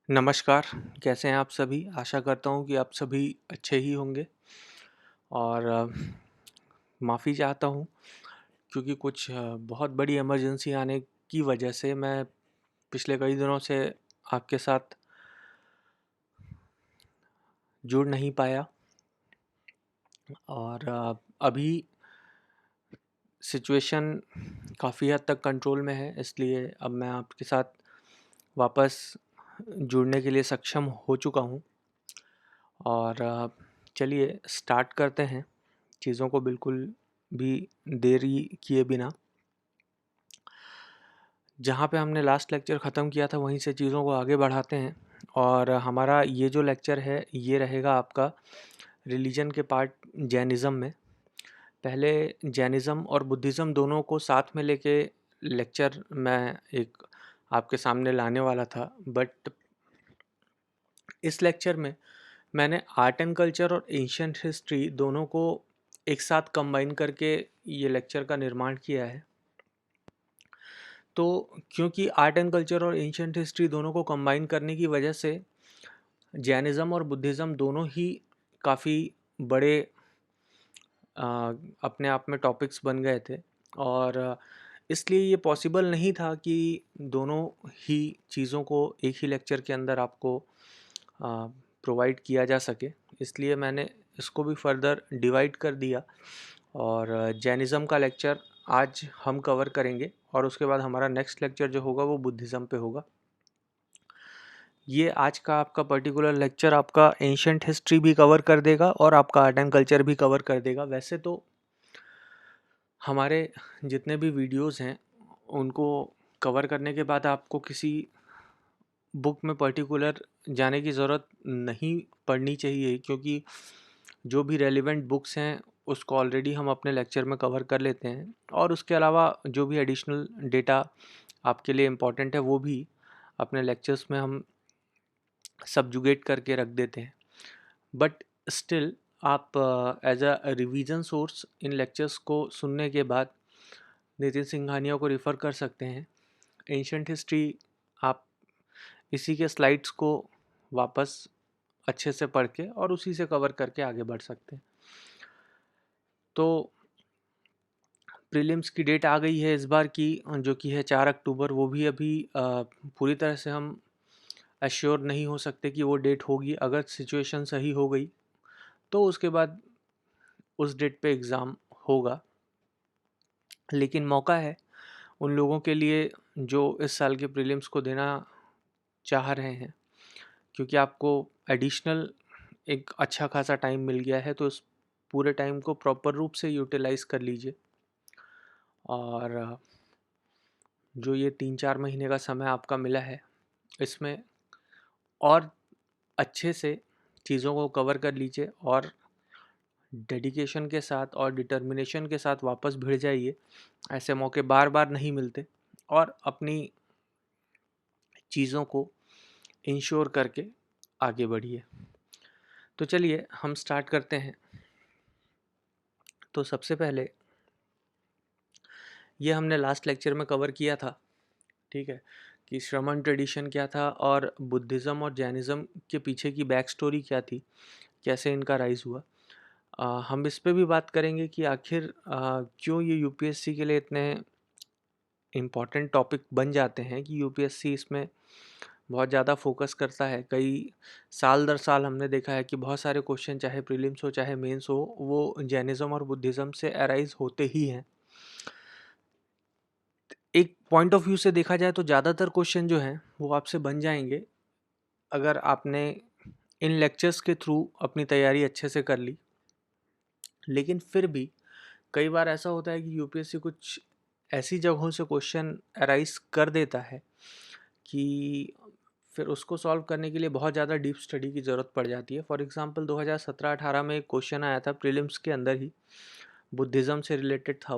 नमस्कार, कैसे हैं आप सभी? आशा करता हूँ कि आप सभी अच्छे ही होंगे और माफ़ी चाहता हूँ क्योंकि कुछ बहुत बड़ी इमरजेंसी आने की वजह से मैं पिछले कई दिनों से आपके साथ जुड़ नहीं पाया और अभी सिचुएशन काफ़ी हद तक कंट्रोल में है, इसलिए अब मैं आपके साथ वापस जुड़ने के लिए सक्षम हो चुका हूँ और चलिए स्टार्ट करते हैं चीज़ों को बिल्कुल भी देरी किए बिना। जहाँ पे हमने लास्ट लेक्चर ख़त्म किया था वहीं से चीज़ों को आगे बढ़ाते हैं और हमारा ये जो लेक्चर है ये रहेगा आपका रिलीजन के पार्ट जैनिज़्म में। पहले जैनिज़्म और बुद्धिज़्म दोनों को साथ में लेके लेक्चर मैं एक आपके सामने लाने वाला था, बट इस लेक्चर में मैंने आर्ट एंड कल्चर और एंशियंट हिस्ट्री दोनों को एक साथ कंबाइन करके ये लेक्चर का निर्माण किया है। तो क्योंकि आर्ट एंड कल्चर और एंशियंट हिस्ट्री दोनों को कंबाइन करने की वजह से जैनिज़्म और बुद्धिज़्म दोनों ही काफ़ी बड़े अपने आप में टॉपिक्स बन गए थे और इसलिए ये पॉसिबल नहीं था कि दोनों ही चीज़ों को एक ही लेक्चर के अंदर आपको प्रोवाइड किया जा सके। इसलिए मैंने इसको भी फर्दर डिवाइड कर दिया और जैनिज़्म का लेक्चर आज हम कवर करेंगे और उसके बाद हमारा नेक्स्ट लेक्चर जो होगा वो बुद्धिज़्म पे होगा। ये आज का आपका पर्टिकुलर लेक्चर आपका एंशियंट हिस्ट्री भी कवर कर देगा और आपका आर्ट एंड कल्चर भी कवर कर देगा। वैसे तो हमारे जितने भी वीडियोस हैं उनको कवर करने के बाद आपको किसी बुक में पर्टिकुलर जाने की ज़रूरत नहीं पड़नी चाहिए, क्योंकि जो भी रेलिवेंट बुक्स हैं उसको ऑलरेडी हम अपने लेक्चर में कवर कर लेते हैं और उसके अलावा जो भी एडिशनल डेटा आपके लिए इम्पोर्टेंट है वो भी अपने लेक्चर्स में हम सब्जुगेट करके रख देते हैं। बट स्टिल आप एज अ रिवीजन सोर्स इन लेक्चर्स को सुनने के बाद नितिन सिंघानिया को रिफ़र कर सकते हैं। एंशियंट हिस्ट्री आप इसी के स्लाइड्स को वापस अच्छे से पढ़ के और उसी से कवर करके आगे बढ़ सकते हैं। तो प्रीलिम्स की डेट आ गई है इस बार की, जो कि है 4 अक्टूबर। वो भी अभी पूरी तरह से हम एश्योर नहीं हो सकते कि वो डेट होगी। अगर सिचुएशन सही हो गई तो उसके बाद उस डेट पे एग्ज़ाम होगा, लेकिन मौका है उन लोगों के लिए जो इस साल के प्रीलिम्स को देना चाह रहे हैं, क्योंकि आपको एडिशनल एक अच्छा खासा टाइम मिल गया है, तो इस पूरे टाइम को प्रॉपर रूप से यूटिलाइज़ कर लीजिए और जो ये 3-4 महीने का समय आपका मिला है इसमें और अच्छे से चीज़ों को कवर कर लीजिए और डेडिकेशन के साथ और डिटर्मिनेशन के साथ वापस भिड़ जाइए। ऐसे मौके बार बार नहीं मिलते और अपनी चीज़ों को इंश्योर करके आगे बढ़िए। तो चलिए हम स्टार्ट करते हैं। तो सबसे पहले ये हमने लास्ट लेक्चर में कवर किया था, ठीक है, कि श्रमण ट्रेडिशन क्या था और बुद्धिज़्म और जैनिज़्म के पीछे की बैक स्टोरी क्या थी, कैसे इनका राइज़ हुआ। हम इस पे भी बात करेंगे कि आखिर क्यों ये यूपीएससी के लिए इतने इम्पॉर्टेंट टॉपिक बन जाते हैं कि यूपीएससी इसमें बहुत ज़्यादा फोकस करता है। कई साल दर साल हमने देखा है कि बहुत सारे क्वेश्चन चाहे प्रीलिम्स हो चाहे मेंस हो वो जैनिज़्म और बुद्धिज़्म से अराइज होते ही हैं। एक पॉइंट ऑफ व्यू से देखा जाए तो ज़्यादातर क्वेश्चन जो हैं वो आपसे बन जाएंगे अगर आपने इन लेक्चर्स के थ्रू अपनी तैयारी अच्छे से कर ली। लेकिन फिर भी कई बार ऐसा होता है कि यूपीएससी कुछ ऐसी जगहों से क्वेश्चन अराइज कर देता है कि फिर उसको सॉल्व करने के लिए बहुत ज़्यादा डीप स्टडी की ज़रूरत पड़ जाती है। फॉर एग्जांपल 2017-18 में एक क्वेश्चन आया था प्रीलिम्स के अंदर ही, बुद्धिज़्म से रिलेटेड था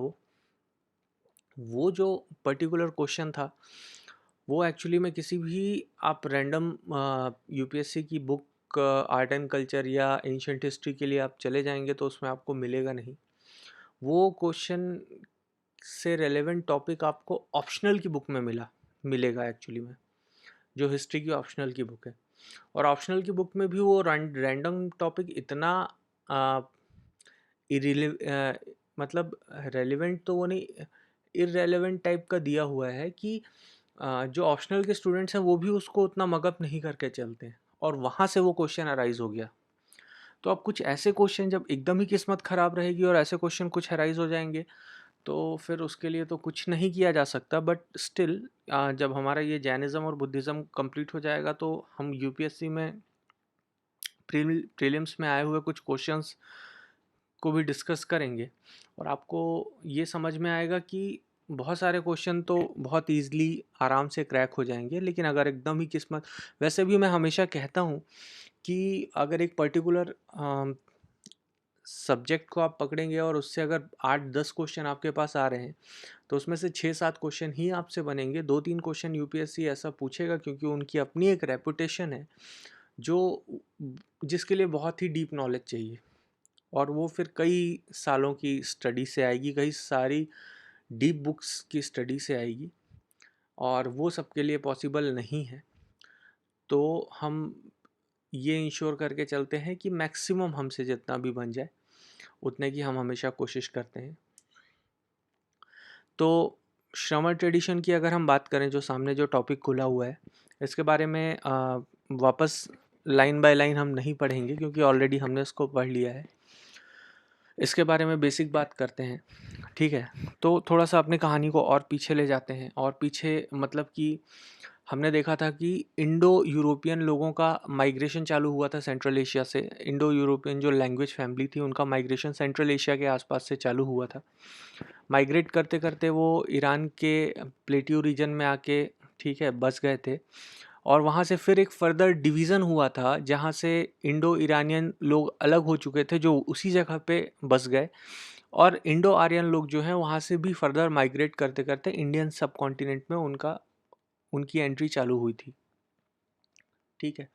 वो जो पर्टिकुलर क्वेश्चन था वो एक्चुअली में किसी भी आप रैंडम यूपीएससी की बुक आर्ट एंड कल्चर या एंशियंट हिस्ट्री के लिए आप चले जाएंगे तो उसमें आपको मिलेगा नहीं। वो क्वेश्चन से रेलेवेंट टॉपिक आपको ऑप्शनल की बुक में मिलेगा एक्चुअली में, जो हिस्ट्री की ऑप्शनल की बुक है। और ऑप्शनल की बुक में भी वो रैंडम टॉपिक इतना मतलब रेलिवेंट तो वो नहीं, इररेलेवेंट टाइप का दिया हुआ है कि जो ऑप्शनल के स्टूडेंट्स हैं वो भी उसको उतना मगअप नहीं करके चलते हैं, और वहाँ से वो क्वेश्चन अराइज हो गया। तो अब कुछ ऐसे क्वेश्चन जब एकदम ही किस्मत ख़राब रहेगी और ऐसे क्वेश्चन कुछ अराइज हो जाएंगे, तो फिर उसके लिए तो कुछ नहीं किया जा सकता। बट स्टिल जब हमारा ये जैनिज़्म और बुद्धिज़्म कंप्लीट हो जाएगा तो हम यूपीएससी में प्रीलिम्स में आए हुए कुछ क्वेश्चंस को भी डिस्कस करेंगे, और आपको ये समझ में आएगा कि बहुत सारे क्वेश्चन तो बहुत ईज़िली आराम से क्रैक हो जाएंगे, लेकिन अगर एकदम ही किस्मत, वैसे भी मैं हमेशा कहता हूँ कि अगर एक पर्टिकुलर सब्जेक्ट को आप पकड़ेंगे और उससे अगर 8-10 क्वेश्चन आपके पास आ रहे हैं, तो उसमें से 6-7 क्वेश्चन ही आपसे बनेंगे। 2-3 क्वेश्चन यूपीएससी ऐसा पूछेगा क्योंकि उनकी अपनी एक रेपुटेशन है, जो जिसके लिए बहुत ही डीप नॉलेज चाहिए, और वो फिर कई सालों की स्टडी से आएगी, कई सारी डीप बुक्स की स्टडी से आएगी, और वो सबके लिए पॉसिबल नहीं है। तो हम ये इंश्योर करके चलते हैं कि मैक्सिमम हमसे जितना भी बन जाए उतने की हम हमेशा कोशिश करते हैं। तो श्रमण ट्रेडिशन की अगर हम बात करें, जो सामने जो टॉपिक खुला हुआ है, इसके बारे में वापस लाइन बाय लाइन हम नहीं पढ़ेंगे क्योंकि ऑलरेडी हमने इसको पढ़ लिया है। इसके बारे में बेसिक बात करते हैं, ठीक है। तो थोड़ा सा अपनी कहानी को और पीछे ले जाते हैं, और पीछे मतलब कि हमने देखा था कि इंडो यूरोपियन लोगों का माइग्रेशन चालू हुआ था सेंट्रल एशिया से। इंडो यूरोपियन जो लैंग्वेज फैमिली थी उनका माइग्रेशन सेंट्रल एशिया के आसपास से चालू हुआ था। माइग्रेट करते करते वो ईरान के प्लेटियो रीजन में आके, ठीक है, बस गए थे, और वहाँ से फिर एक फर्दर डिवीज़न हुआ था जहाँ से इंडो ईरानियन लोग अलग हो चुके थे जो उसी जगह पे बस गए, और इंडो आर्यन लोग जो हैं वहाँ से भी फर्दर माइग्रेट करते करते इंडियन सब कॉन्टिनेंट में उनकी एंट्री चालू हुई थी, ठीक है।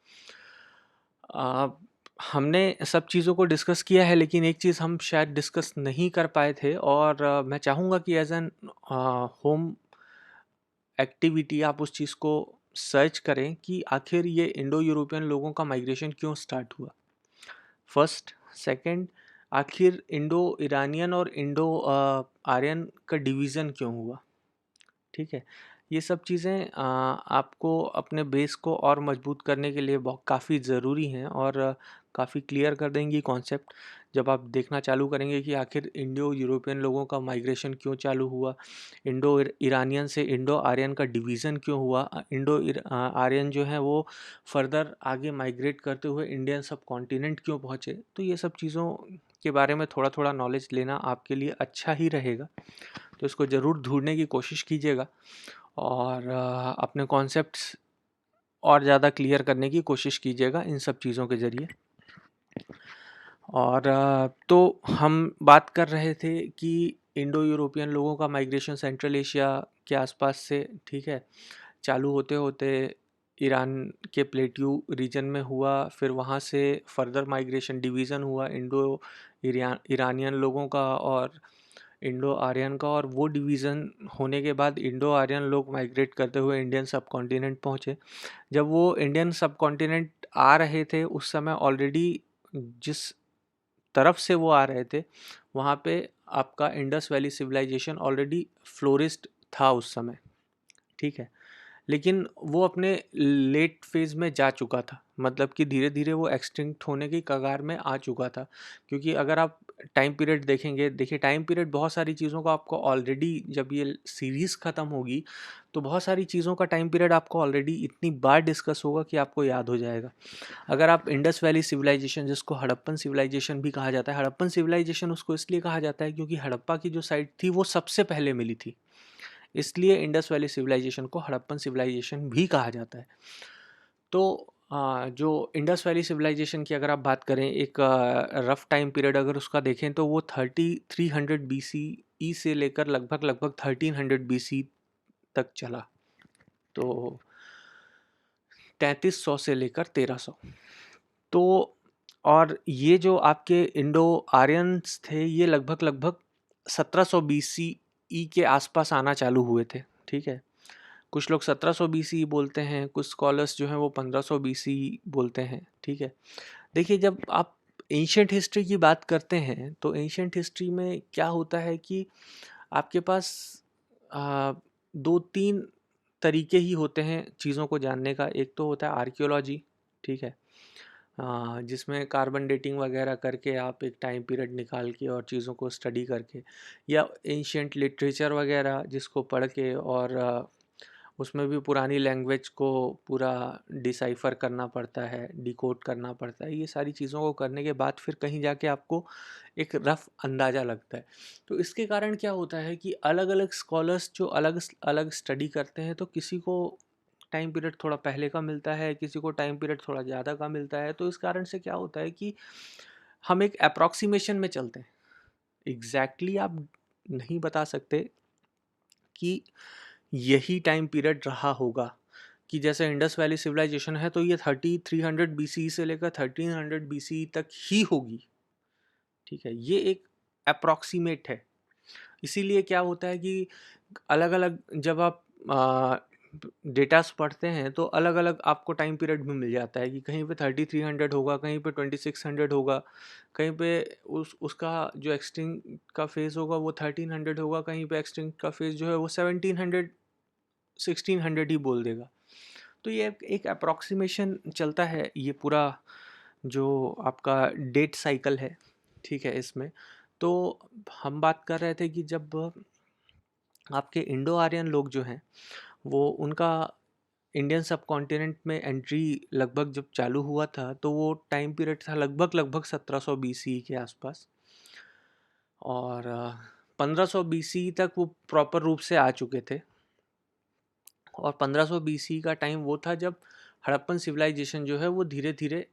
आ, हमने सब चीज़ों को डिस्कस किया है, लेकिन एक चीज़ हम शायद डिस्कस नहीं कर पाए थे, और मैं चाहूँगा कि एज एन होम एक्टिविटी आप उस चीज़ को सर्च करें कि आखिर ये इंडो यूरोपियन लोगों का माइग्रेशन क्यों स्टार्ट हुआ, फर्स्ट। सेकंड, आखिर इंडो ईरानियन और इंडो आर्यन का डिवीज़न क्यों हुआ, ठीक है। ये सब चीज़ें आपको अपने बेस को और मजबूत करने के लिए बहुत काफ़ी ज़रूरी हैं, और काफ़ी क्लियर कर देंगी कॉन्सेप्ट जब आप देखना चालू करेंगे कि आखिर इंडो यूरोपियन लोगों का माइग्रेशन क्यों चालू हुआ, इंडो ईरानियन से इंडो आर्यन का डिवीज़न क्यों हुआ, आर्यन जो है वो फर्दर आगे माइग्रेट करते हुए इंडियन सब कॉन्टिनेंट क्यों पहुँचे। तो ये सब चीज़ों के बारे में थोड़ा थोड़ा नॉलेज लेना आपके लिए अच्छा ही रहेगा, तो इसको ज़रूर ढूंढने की कोशिश कीजिएगा, और अपने कॉन्सेप्ट्स और ज़्यादा क्लियर करने की कोशिश कीजिएगा इन सब चीज़ों के ज़रिए। और तो हम बात कर रहे थे कि इंडो यूरोपियन लोगों का माइग्रेशन सेंट्रल एशिया के आसपास से, ठीक है, चालू होते होते ईरान के प्लेट्यू रीजन में हुआ, फिर वहाँ से फर्दर माइग्रेशन डिवीज़न हुआ इंडो ईरानियन लोगों का और इंडो आर्यन का, और वो डिवीज़न होने के बाद इंडो आर्यन लोग माइग्रेट करते हुए इंडियन सब कॉन्टिनेंट पहुँचे। जब वो इंडियन सब कॉन्टिनेंट आ रहे थे उस समय ऑलरेडी जिस तरफ से वो आ रहे थे वहाँ पे आपका Indus valley civilisation already flourished था उस समय, ठीक है। लेकिन वो अपने लेट फेज़ में जा चुका था, मतलब कि धीरे धीरे वो एक्सटिंक्ट होने की कगार में आ चुका था। क्योंकि अगर आप टाइम पीरियड देखेंगे, देखिए टाइम पीरियड बहुत सारी चीज़ों को आपको ऑलरेडी, जब ये सीरीज़ ख़त्म होगी तो बहुत सारी चीज़ों का टाइम पीरियड आपको ऑलरेडी इतनी बार डिस्कस होगा कि आपको याद हो जाएगा। अगर आप इंडस वैली सिविलाइजेशन, जिसको हड़प्पन सिविलाइजेशन भी कहा जाता है, हड़प्पन सिविलाइजेशन उसको इसलिए कहा जाता है क्योंकि हड़प्पा की जो साइट थी वो सबसे पहले मिली थी, इसलिए इंडस वैली सिविलाइजेशन को हड़प्पन सिविलाइजेशन भी कहा जाता है। तो जो इंडस वैली सिविलाइजेशन की अगर आप बात करें, एक रफ टाइम पीरियड अगर उसका देखें तो वो 3300 BCE से लेकर लगभग लगभग 1300 BC तक चला। तो 3300 से लेकर 1300। तो और ये जो आपके इंडो आर्यंस थे ये लगभग लगभग 1700 BCE के आसपास आना चालू हुए थे, ठीक है। कुछ लोग 1700 बीसी बोलते हैं, कुछ स्कॉलर्स जो हैं वो 1500 बीसी बोलते हैं, ठीक है। देखिए, जब आप एंशिएंट हिस्ट्री की बात करते हैं तो एंशिएंट हिस्ट्री में क्या होता है कि आपके पास आ, दो तीन तरीके ही होते हैं चीज़ों को जानने का। एक तो होता है आर्कियोलॉजी, ठीक है, जिसमें कार्बन डेटिंग वगैरह करके आप एक टाइम पीरियड निकाल के और चीज़ों को स्टडी करके, या एंशिएंट लिटरेचर वगैरह जिसको पढ़ के और उसमें भी पुरानी लैंग्वेज को पूरा डिसाइफर करना पड़ता है, डिकोड करना पड़ता है। ये सारी चीज़ों को करने के बाद फिर कहीं जाके आपको एक रफ अंदाज़ा लगता है। तो इसके कारण क्या होता है कि अलग अलग स्कॉलर्स जो अलग अलग स्टडी करते हैं, तो किसी को टाइम पीरियड थोड़ा पहले का मिलता है, किसी को टाइम पीरियड थोड़ा ज़्यादा का मिलता है। तो इस कारण से क्या होता है कि हम एक अप्रॉक्सीमेशन में चलते हैं। एग्जैक्टली आप नहीं बता सकते कि यही टाइम पीरियड रहा होगा, कि जैसे इंडस वैली सिविलाइजेशन है तो ये 3300 बीसी से लेकर 1300 बीसी तक ही होगी, ठीक है। ये एक अप्रॉक्सीमेट है। इसीलिए क्या होता है कि अलग अलग जब आप डेटास पढ़ते हैं तो अलग अलग आपको टाइम पीरियड भी मिल जाता है कि कहीं पे 3300 होगा, कहीं पे 2600 होगा, कहीं पे उसका जो एक्सटिंक्ट का फेज़ होगा वो 1300 होगा, कहीं पे एक्सटिंक्ट का फेज़ जो है वो 1700 1600 ही बोल देगा। तो ये एक अप्रॉक्सीमेशन चलता है, ये पूरा जो आपका डेट साइकिल है, ठीक है। इसमें तो हम बात कर रहे थे कि जब आपके इंडो आर्यन लोग जो हैं वो उनका इंडियन सब कॉन्टिनेंट में एंट्री लगभग जब चालू हुआ था तो वो टाइम पीरियड था लगभग लगभग 1700 बीसी के आसपास। और 1500 बीसी तक वो प्रॉपर रूप से आ चुके थे। और 1500 बीसी का टाइम वो था जब हड़प्पन सिविलाइजेशन जो है वो धीरे धीरे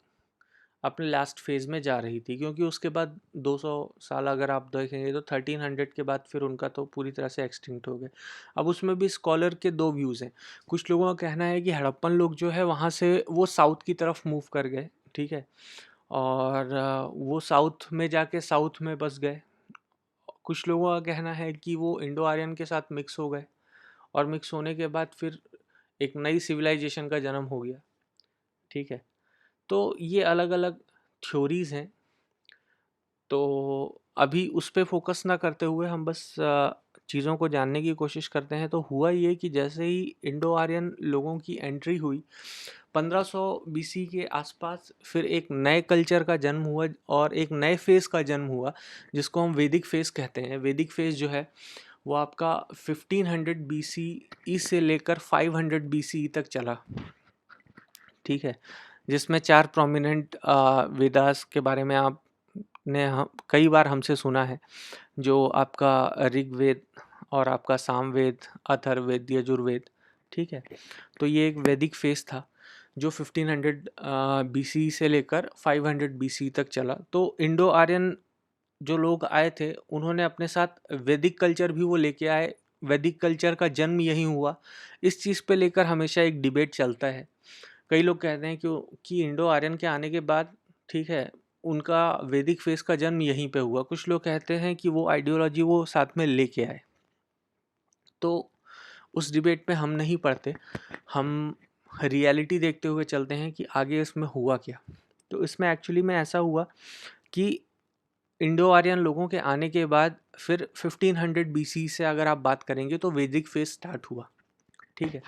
अपने लास्ट फेज में जा रही थी, क्योंकि उसके बाद 200 साल अगर आप देखेंगे तो 1300 के बाद फिर उनका तो पूरी तरह से एक्सटिंक्ट हो गए। अब उसमें भी स्कॉलर के दो व्यूज़ हैं। कुछ लोगों का कहना है कि हड़प्पन लोग जो है वहाँ से वो साउथ की तरफ मूव कर गए, ठीक है, और वो साउथ में जाके साउथ में बस गए। कुछ लोगों का कहना है कि वो इंडो आर्यन के साथ मिक्स हो गए और मिक्स होने के बाद फिर एक नई सिविलाइजेशन का जन्म हो गया, ठीक है। तो ये अलग अलग थ्योरीज़ हैं। तो अभी उस पे फोकस ना करते हुए हम बस चीज़ों को जानने की कोशिश करते हैं। तो हुआ ये कि जैसे ही इंडो आर्यन लोगों की एंट्री हुई 1500 बीसी के आसपास, फिर एक नए कल्चर का जन्म हुआ और एक नए फेज़ का जन्म हुआ जिसको हम वैदिक फेज़ कहते हैं। वैदिक फेज़ जो है वो आपका 1500 बीसी से लेकर 500 बीसी तक चला, ठीक है, जिसमें चार प्रोमिनेंट वेदास के बारे में आपने कई बार हमसे सुना है, जो आपका ऋग्वेद और आपका सामवेद, अथर्ववेद, यजुर्वेद, ठीक है। तो ये एक वैदिक फेज था जो 1500 बीसी से लेकर 500 बीसी तक चला। तो इंडो आर्यन जो लोग आए थे उन्होंने अपने साथ वैदिक कल्चर भी वो लेके आए। वैदिक कल्चर का जन्म यहीं हुआ। इस चीज़ पे लेकर हमेशा एक डिबेट चलता है। कई लोग कहते हैं कि इंडो आर्यन के आने के बाद, ठीक है, उनका वैदिक फेज का जन्म यहीं पे हुआ। कुछ लोग कहते हैं कि वो आइडियोलॉजी वो साथ में लेके आए। तो उस डिबेट पे हम नहीं पढ़ते, हम रियलिटी देखते हुए चलते हैं कि आगे इसमें हुआ क्या। तो इसमें एक्चुअली में ऐसा हुआ कि इंडो आर्यन लोगों के आने के बाद फिर 1500 बीसी से अगर आप बात करेंगे तो वैदिक फेज स्टार्ट हुआ, ठीक है।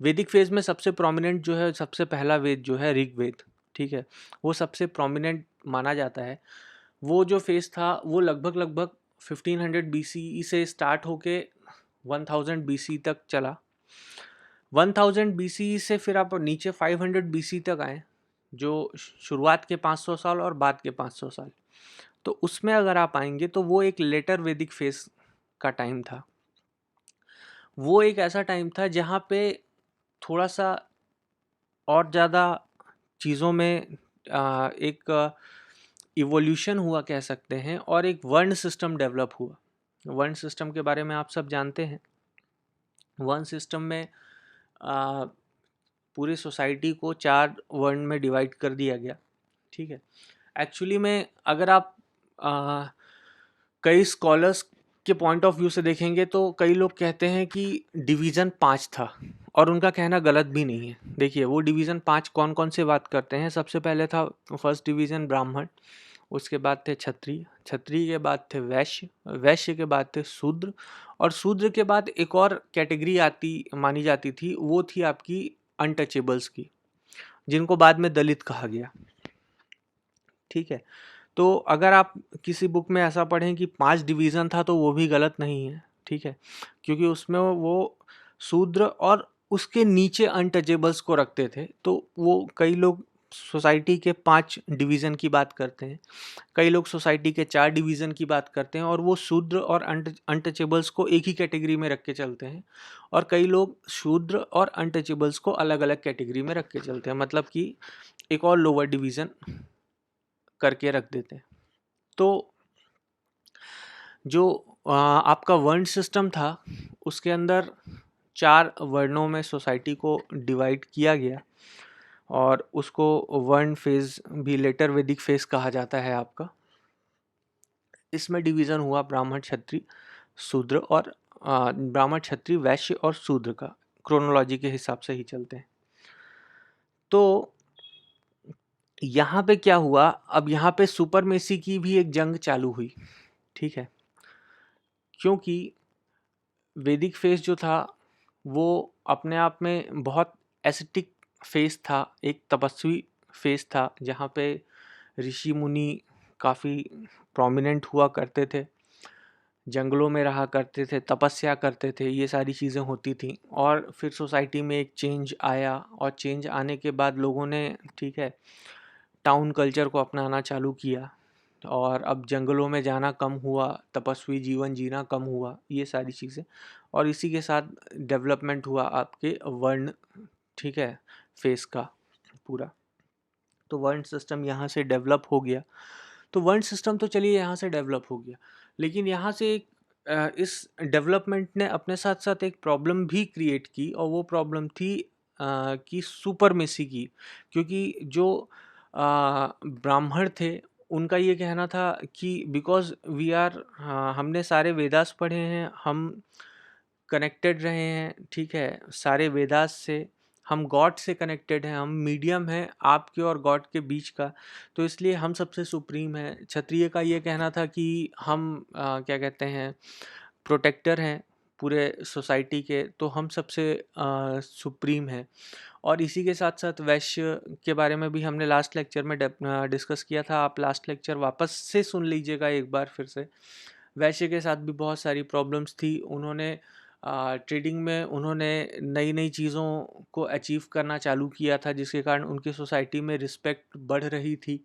वैदिक फेज में सबसे प्रोमिनेंट जो है, सबसे पहला वेद जो है ऋग्वेद, ठीक है, वो सबसे प्रोमिनेंट माना जाता है। वो जो फेज था वो लगभग लगभग 1500 बीसी से स्टार्ट होके 1000 बीसी तक चला। 1000 बीसी से फिर आप नीचे 500 बीसी तक आए, जो शुरुआत के 500 साल और बाद के 500 साल। तो उसमें अगर आप आएंगे तो वो एक लेटर वैदिक फेज का टाइम था। वो एक ऐसा टाइम था जहाँ पे थोड़ा सा और ज़्यादा चीज़ों में एक इवोल्यूशन हुआ कह सकते हैं, और एक वर्ण सिस्टम डेवलप हुआ। वर्ण सिस्टम के बारे में आप सब जानते हैं। वर्ण सिस्टम में आ, पूरी सोसाइटी को 4 वर्ण में डिवाइड कर दिया गया, ठीक है। एक्चुअली में अगर आप आ, कई स्कॉलर्स के पॉइंट ऑफ व्यू से देखेंगे तो कई लोग कहते हैं कि डिवीज़न 5 था और उनका कहना गलत भी नहीं है। देखिए वो डिवीज़न 5 कौन-कौन से बात करते हैं, सबसे पहले था फर्स्ट डिवीज़न ब्राह्मण, उसके बाद थे क्षत्रिय, क्षत्रिय के बाद थे वैश्य, वैश्य के बाद थे शूद्र, और शूद्र के बाद एक और कैटेगरी आती मानी जाती थी, वो थी आपकी अनटचेबल्स की, जिनको बाद में दलित कहा गया। ठीक है, तो अगर आप किसी बुक में ऐसा पढ़ें कि 5 डिवीज़न था तो वो भी गलत नहीं है। ठीक है, क्योंकि उसमें वो शूद्र और उसके नीचे अनटचेबल्स को रखते थे। तो वो कई लोग सोसाइटी के 5 डिवीज़न की बात करते हैं, कई लोग सोसाइटी के 4 डिवीज़न की बात करते हैं, और वो शूद्र और अनटचेबल्स को एक ही कैटेगरी में रख के चलते हैं, और कई लोग शूद्र और अनटचेबल्स को अलग-अलग कैटेगरी में रख के चलते हैं, मतलब कि एक और लोअर डिवीज़न करके रख देते हैं। तो जो आपका वर्ण सिस्टम था, उसके अंदर 4 वर्णों में सोसाइटी को डिवाइड किया गया, और उसको वर्ण फेज भी लेटर वैदिक फेज कहा जाता है आपका। इसमें डिवीज़न हुआ ब्राह्मण क्षत्रिय शूद्र, और ब्राह्मण क्षत्रिय वैश्य और शूद्र का क्रोनोलॉजी के हिसाब से ही चलते हैं। तो यहाँ पे क्या हुआ, अब यहाँ पे सुपरमेसी की भी एक जंग चालू हुई। ठीक है, क्योंकि वैदिक फेज जो था वो अपने आप में बहुत एस्थेटिक फेज था, एक तपस्वी फेज था, जहाँ पे ऋषि मुनि काफ़ी प्रोमिनेंट हुआ करते थे, जंगलों में रहा करते थे, तपस्या करते थे, ये सारी चीज़ें होती थी। और फिर सोसाइटी में एक चेंज आया, और चेंज आने के बाद लोगों ने, ठीक है, टाउन कल्चर को अपनाना चालू किया, और अब जंगलों में जाना कम हुआ, तपस्वी जीवन जीना कम हुआ, ये सारी चीज़ें। और इसी के साथ डेवलपमेंट हुआ आपके वर्ण, ठीक है, फेस का पूरा। तो वर्ण सिस्टम यहाँ से डेवलप हो गया। तो वर्ण सिस्टम तो चलिए यहाँ से डेवलप हो गया, लेकिन यहाँ से एक इस डेवलपमेंट ने अपने साथ साथ एक प्रॉब्लम भी क्रिएट की, और वो प्रॉब्लम थी कि सुपरमेसी की। क्योंकि जो ब्राह्मण थे, उनका ये कहना था कि बिकॉज वी आर, हमने सारे वेदास पढ़े हैं, हम कनेक्टेड रहे हैं, ठीक है, सारे वेदास से, हम गॉड से कनेक्टेड हैं, हम मीडियम हैं आपके और गॉड के बीच का, तो इसलिए हम सबसे सुप्रीम हैं। क्षत्रिय का ये कहना था कि हम क्या कहते हैं, प्रोटेक्टर हैं पूरे सोसाइटी के, तो हम सबसे सुप्रीम हैं। और इसी के साथ साथ वैश्य के बारे में भी हमने लास्ट लेक्चर में डिस्कस किया था, आप लास्ट लेक्चर वापस से सुन लीजिएगा एक बार फिर से। वैश्य के साथ भी बहुत सारी प्रॉब्लम्स थी। उन्होंने ट्रेडिंग में उन्होंने नई नई चीज़ों को अचीव करना चालू किया था, जिसके कारण उनकी सोसाइटी में रिस्पेक्ट बढ़ रही थी।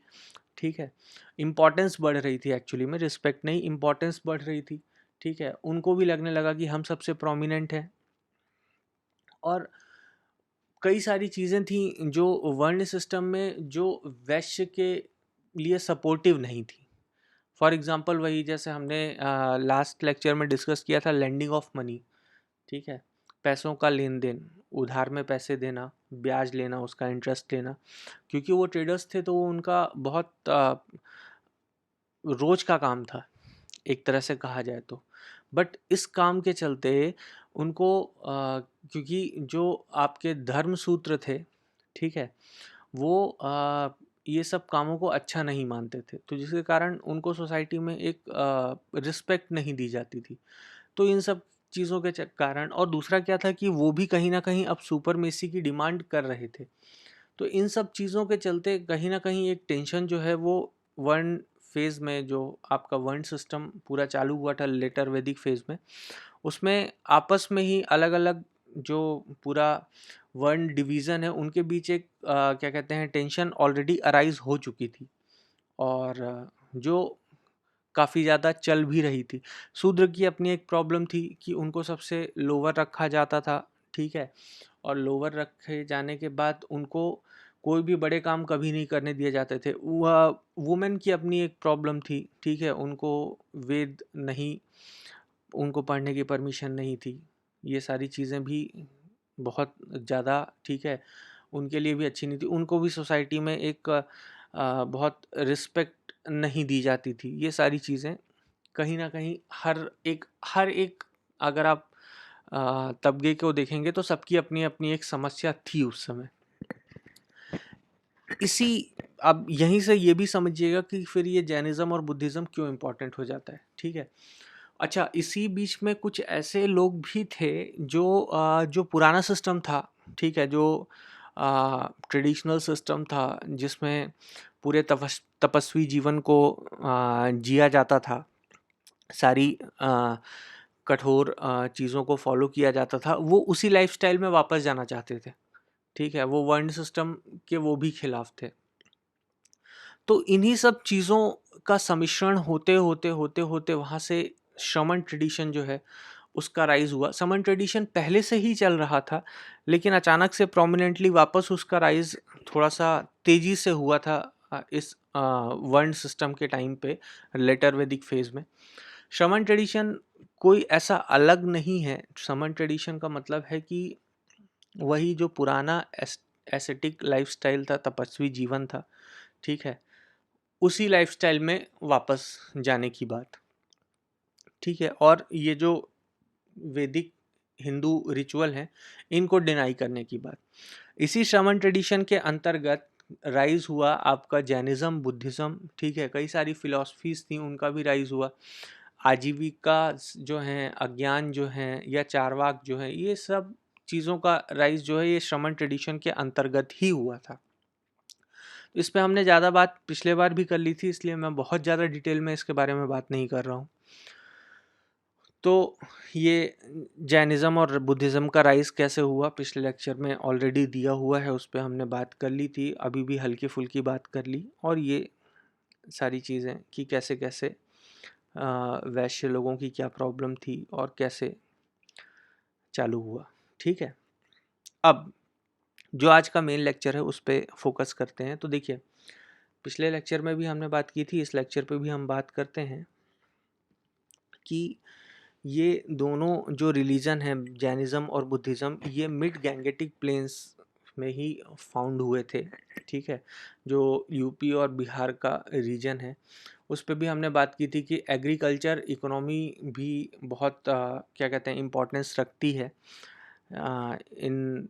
ठीक है, इम्पोर्टेंस बढ़ रही थी, एक्चुअली में रिस्पेक्ट नहीं, इम्पोर्टेंस बढ़ रही थी। ठीक है, उनको भी लगने लगा कि हम सबसे प्रोमिनेंट हैं। और कई सारी चीज़ें थी जो वर्ण सिस्टम में जो वैश्य के लिए सपोर्टिव नहीं थी। फॉर एग्जांपल वही जैसे हमने लास्ट लेक्चर में डिस्कस किया था, लेंडिंग ऑफ मनी। ठीक है, पैसों का लेन देन, उधार में पैसे देना, ब्याज लेना, उसका इंटरेस्ट लेना। क्योंकि वो ट्रेडर्स थे तो वो उनका बहुत रोज का काम था, एक तरह से कहा जाए तो। बट इस काम के चलते उनको क्योंकि जो आपके धर्म सूत्र थे, ठीक है, वो ये सब कामों को अच्छा नहीं मानते थे, तो जिसके कारण उनको सोसाइटी में एक रिस्पेक्ट नहीं दी जाती थी। तो इन सब चीज़ों के कारण, और दूसरा क्या था कि वो भी कहीं ना कहीं अब सुपरमेसी की डिमांड कर रहे थे। तो इन सब चीज़ों के चलते कहीं ना कहीं एक टेंशन जो है वो वर्ण फेज में, जो आपका वर्ण सिस्टम पूरा चालू हुआ था लेटर वैदिक फेज में, उसमें आपस में ही अलग अलग जो पूरा वर्ण डिवीज़न है उनके बीच एक क्या कहते हैं, टेंशन ऑलरेडी अराइज हो चुकी थी, और जो काफ़ी ज़्यादा चल भी रही थी। शूद्र की अपनी एक प्रॉब्लम थी कि उनको सबसे लोअर रखा जाता था। ठीक है, और लोअर रखे जाने के बाद उनको कोई भी बड़े काम कभी नहीं करने दिए जाते थे। वह वुमेन की अपनी एक प्रॉब्लम थी। ठीक है, उनको वेद नहीं, उनको पढ़ने की परमिशन नहीं थी। ये सारी चीज़ें भी बहुत ज़्यादा, ठीक है, उनके लिए भी अच्छी नहीं थी। उनको भी सोसाइटी में एक बहुत रिस्पेक्ट नहीं दी जाती थी। ये सारी चीज़ें कहीं न कहीं हर एक, अगर आप तबके को देखेंगे तो सबकी अपनी अपनी एक समस्या थी उस समय। इसी अब यहीं से ये भी समझिएगा कि फिर ये जैनिज़्म और बुद्धिज़्म क्यों इम्पोर्टेंट हो जाता है, ठीक है? अच्छा, इसी बीच में कुछ ऐसे लोग भी थे जो पुराना सिस्टम था, ठीक है? जो ट्रेडिशनल सिस्टम था जिसमें पूरे तपस्वी जीवन को जिया जाता था, सारी कठोर चीज़ों को फॉलो किया जाता था, वो उसी लाइफ़स्टाइल में वापस जाना चाहते थे, ठीक है? वो वर्ण सिस्टम के वो भी खिलाफ थे। तो इन्हीं सब चीज़ों का सम्मिश्रण होते वहाँ से शमन ट्रेडिशन जो है उसका राइज़ हुआ। शमन ट्रेडिशन पहले से ही चल रहा था, लेकिन अचानक से प्रोमिनेंटली वापस उसका राइज़ थोड़ा-सा तेज़ी से हुआ था इस वर्ण सिस्टम के टाइम पे, लेटर वैदिक फ़ेज़ में। शमन ट्रेडिशन कोई ऐसा अलग नहीं है। शमन ट्रेडिशन का मतलब है कि वही जो पुराना एस्थेटिक लाइफ़स्टाइल था, तपस्वी जीवन था, ठीक है? उसी लाइफ़स्टाइल में वापस जाने की बात, ठीक है? और ये जो वैदिक हिंदू रिचुअल हैं, इनको डिनाई करने की बात। इसी श्रमण ट्रेडिशन के अंतर्गत राइज़ हुआ आपका जैनिज़्म, बुद्धिज़्म, ठीक है? कई सारी फ़िलॉसफ़ीज़ थी, उनका भी राइज़ हुआ। आजीविका जो हैं, अज्ञान जो हैं या चारवाक जो हैं, ये सब चीज़ों का राइज़ जो है ये श्रमण ट्रेडिशन के अंतर्गत ही हुआ था। इस पे हमने ज़्यादा बात पिछले बार भी कर ली थी, इसलिए मैं बहुत ज़्यादा डिटेल में इसके बारे में बात नहीं कर रहा हूँ। तो ये जैनिज़्म और बुद्धिज़्म का राइज़ कैसे हुआ पिछले लेक्चर में ऑलरेडी दिया हुआ है, उस पे हमने बात कर ली थी, अभी भी हल्की-फुल्की बात कर ली। और ये सारी चीज़ें कि कैसे-कैसे वैश्य लोगों की क्या प्रॉब्लम थी और कैसे चालू हुआ, ठीक है? अब जो आज का मेन लेक्चर है उस पे फोकस करते हैं। तो देखिए, पिछले लेक्चर में भी हमने बात की थी, इस लेक्चर पे भी हम बात करते हैं कि ये दोनों जो रिलीजन हैं, जैनिज़्म और बुद्धिज़्म, ये मिड गैंगेटिक प्लेन्स में ही फाउंड हुए थे, ठीक है? जो यूपी और बिहार का रीजन है, उस पे भी हमने बात की थी कि एग्रीकल्चर इकोनॉमी भी बहुत क्या कहते हैं, इम्पोर्टेंस रखती है इन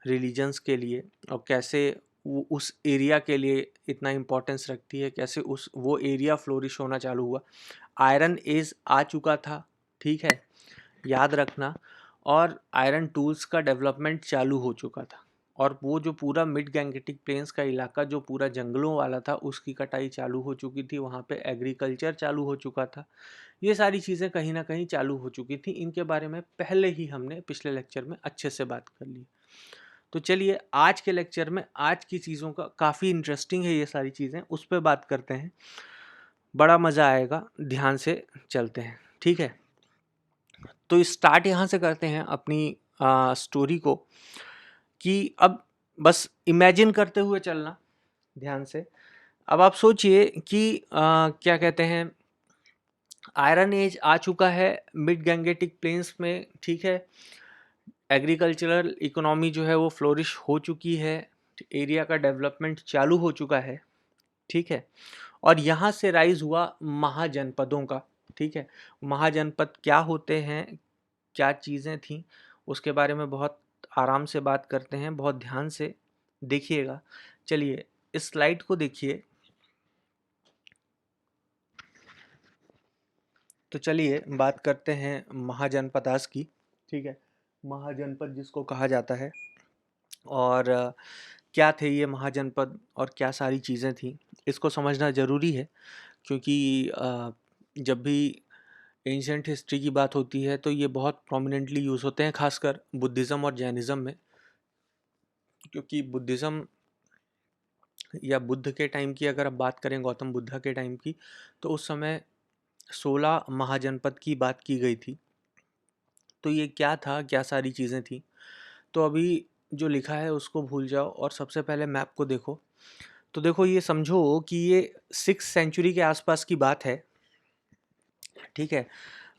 रिलीजन्स के लिए, और कैसे वो उस एरिया के लिए इतना इम्पोर्टेंस रखती है, कैसे उस वो एरिया फ्लोरिश होना चालू हुआ। आयरन एज आ चुका था, ठीक है, याद रखना। और आयरन टूल्स का डेवलपमेंट चालू हो चुका था, और वो जो पूरा मिड गैंगेटिक प्लेन्स का इलाका जो पूरा जंगलों वाला था, उसकी कटाई चालू हो चुकी थी, वहाँ पे एग्रीकल्चर चालू हो चुका था। ये सारी चीज़ें कहीं ना कहीं चालू हो चुकी थी, इनके बारे में पहले ही हमने पिछले लेक्चर में अच्छे से बात कर ली। तो चलिए, आज के लेक्चर में आज की चीज़ों का काफ़ी इंटरेस्टिंग है, ये सारी चीज़ें उस पर बात करते हैं, बड़ा मज़ा आएगा, ध्यान से चलते हैं, ठीक है? तो स्टार्ट यहाँ से करते हैं अपनी स्टोरी को, कि अब बस इमेजिन करते हुए चलना ध्यान से। अब आप सोचिए कि क्या कहते हैं, आयरन एज आ चुका है मिड गैंगेटिक प्लेन्स में, ठीक है? एग्रीकल्चरल इकोनॉमी जो है वो फ्लोरिश हो चुकी है, एरिया का डेवलपमेंट चालू हो चुका है, ठीक है? और यहाँ से राइज हुआ महाजनपदों का, ठीक है? महाजनपद क्या होते हैं, क्या चीज़ें थीं, उसके बारे में बहुत आराम से बात करते हैं, बहुत ध्यान से देखिएगा। चलिए, इस स्लाइड को देखिए। तो चलिए बात करते हैं महाजनपदास की, ठीक है? महाजनपद जिसको कहा जाता है, और क्या थे ये महाजनपद और क्या सारी चीज़ें थीं, इसको समझना ज़रूरी है, क्योंकि जब भी एंशिएंट हिस्ट्री की बात होती है तो ये बहुत प्रोमिनेंटली यूज़ होते हैं, खासकर बुद्धिज़्म और जैनिज़्म में। क्योंकि बुद्धिज़्म या बुद्ध के टाइम की अगर आप बात करें, गौतम बुद्धा के टाइम की, तो उस समय 16 महाजनपद की बात की गई थी। तो ये क्या था, क्या सारी चीज़ें थी, तो अभी जो लिखा है उसको भूल जाओ और सबसे पहले मैप को देखो। तो देखो, ये समझो कि ये 6th सेंचुरी के आसपास की बात है, ठीक है?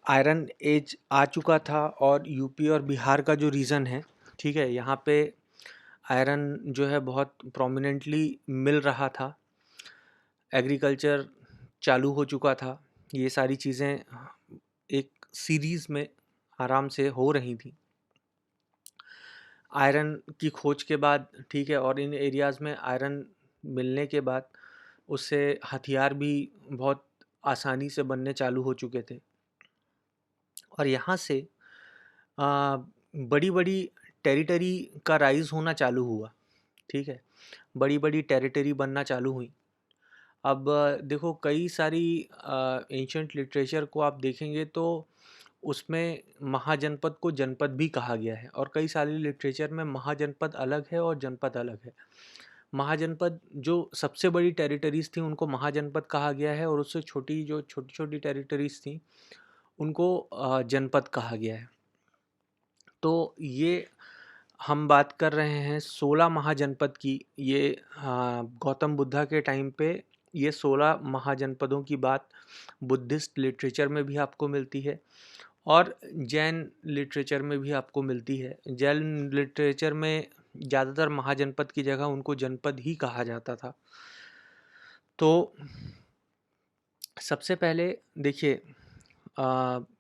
आयरन एज आ चुका था, और यूपी और बिहार का जो रीजन है, ठीक है, यहाँ पे आयरन जो है बहुत प्रोमिनेंटली मिल रहा था, एग्रीकल्चर चालू हो चुका था। ये सारी चीज़ें एक सीरीज़ में आराम से हो रही थी। आयरन की खोज के बाद, ठीक है, और इन एरियाज़ में आयरन मिलने के बाद उससे हथियार भी बहुत आसानी से बनने चालू हो चुके थे। और यहाँ से बड़ी-बड़ी टेरिटरी का राइज़ होना चालू हुआ, ठीक है? बड़ी-बड़ी टेरिटरी बनना चालू हुई। अब देखो, कई सारी एंशिएंट लिटरेचर को आप देखेंगे तो उसमें महाजनपद को जनपद भी कहा गया है, और कई सारी लिटरेचर में महाजनपद अलग है और जनपद अलग है। महाजनपद, जो सबसे बड़ी टेरिटरीज़ थी उनको महाजनपद कहा गया है, और उससे छोटी, जो छोटी-छोटी टेरिटरीज़ थी उनको जनपद कहा गया है। तो ये हम बात कर रहे हैं 16 महाजनपद की। ये गौतम बुद्धा के टाइम पे ये 16 महाजनपदों की बात बुद्धिस्ट लिटरेचर में भी आपको मिलती है, और जैन लिटरेचर में भी आपको मिलती है। जैन लिटरेचर में ज़्यादातर महाजनपद की जगह उनको जनपद ही कहा जाता था। तो सबसे पहले देखिए,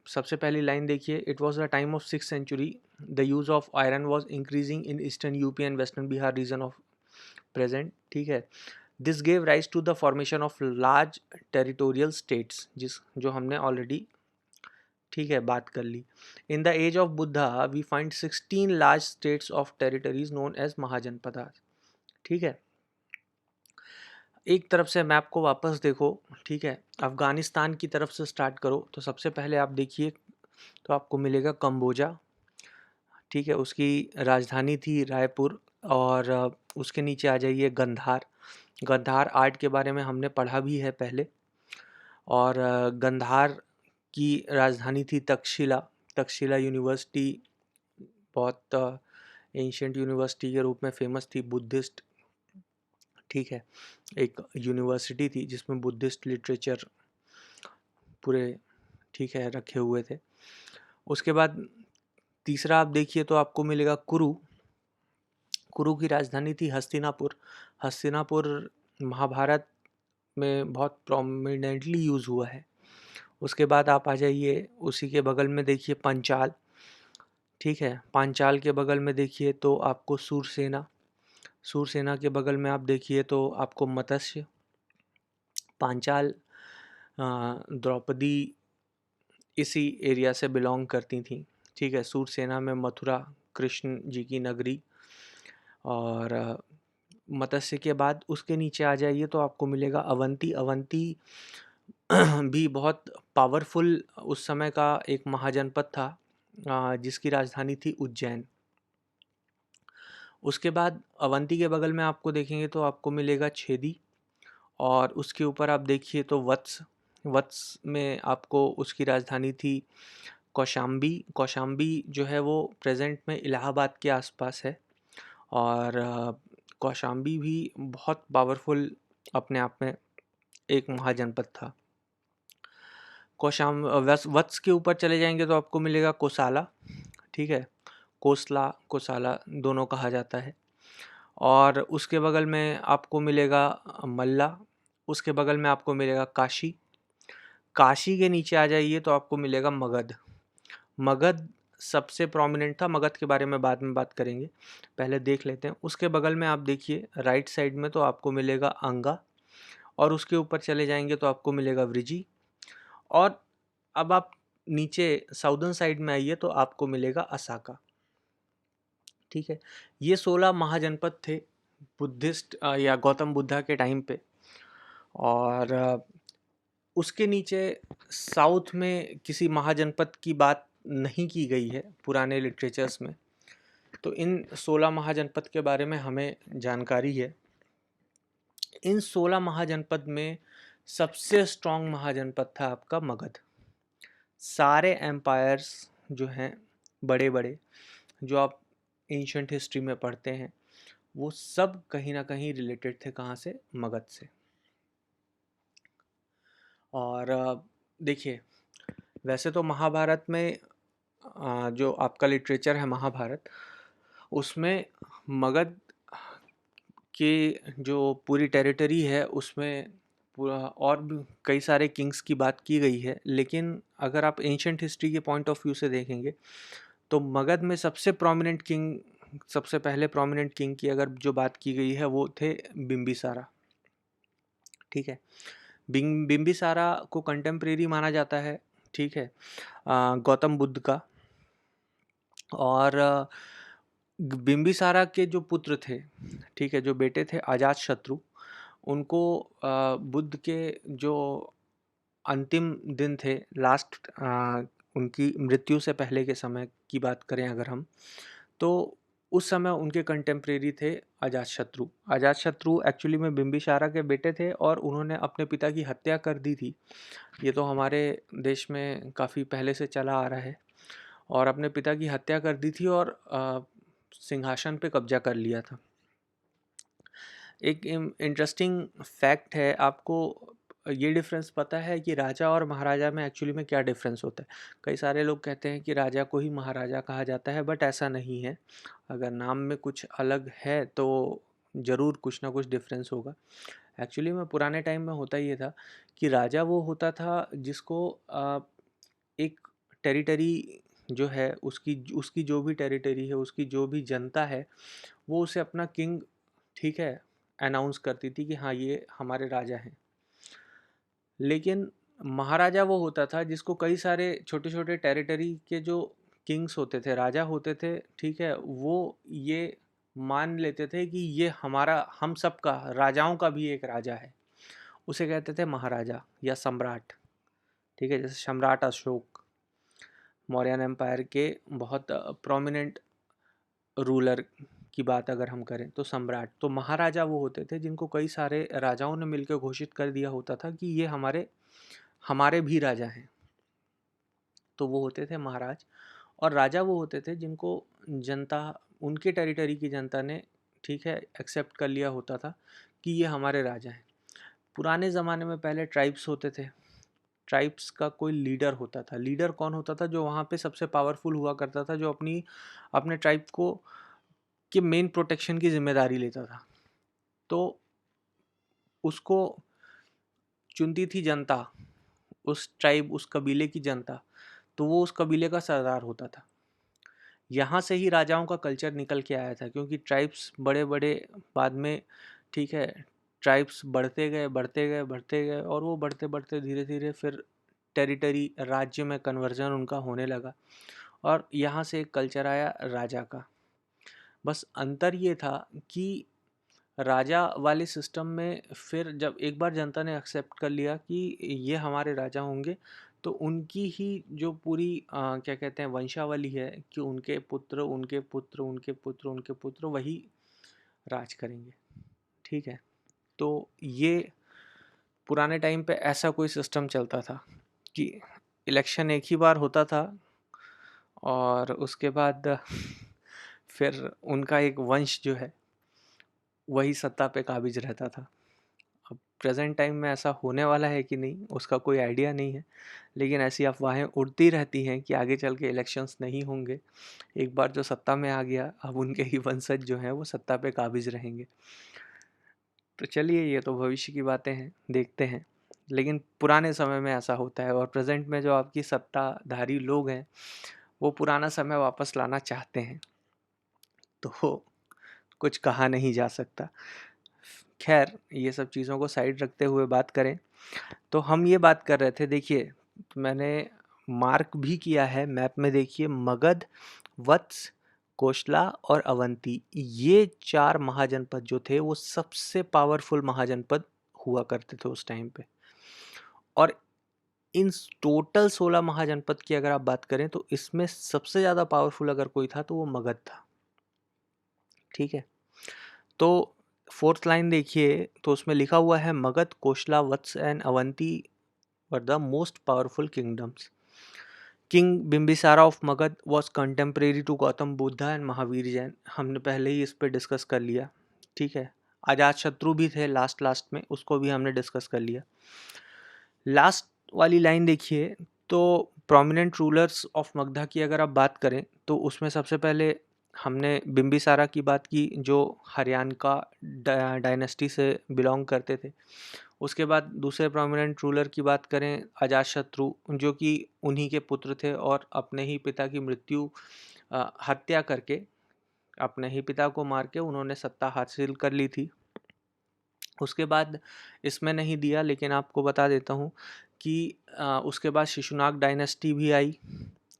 सबसे पहली लाइन देखिए, it was the time of 6th century, the use of iron was increasing in eastern UP and western Bihar region of present, ठीक है। This gave rise to the formation of large territorial states, जो हमने already, ठीक है, बात कर ली। In the age of Buddha we find 16 large states of territories known as Mahajanapada, ठीक है। एक तरफ से मैप को वापस देखो, ठीक है, अफ़गानिस्तान की तरफ से स्टार्ट करो तो सबसे पहले आप देखिए तो आपको मिलेगा कंबोजा, ठीक है, उसकी राजधानी थी रायपुर। और उसके नीचे आ जाइए गंधार। गंधार आर्ट के बारे में हमने पढ़ा भी है पहले। और गंधार की राजधानी थी तक्षशिला। तक्षशिला यूनिवर्सिटी बहुत एंशिएंट यूनिवर्सिटी के रूप में फेमस थी, बुद्धिस्ट, ठीक है, एक यूनिवर्सिटी थी जिसमें बुद्धिस्ट लिटरेचर पूरे, ठीक है, रखे हुए थे। उसके बाद तीसरा आप देखिए तो आपको मिलेगा कुरु। कुरु की राजधानी थी हस्तिनापुर। हस्तिनापुर महाभारत में बहुत प्रोमिनेंटली यूज़ हुआ है। उसके बाद आप आ जाइए, उसी के बगल में देखिए पंचाल, ठीक है। पांचाल के बगल में देखिए तो आपको सूरसेना। सूरसेना के बगल में आप देखिए तो आपको मत्स्य। पांचाल, द्रौपदी इसी एरिया से बिलोंग करती थी, ठीक है। सूरसेना में मथुरा कृष्ण जी की नगरी। और मत्स्य के बाद उसके नीचे आ जाइए तो आपको मिलेगा अवंती। अवंती भी बहुत पावरफुल उस समय का एक महाजनपद था, जिसकी राजधानी थी उज्जैन। उसके बाद अवंती के बगल में आपको देखेंगे तो आपको मिलेगा छेदी। और उसके ऊपर आप देखिए तो वत्स। वत्स में आपको उसकी राजधानी थी कौशाम्बी। कौशाम्बी जो है वो प्रेजेंट में इलाहाबाद के आसपास है। और कौशाम्बी भी बहुत पावरफुल अपने आप में एक महाजनपद था। वत्स के ऊपर चले जाएंगे तो आपको मिलेगा कोसाला, ठीक है। कोसला, कोसाला दोनों कहा जाता है। और उसके बगल में आपको मिलेगा मल्ला। उसके बगल में आपको मिलेगा काशी। काशी के नीचे आ जाइए तो आपको मिलेगा मगध। मगध सबसे प्रोमिनेंट था, मगध के बारे में बाद में बात करेंगे, पहले देख लेते हैं। उसके बगल में आप देखिए राइट साइड में तो आपको मिलेगा अंगा। और उसके ऊपर चले जाएंगे तो आपको मिलेगा वृजी। और अब आप नीचे साउदर्न साइड में आइए तो आपको मिलेगा असाका, ठीक है। ये 16 महाजनपद थे बुद्धिस्ट या गौतम बुद्धा के टाइम पे। और उसके नीचे साउथ में किसी महाजनपद की बात नहीं की गई है पुराने लिटरेचर्स में। तो इन 16 महाजनपद के बारे में हमें जानकारी है। इन 16 महाजनपद में सबसे स्ट्रॉन्ग महाजनपद था आपका मगध। सारे एम्पायर्स जो हैं बड़े बड़े, जो आप एंशिएंट हिस्ट्री में पढ़ते हैं, वो सब कहीं ना कहीं रिलेटेड थे, कहाँ से? मगध से। और देखिए, वैसे तो महाभारत में जो आपका लिटरेचर है महाभारत, उसमें मगध की जो पूरी टेरिटरी है उसमें पूरा और भी कई सारे किंग्स की बात की गई है, लेकिन अगर आप एंशंट हिस्ट्री के पॉइंट ऑफ व्यू से देखेंगे तो मगध में सबसे पहले प्रोमिनेंट किंग की अगर जो बात की गई है वो थे बिम्बिसारा। ठीक है, बिम्बिसारा को कंटेम्प्रेरी माना जाता है, ठीक है, गौतम बुद्ध का। और बिम्बिसारा के जो पुत्र थे, ठीक है, जो बेटे थे अजातशत्रु, उनको बुद्ध के जो अंतिम दिन थे, लास्ट उनकी मृत्यु से पहले के समय की बात करें अगर हम, तो उस समय उनके कंटेम्प्रेरी थे अजातशत्रु। अजातशत्रु एक्चुअली में बिम्बिसारा के बेटे थे और उन्होंने अपने पिता की हत्या कर दी थी। ये तो हमारे देश में काफ़ी पहले से चला आ रहा है। और अपने पिता की हत्या कर दी थी और सिंहासन पे कब्जा कर लिया था। एक इंटरेस्टिंग फैक्ट है, आपको ये डिफरेंस पता है कि राजा और महाराजा में एक्चुअली में क्या डिफरेंस होता है? कई सारे लोग कहते हैं कि राजा को ही महाराजा कहा जाता है, बट ऐसा नहीं है। अगर नाम में कुछ अलग है तो ज़रूर कुछ ना कुछ डिफरेंस होगा। एक्चुअली में पुराने टाइम में होता ये था कि राजा वो होता था जिसको एक टेरिटरी जो है, उसकी उसकी जो भी टेरिटरी है, उसकी जो भी जनता है, वो उसे अपना किंग, ठीक है, अनाउंस करती थी कि हाँ ये हमारे राजा हैं। लेकिन महाराजा वो होता था जिसको कई सारे छोटे छोटे टेरिटरी के जो किंग्स होते थे, राजा होते थे, ठीक है, वो ये मान लेते थे कि ये हमारा, हम सब का, राजाओं का भी एक राजा है। उसे कहते थे महाराजा या सम्राट। ठीक है, जैसे सम्राट अशोक, मौर्यन एम्पायर के बहुत प्रोमिनेंट रूलर की बात अगर हम करें तो सम्राट। तो महाराजा वो होते थे जिनको कई सारे राजाओं ने मिलकर घोषित कर दिया होता था कि ये हमारे हमारे भी राजा हैं, तो वो होते थे महाराज। और राजा वो होते थे जिनको जनता, उनके टेरिटरी की जनता ने, ठीक है, एक्सेप्ट कर लिया होता था कि ये हमारे राजा हैं। पुराने ज़माने में पहले ट्राइब्स होते थे, ट्राइब्स का कोई लीडर होता था। लीडर कौन होता था? जो वहाँ पे सबसे पावरफुल हुआ करता था, जो अपने ट्राइब को के मेन प्रोटेक्शन की जिम्मेदारी लेता था। तो उसको चुनती थी जनता, उस ट्राइब, उस कबीले की जनता। तो वो उस कबीले का सरदार होता था। यहाँ से ही राजाओं का कल्चर निकल के आया था, क्योंकि ट्राइब्स बड़े बड़े बाद में, ठीक है, ट्राइब्स बढ़ते गए बढ़ते गए बढ़ते गए, और वो बढ़ते बढ़ते धीरे धीरे फिर टेरिटरी, राज्य में कन्वर्जन उनका होने लगा, और यहाँ से एक कल्चर आया राजा का। बस अंतर ये था कि राजा वाले सिस्टम में फिर जब एक बार जनता ने एक्सेप्ट कर लिया कि ये हमारे राजा होंगे, तो उनकी ही जो पूरी क्या कहते हैं, वंशावली है, कि उनके पुत्र उनके पुत्र उनके पुत्र उनके पुत्र वही राज करेंगे। ठीक है, तो ये पुराने टाइम पे ऐसा कोई सिस्टम चलता था कि इलेक्शन एक ही बार होता था, और उसके बाद फिर उनका एक वंश जो है वही सत्ता पे काबिज रहता था। अब प्रेजेंट टाइम में ऐसा होने वाला है कि नहीं, उसका कोई आइडिया नहीं है, लेकिन ऐसी अफवाहें उड़ती रहती हैं कि आगे चल के इलेक्शंस नहीं होंगे। एक बार जो सत्ता में आ गया, अब उनके ही वंशज जो हैं वो सत्ता पे काबिज रहेंगे। तो चलिए, ये तो भविष्य की बातें हैं, देखते हैं। लेकिन पुराने समय में ऐसा होता है, और प्रेजेंट में जो आपकी सत्ताधारी लोग हैं वो पुराना समय वापस लाना चाहते हैं, तो कुछ कहा नहीं जा सकता। खैर, ये सब चीज़ों को साइड रखते हुए बात करें तो हम ये बात कर रहे थे, देखिए मैंने मार्क भी किया है मैप में, देखिए मगध, वत्स, कोशला और अवंती, ये 4 महाजनपद जो थे वो सबसे पावरफुल महाजनपद हुआ करते थे उस टाइम पे। और इन टोटल 16 महाजनपद की अगर आप बात करें तो इसमें सबसे ज़्यादा पावरफुल अगर कोई था तो वो मगध था। ठीक है, तो 4th लाइन देखिए, तो उसमें लिखा हुआ है Magadha, Kosala, Vatsa and Avanti were the most powerful kingdoms. King Bimbisara of Magadha was contemporary to Gautama Buddha and Mahavir Jain. हमने पहले ही इस पर डिस्कस कर लिया। ठीक है, अजात शत्रु भी थे लास्ट में, उसको भी हमने डिस्कस कर लिया। लास्ट वाली लाइन देखिए, तो प्रोमिनेंट रूलर्स ऑफ मगधा की अगर आप बात करें तो उसमें सबसे पहले हमने बिम्बिसारा की बात की जो हरियाणा का डायनेस्टी से बिलोंग करते थे। उसके बाद दूसरे प्रोमिनेंट रूलर की बात करें, अजातशत्रु, जो कि उन्हीं के पुत्र थे और अपने ही पिता की हत्या करके, अपने ही पिता को मार के उन्होंने सत्ता हासिल कर ली थी। उसके बाद इसमें नहीं दिया लेकिन आपको बता देता हूँ कि उसके बाद शिशुनाग डायनेस्टी भी आई,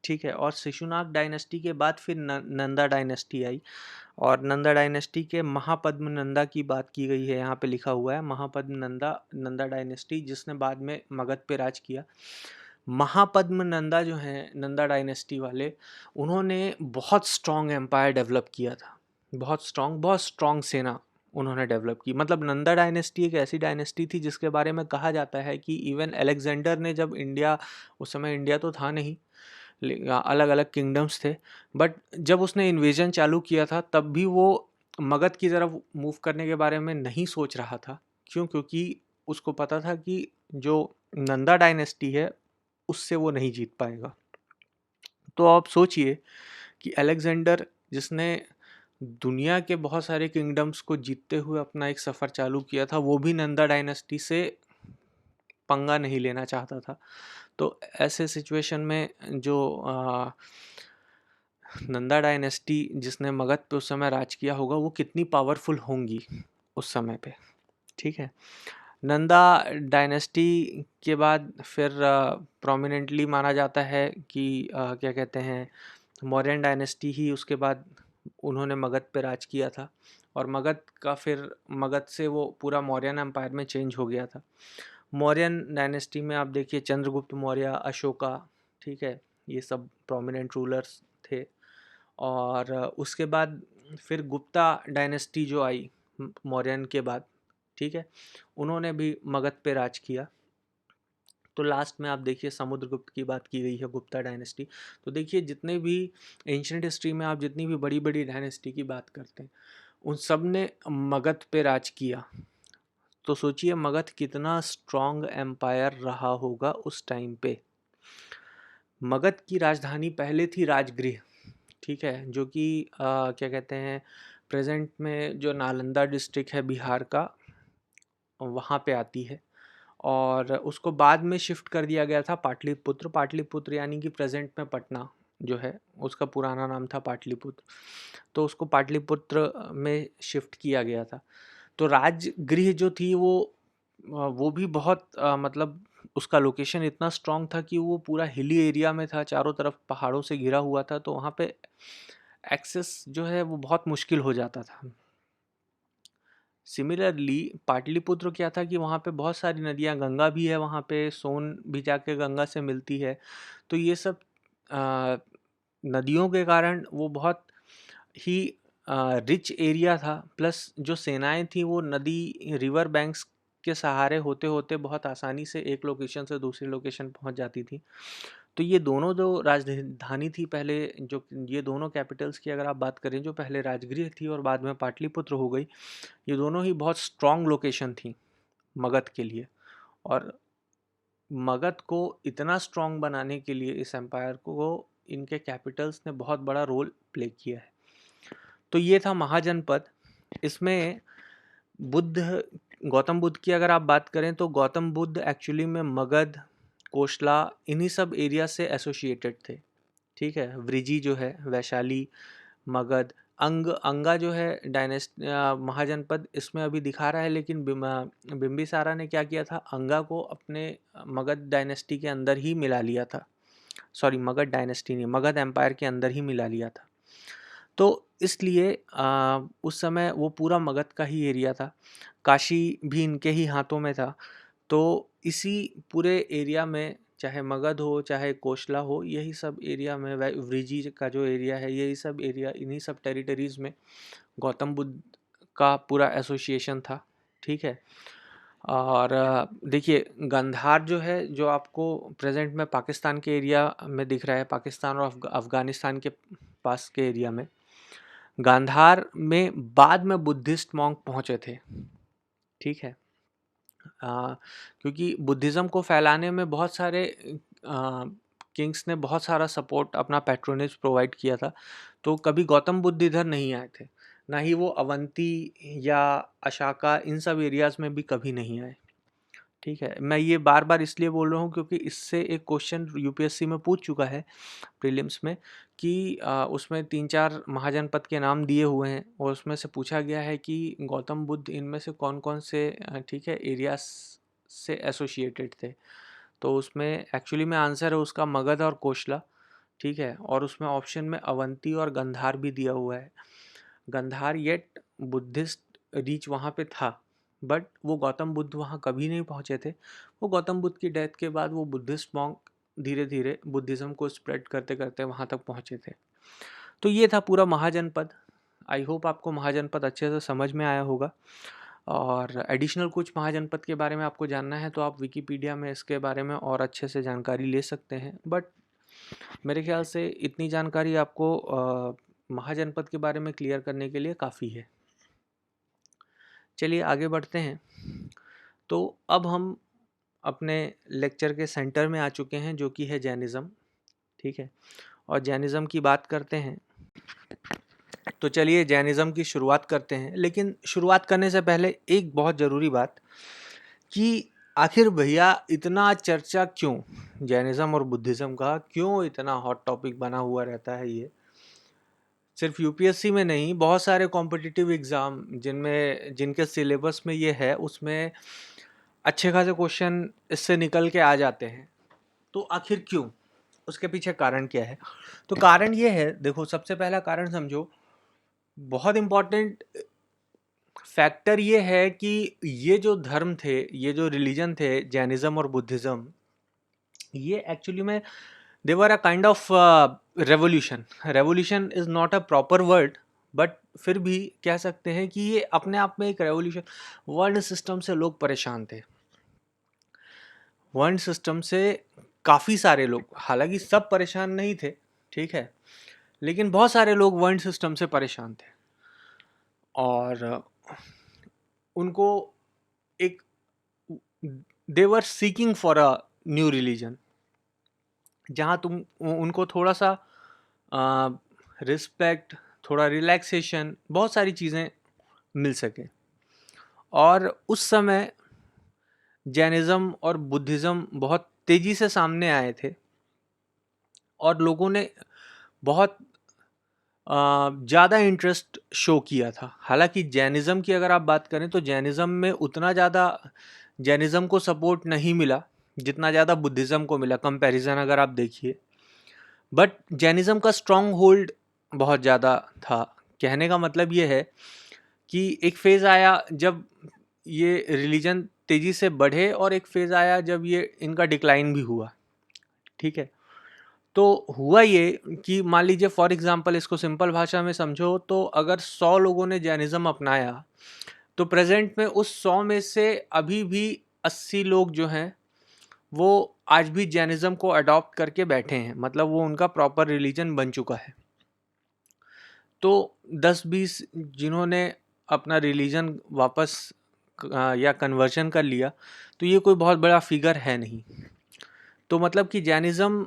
ठीक है। और शिशुनाग डायनेस्टी के बाद फिर नंदा डायनेस्टी आई, और नंदा डायनेस्टी के महापद्म नंदा की बात की गई है, यहाँ पे लिखा हुआ है महापद्म नंदा, नंदा डायनेस्टी, जिसने बाद में मगध पे राज किया। महापद्म नंदा जो हैं नंदा डायनेस्टी वाले, उन्होंने बहुत स्ट्रॉन्ग एम्पायर डेवलप किया था, बहुत स्ट्रॉन्ग सेना उन्होंने डेवलप की। मतलब नंदा डायनेस्टी एक ऐसी डायनेस्टी थी जिसके बारे में कहा जाता है कि इवन अलेक्जेंडर ने जब इंडिया, उस समय इंडिया तो था नहीं, अलग अलग किंगडम्स थे, बट जब उसने इन्वेजन चालू किया था तब भी वो मगध की तरफ मूव करने के बारे में नहीं सोच रहा था। क्यों? क्योंकि उसको पता था कि जो नंदा डायनेस्टी है उससे वो नहीं जीत पाएगा। तो आप सोचिए कि अलेक्जेंडर, जिसने दुनिया के बहुत सारे किंगडम्स को जीतते हुए अपना एक सफ़र चालू किया था, वो भी नंदा डायनेस्टी से पंगा नहीं लेना चाहता था। तो ऐसे सिचुएशन में जो नंदा डायनेस्टी जिसने मगध पे उस समय राज किया होगा, वो कितनी पावरफुल होंगी उस समय पे, ठीक है। नंदा डायनेस्टी के बाद फिर प्रोमिनेंटली माना जाता है कि क्या कहते हैं, मौर्यन डायनेस्टी ही उसके बाद उन्होंने मगध पे राज किया था, और मगध से वो पूरा मौर्यन एम्पायर में चेंज हो गया था। मौर्यन डायनेस्टी में आप देखिए चंद्रगुप्त मौर्य, अशोका, ठीक है, ये सब प्रोमिनेंट रूलर्स थे। और उसके बाद फिर गुप्ता डायनेस्टी जो आई मौर्यन के बाद, ठीक है, उन्होंने भी मगध पे राज किया। तो लास्ट में आप देखिए समुद्रगुप्त की बात की गई है, गुप्ता डायनेस्टी। तो देखिए जितने भी एंशिएंट हिस्ट्री में आप जितनी भी बड़ी बड़ी डायनेस्टी की बात करते हैं, उन सब ने मगध पे राज किया। तो सोचिए मगध कितना स्ट्रॉन्ग एम्पायर रहा होगा उस टाइम पे। मगध की राजधानी पहले थी राजगृह, ठीक है, जो कि क्या कहते हैं, प्रेजेंट में जो नालंदा डिस्ट्रिक्ट है बिहार का, वहाँ पे आती है। और उसको बाद में शिफ्ट कर दिया गया था पाटलिपुत्र। पाटलिपुत्र यानी कि प्रेजेंट में पटना जो है, उसका पुराना नाम था पाटलिपुत्र। तो उसको पाटलिपुत्र में शिफ्ट किया गया था। तो राजगृह जो थी वो भी बहुत मतलब उसका लोकेशन इतना स्ट्रॉन्ग था कि वो पूरा हिली एरिया में था, चारों तरफ पहाड़ों से घिरा हुआ था, तो वहाँ पे एक्सेस जो है वो बहुत मुश्किल हो जाता था। सिमिलरली पाटलिपुत्र क्या था कि वहाँ पे बहुत सारी नदियाँ, गंगा भी है वहाँ पे, सोन भी जाके गंगा से मिलती है। तो ये सब आ, नदियों के कारण वो बहुत ही रिच एरिया था। प्लस जो सेनाएं थी वो नदी, रिवर बैंक्स के सहारे होते होते बहुत आसानी से एक लोकेशन से दूसरी लोकेशन पहुंच जाती थी। तो ये दोनों जो राजधानी थी पहले, जो ये दोनों कैपिटल्स की अगर आप बात करें, जो पहले राजगृह थी और बाद में पाटलिपुत्र हो गई, ये दोनों ही बहुत स्ट्रॉन्ग लोकेशन थी मगध के लिए। और मगध को इतना स्ट्रॉन्ग बनाने के लिए इस एम्पायर को इनके कैपिटल्स ने बहुत बड़ा रोल प्ले किया है। तो ये था महाजनपद। इसमें बुद्ध, गौतम बुद्ध की अगर आप बात करें तो गौतम बुद्ध एक्चुअली में मगध, कोशला, इन्हीं सब एरिया से एसोसिएटेड थे, ठीक है। वृजी जो है, वैशाली, मगध, अंगा जो है महाजनपद इसमें अभी दिखा रहा है, लेकिन बिम्बिसारा ने क्या किया था, अंगा को अपने मगध डायनेस्टी के अंदर ही मिला लिया था। सॉरी, मगध डायनेस्टी नहीं, मगध एम्पायर के अंदर ही मिला लिया था। तो इसलिए उस समय वो पूरा मगध का ही एरिया था। काशी भी इनके ही हाथों में था। तो इसी पूरे एरिया में, चाहे मगध हो चाहे कोशला हो, यही सब एरिया में वृजी का जो एरिया है, यही सब एरिया, इन्हीं सब टेरिटरीज में गौतम बुद्ध का पूरा एसोसिएशन था, ठीक है। और देखिए गंधार जो है, जो आपको प्रेजेंट में पाकिस्तान के एरिया में दिख रहा है, पाकिस्तान और अफगानिस्तान के पास के एरिया में, गांधार में बाद में बुद्धिस्ट मॉन्क पहुंचे थे, ठीक है। क्योंकि बुद्धिज़्म को फैलाने में बहुत सारे किंग्स ने बहुत सारा सपोर्ट, अपना पैट्रोनेज प्रोवाइड किया था। तो कभी गौतम बुद्ध इधर नहीं आए थे, ना ही वो अवंती या अशाका इन सब एरियाज में भी कभी नहीं आए। ठीक है, मैं ये बार बार इसलिए बोल रहा हूँ क्योंकि इससे एक क्वेश्चन यूपीएससी में पूछ चुका है प्रीलिम्स में कि उसमें 3-4 महाजनपद के नाम दिए हुए हैं और उसमें से पूछा गया है कि गौतम बुद्ध इनमें से कौन कौन से ठीक है एरियाज से एसोसिएटेड थे। तो उसमें एक्चुअली में आंसर है उसका मगध और कोशला। ठीक है, और उसमें ऑप्शन में अवंती और गंधार भी दिया हुआ है। गंधार येट बुद्धिस्ट रीच वहाँ पे था, बट वो गौतम बुद्ध वहाँ कभी नहीं पहुँचे थे। वो गौतम बुद्ध की डेथ के बाद वो बुद्धिस्ट मॉन्क धीरे धीरे बुद्धिज़्म को स्प्रेड करते करते वहाँ तक पहुँचे थे। तो ये था पूरा महाजनपद। आई होप आपको महाजनपद अच्छे से समझ में आया होगा। और एडिशनल कुछ महाजनपद के बारे में आपको जानना है तो आप विकिपीडिया में इसके बारे में और अच्छे से जानकारी ले सकते हैं, बट मेरे ख्याल से इतनी जानकारी आपको महाजनपद के बारे में क्लियर करने के लिए काफ़ी है। चलिए आगे बढ़ते हैं। तो अब हम अपने लेक्चर के सेंटर में आ चुके हैं जो कि है जैनिज़्म। ठीक है, और जैनिज़्म की बात करते हैं। तो चलिए जैनिज़्म की शुरुआत करते हैं, लेकिन शुरुआत करने से पहले एक बहुत ज़रूरी बात कि आखिर भैया इतना चर्चा क्यों जैनिज़्म और बुद्धिज़्म का, क्यों इतना हॉट टॉपिक बना हुआ रहता है। ये सिर्फ यूपीएससी में नहीं, बहुत सारे कॉम्पिटिटिव एग्ज़ाम जिनके सिलेबस में ये है उसमें अच्छे खासे क्वेश्चन इससे निकल के आ जाते हैं। तो आखिर क्यों, उसके पीछे कारण क्या है? तो कारण ये है, देखो सबसे पहला कारण समझो, बहुत इम्पोर्टेंट फैक्टर ये है कि ये जो धर्म थे, ये जो रिलीजन थे जैनिज़्म और बुद्धिज़्म, ये एक्चुअली में they were a kind of revolution. Revolution is not a proper word, but फिर भी कह सकते हैं कि ये अपने आप में एक रेवोल्यूशन। वर्ण सिस्टम से लोग परेशान थे। वर्ण सिस्टम से काफ़ी सारे लोग, हालांकि सब परेशान नहीं थे, ठीक है, लेकिन बहुत सारे लोग वर्ण सिस्टम से परेशान थे और उनको एक they were seeking for a new religion जहाँ तुम उनको थोड़ा सा रिस्पेक्ट, थोड़ा रिलैक्सेशन, बहुत सारी चीज़ें मिल सके। और उस समय जैनिज़्म और बुद्धिज़्म बहुत तेज़ी से सामने आए थे और लोगों ने बहुत ज़्यादा इंटरेस्ट शो किया था। हालांकि जैनिज़्म की अगर आप बात करें तो जैनिज़्म में उतना ज़्यादा जैनिज़्म को सपोर्ट नहीं मिला जितना ज़्यादा बुद्धिज़्म को मिला, कंपैरिजन अगर आप देखिए। बट जैनिज़्म का स्ट्रॉन्ग होल्ड बहुत ज़्यादा था। कहने का मतलब ये है कि एक फेज़ आया जब ये रिलीजन तेज़ी से बढ़े और एक फेज़ आया जब ये इनका डिक्लाइन भी हुआ। ठीक है, तो हुआ ये कि मान लीजिए फॉर एग्जांपल, इसको सिंपल भाषा में समझो तो अगर 100 लोगों ने जैनिज़्म अपनाया तो प्रेजेंट में उस 100 में से अभी भी 80 लोग जो हैं वो आज भी जैनिज़्म को अडॉप्ट करके बैठे हैं, मतलब वो उनका प्रॉपर रिलीजन बन चुका है। तो 10-20 जिन्होंने अपना रिलीजन वापस या कन्वर्जन कर लिया, तो ये कोई बहुत बड़ा फिगर है नहीं। तो मतलब कि जैनिज़्म,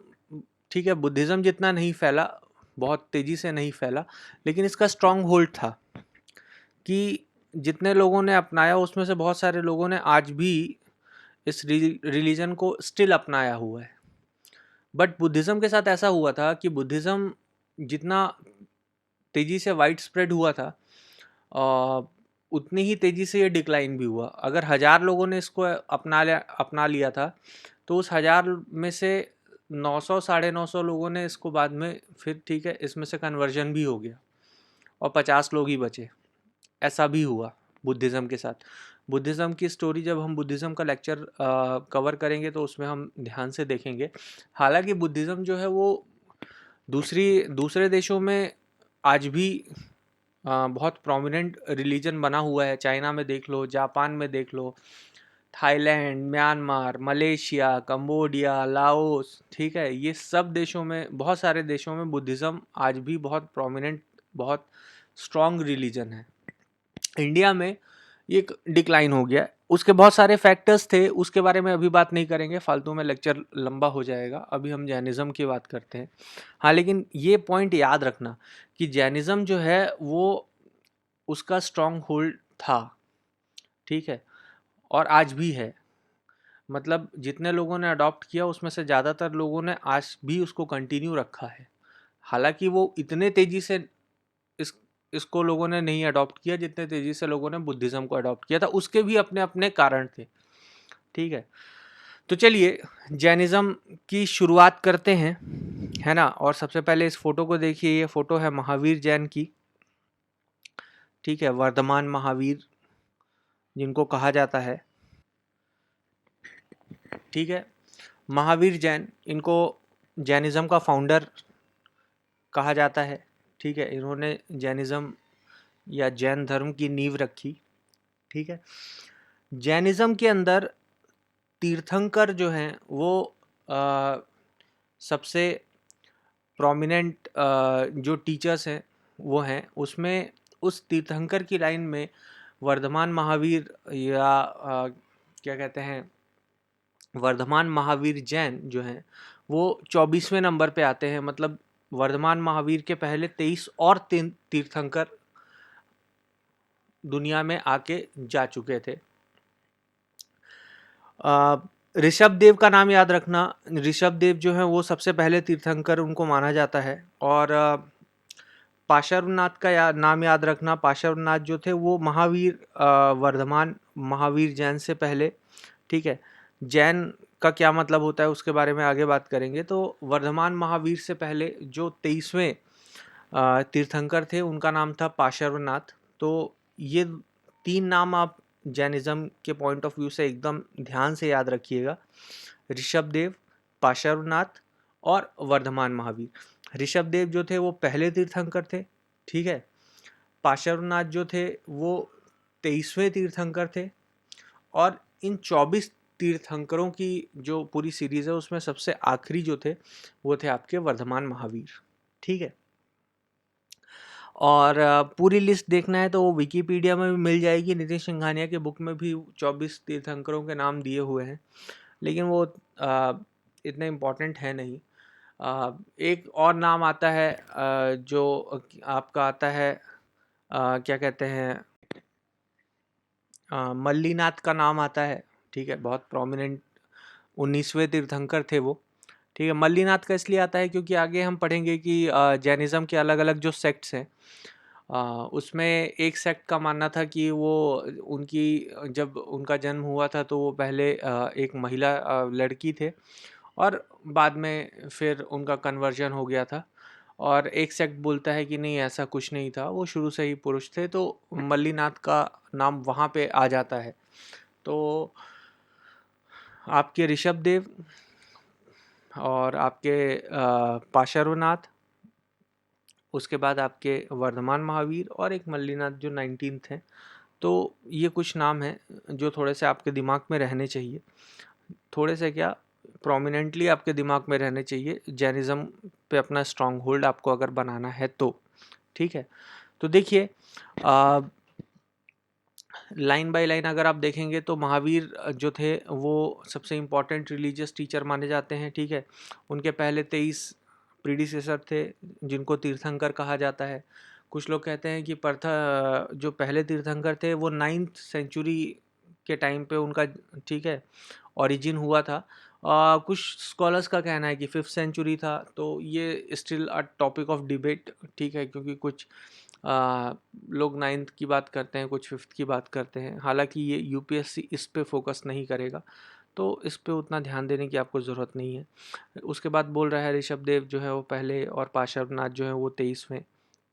ठीक है, बुद्धिज़्म जितना नहीं फैला, बहुत तेज़ी से नहीं फैला, लेकिन इसका स्ट्रॉन्ग होल्ड था कि जितने लोगों ने अपनाया उसमें से बहुत सारे लोगों ने आज भी इस रिलीजन को स्टिल अपनाया हुआ है। बट बुद्धिज़्म के साथ ऐसा हुआ था कि बुद्धिज़्म जितना तेज़ी से वाइड स्प्रेड हुआ था उतनी ही तेज़ी से ये डिक्लाइन भी हुआ। अगर 1000 लोगों ने इसको अपना लिया था तो उस 1000 में से 900 साढ़े 900 लोगों ने इसको बाद में फिर, ठीक है, इसमें से कन्वर्जन भी हो गया और 50 लोग ही बचे। ऐसा भी हुआ बुद्धिज़्म के साथ। बुद्धिज़्म की स्टोरी जब हम बुद्धिज़्म का लेक्चर कवर करेंगे तो उसमें हम ध्यान से देखेंगे। हालांकि बुद्धिज़्म जो है वो दूसरे देशों में आज भी बहुत प्रोमिनेंट रिलीजन बना हुआ है। चाइना में देख लो, जापान में देख लो, Thailand, Myanmar, Malaysia, Cambodia, Laos, ठीक है, ये सब देशों में, बहुत सारे देशों में बुद्धिज़्म आज भी बहुत प्रोमिनेंट, बहुत स्ट्रॉन्ग रिलीजन है। इंडिया में ये एक डिक्लाइन हो गया। उसके बहुत सारे फैक्टर्स थे, उसके बारे में अभी बात नहीं करेंगे, फालतू में लेक्चर लंबा हो जाएगा। अभी हम जैनिज़्म की बात करते हैं। हाँ, लेकिन ये पॉइंट याद रखना कि जैनिज़्म जो है वो उसका स्ट्रॉन्ग होल्ड था, ठीक है, और आज भी है। मतलब जितने लोगों ने अडॉप्ट किया उसमें से ज़्यादातर लोगों ने आज भी उसको कंटिन्यू रखा है। हालांकि वो इतने तेज़ी से इस इसको लोगों ने नहीं अडॉप्ट किया जितने तेज़ी से लोगों ने बुद्धिज़्म को अडॉप्ट किया था। उसके भी अपने अपने कारण थे, ठीक है। तो चलिए जैनिज़्म की शुरुआत करते हैं, है ना। और सबसे पहले इस फोटो को देखिए, ये फोटो है महावीर जैन की, ठीक है, वर्धमान महावीर जिनको कहा जाता है, ठीक है। महावीर जैन, इनको जैनिज़्म का फाउंडर कहा जाता है, ठीक है। इन्होंने जैनिज़्म या जैन धर्म की नींव रखी, ठीक है। जैनिज़्म के अंदर तीर्थंकर जो हैं वो सबसे प्रोमिनेंट जो टीचर्स हैं वो हैं, उसमें उस तीर्थंकर की लाइन में वर्धमान महावीर या क्या कहते हैं, वर्धमान महावीर जैन जो हैं वो 24वें नंबर पे आते हैं। मतलब वर्धमान महावीर के पहले 23 और तीर्थंकर दुनिया में आके जा चुके थे। ऋषभ देव का नाम याद रखना। ऋषभ देव जो है वो सबसे पहले तीर्थंकर उनको माना जाता है। और पार्श्वनाथ का नाम याद रखना। पार्श्वनाथ जो थे वो महावीर वर्धमान महावीर जैन से पहले, ठीक है। जैन का क्या मतलब होता है उसके बारे में आगे बात करेंगे। तो वर्धमान महावीर से पहले जो 23वें तीर्थंकर थे उनका नाम था पार्श्वनाथ। तो ये 3 नाम आप जैनिज़्म के पॉइंट ऑफ व्यू से एकदम ध्यान से याद रखिएगा, ऋषभ देव, पार्श्वनाथ और वर्धमान महावीर। ऋषभ देव जो थे वो पहले तीर्थंकर थे, ठीक है। पार्श्वनाथ जो थे वो 23वें तीर्थंकर थे। और इन 24 तीर्थंकरों की जो पूरी सीरीज़ है उसमें सबसे आखिरी जो थे वो थे आपके वर्धमान महावीर, ठीक है। और पूरी लिस्ट देखना है तो वो विकिपीडिया में भी मिल जाएगी। नितिन सिंघानिया के बुक में भी 24 तीर्थंकरों के नाम दिए हुए हैं, लेकिन वो इतने इम्पोर्टेंट है नहीं। एक और नाम आता है जो आपका आता है, क्या कहते हैं, मल्लीनाथ का नाम आता है, ठीक है। बहुत प्रोमिनेंट 19वें तीर्थंकर थे वो, ठीक है। मल्लीनाथ का इसलिए आता है क्योंकि आगे हम पढ़ेंगे कि जैनिज़्म के अलग अलग जो सेक्ट्स हैं उसमें एक सेक्ट का मानना था कि वो उनकी जब उनका जन्म हुआ था तो वो पहले एक महिला लड़की थे और बाद में फिर उनका कन्वर्जन हो गया था। और एक सेक्ट बोलता है कि नहीं, ऐसा कुछ नहीं था, वो शुरू से ही पुरुष थे। तो मल्लीनाथ का नाम वहाँ पे आ जाता है। तो आपके ऋषभ देव और आपके पार्श्वनाथ, उसके बाद आपके वर्धमान महावीर और एक मल्लीनाथ जो 19th हैं। तो ये कुछ नाम हैं जो थोड़े से आपके दिमाग में रहने चाहिए, थोड़े से क्या, प्रोमिनेंटली आपके दिमाग में रहने चाहिए जैनिज़्म पे अपना स्ट्रॉन्ग होल्ड आपको अगर बनाना है तो, ठीक है। तो देखिए लाइन बाय लाइन अगर आप देखेंगे तो महावीर जो थे वो सबसे इम्पोर्टेंट रिलीजियस टीचर माने जाते हैं, ठीक है। उनके पहले 23 प्रीडिसेसर थे जिनको तीर्थंकर कहा जाता है। कुछ लोग कहते हैं कि जो पहले तीर्थंकर थे वो 9th सेंचुरी के टाइम पे उनका, ठीक है, ओरिजिन हुआ था। कुछ स्कॉलर्स का कहना है कि 5th सेंचुरी था। तो ये still a topic of debate, ठीक है, क्योंकि कुछ लोग 9th की बात करते हैं, कुछ 5th की बात करते हैं। हालांकि ये यूपीएससी इस पे फोकस नहीं करेगा, तो इस पे उतना ध्यान देने की आपको ज़रूरत नहीं है। उसके बाद बोल रहा है ऋषभ देव जो है वो पहले और पार्श्वनाथ जो है वो 23वें,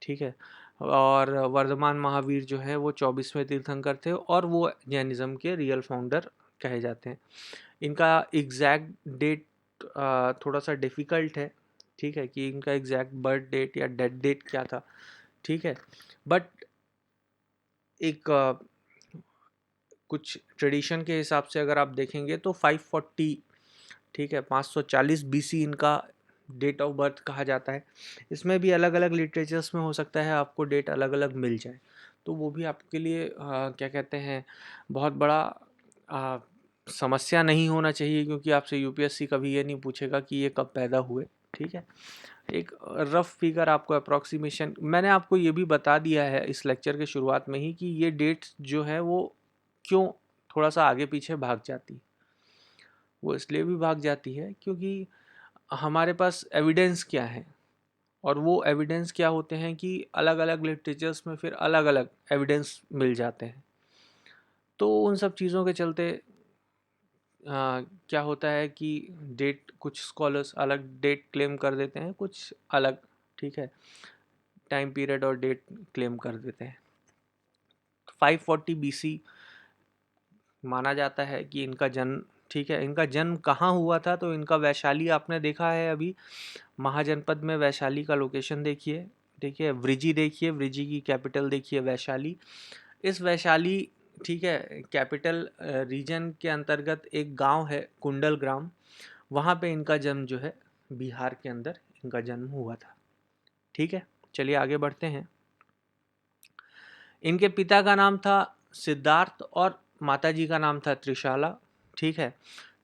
ठीक है। और वर्धमान महावीर जो है वो 24वें तीर्थंकर थे और वो जैनिज़्म के रियल फाउंडर कहे जाते हैं। इनका एग्जैक्ट डेट थोड़ा सा डिफ़िकल्ट है, ठीक है, कि इनका एग्जैक्ट बर्थ डेट या डेथ डेट क्या था, ठीक है। बट एक कुछ ट्रेडिशन के हिसाब से अगर आप देखेंगे तो 540, ठीक है, 540 बीसी इनका डेट ऑफ बर्थ कहा जाता है। इसमें भी अलग अलग लिटरेचर्स में हो सकता है आपको डेट अलग अलग मिल जाए। तो वो भी आपके लिए क्या कहते हैं, बहुत बड़ा अ, समस्या नहीं होना चाहिए, क्योंकि आपसे यूपीएससी कभी ये नहीं पूछेगा कि ये कब पैदा हुए। ठीक है, एक रफ फिगर आपको अप्रॉक्सीमेशन मैंने आपको ये भी बता दिया है इस लेक्चर के शुरुआत में ही कि ये डेट्स जो है वो क्यों थोड़ा सा आगे पीछे भाग जाती। वो इसलिए भी भाग जाती है क्योंकि हमारे पास एविडेंस क्या है, और वो एविडेंस क्या होते हैं कि अलग अलग लिटरेचर्स में फिर अलग अलग एविडेंस मिल जाते हैं। तो उन सब चीज़ों के चलते क्या होता है कि डेट, कुछ स्कॉलर्स अलग डेट क्लेम कर देते हैं, कुछ अलग, ठीक है, टाइम पीरियड और डेट क्लेम कर देते हैं। 540 बीसी माना जाता है कि इनका जन्म, ठीक है, इनका जन्म कहाँ हुआ था, तो इनका वैशाली आपने देखा है अभी, महाजनपद में वैशाली का लोकेशन देखिए, देखिए वृजी, देखिए वृजी की कैपिटल देखिए वैशाली। इस वैशाली, ठीक है, कैपिटल रीजन के अंतर्गत एक गांव है कुंडल ग्राम, वहाँ पे इनका जन्म जो है, बिहार के अंदर इनका जन्म हुआ था। ठीक है, चलिए आगे बढ़ते हैं। इनके पिता का नाम था सिद्धार्थ और माताजी का नाम था त्रिशाला। ठीक है,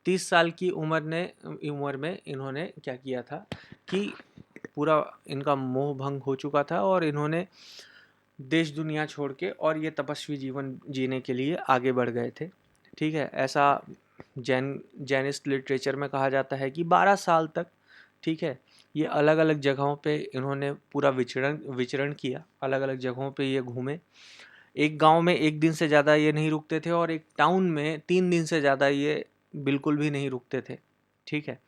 30 साल की उम्र में इन्होंने क्या किया था कि पूरा इनका मोह भंग हो चुका था और इन्होंने देश दुनिया छोड़ के और ये तपस्वी जीवन जीने के लिए आगे बढ़ गए थे। ठीक है, ऐसा जैनिस्ट लिटरेचर में कहा जाता है कि 12 साल तक, ठीक है, ये अलग अलग जगहों पे इन्होंने पूरा विचरण किया, अलग अलग जगहों पे ये घूमे। एक गांव में एक दिन से ज़्यादा ये नहीं रुकते थे और एक टाउन में 3 दिन से ज़्यादा ये बिल्कुल भी नहीं रुकते थे। ठीक है,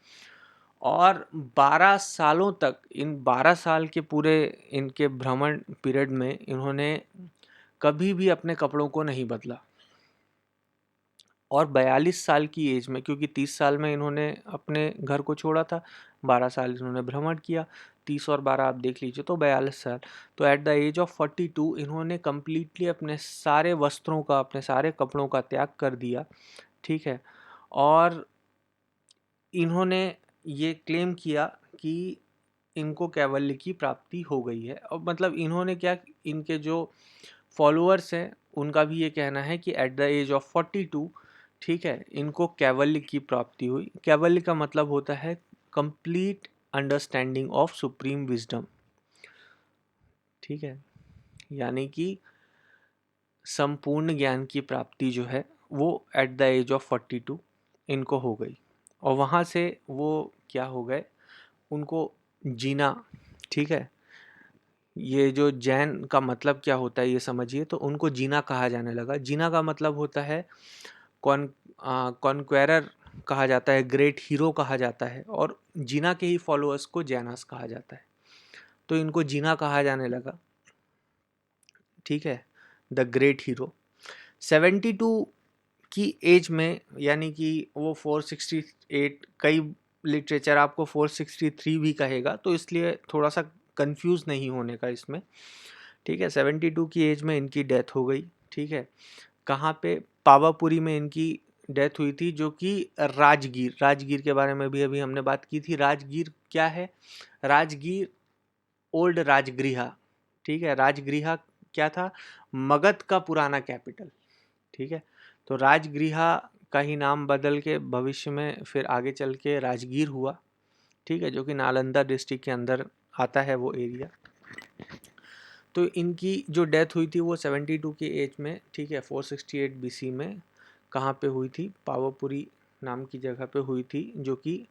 और 12 सालों तक, इन 12 साल के पूरे इनके भ्रमण पीरियड में इन्होंने कभी भी अपने कपड़ों को नहीं बदला। और 42 साल की एज में, क्योंकि 30 साल में इन्होंने अपने घर को छोड़ा था, 12 साल इन्होंने भ्रमण किया, 30 और 12 आप देख लीजिए तो 42 साल। तो एट द एज ऑफ 42 इन्होंने कम्प्लीटली अपने सारे वस्त्रों का, अपने सारे कपड़ों का त्याग कर दिया। ठीक है, और इन्होंने ये क्लेम किया कि इनको कैवल्य की प्राप्ति हो गई है। और मतलब इन्होंने क्या, इनके जो फॉलोअर्स हैं उनका भी ये कहना है कि एट द एज ऑफ 42, ठीक है, इनको कैवल्य की प्राप्ति हुई। कैवल्य का मतलब होता है complete understanding of supreme wisdom. ठीक है, यानी कि संपूर्ण ज्ञान की प्राप्ति जो है वो एट द एज ऑफ 42 इनको हो गई। और वहाँ से वो क्या हो गए, उनको जीना, ठीक है, ये जो जैन का मतलब क्या होता है ये समझिए, तो उनको जीना कहा जाने लगा। जीना का मतलब होता है कॉन्क्वेरर कहा जाता है, ग्रेट हीरो कहा जाता है, और जीना के ही फॉलोअर्स को जैनास कहा जाता है। तो इनको जीना कहा जाने लगा। ठीक है, द ग्रेट हीरो। 72 की एज में, यानी कि वो 468, कई लिटरेचर आपको 463 भी कहेगा, तो इसलिए थोड़ा सा कंफ्यूज नहीं होने का इसमें। ठीक है, 72 की एज में इनकी डेथ हो गई। ठीक है, कहाँ पे, पावापुरी में इनकी डेथ हुई थी, जो कि राजगीर, राजगीर के बारे में भी अभी हमने बात की थी। राजगीर क्या है, राजगीर ओल्ड राजगृहा। ठीक है, राजगृहा क्या था, मगध का पुराना कैपिटल। ठीक है, तो राजगृहा का ही नाम बदल के भविष्य में फिर आगे चल के राजगीर हुआ। ठीक है, जो कि नालंदा डिस्ट्रिक्ट के अंदर आता है वो एरिया। तो इनकी जो डेथ हुई थी वो 72 की एज में, ठीक है, 468 बीसी में कहाँ पे हुई थी, पावापुरी नाम की जगह पे हुई थी, जो कि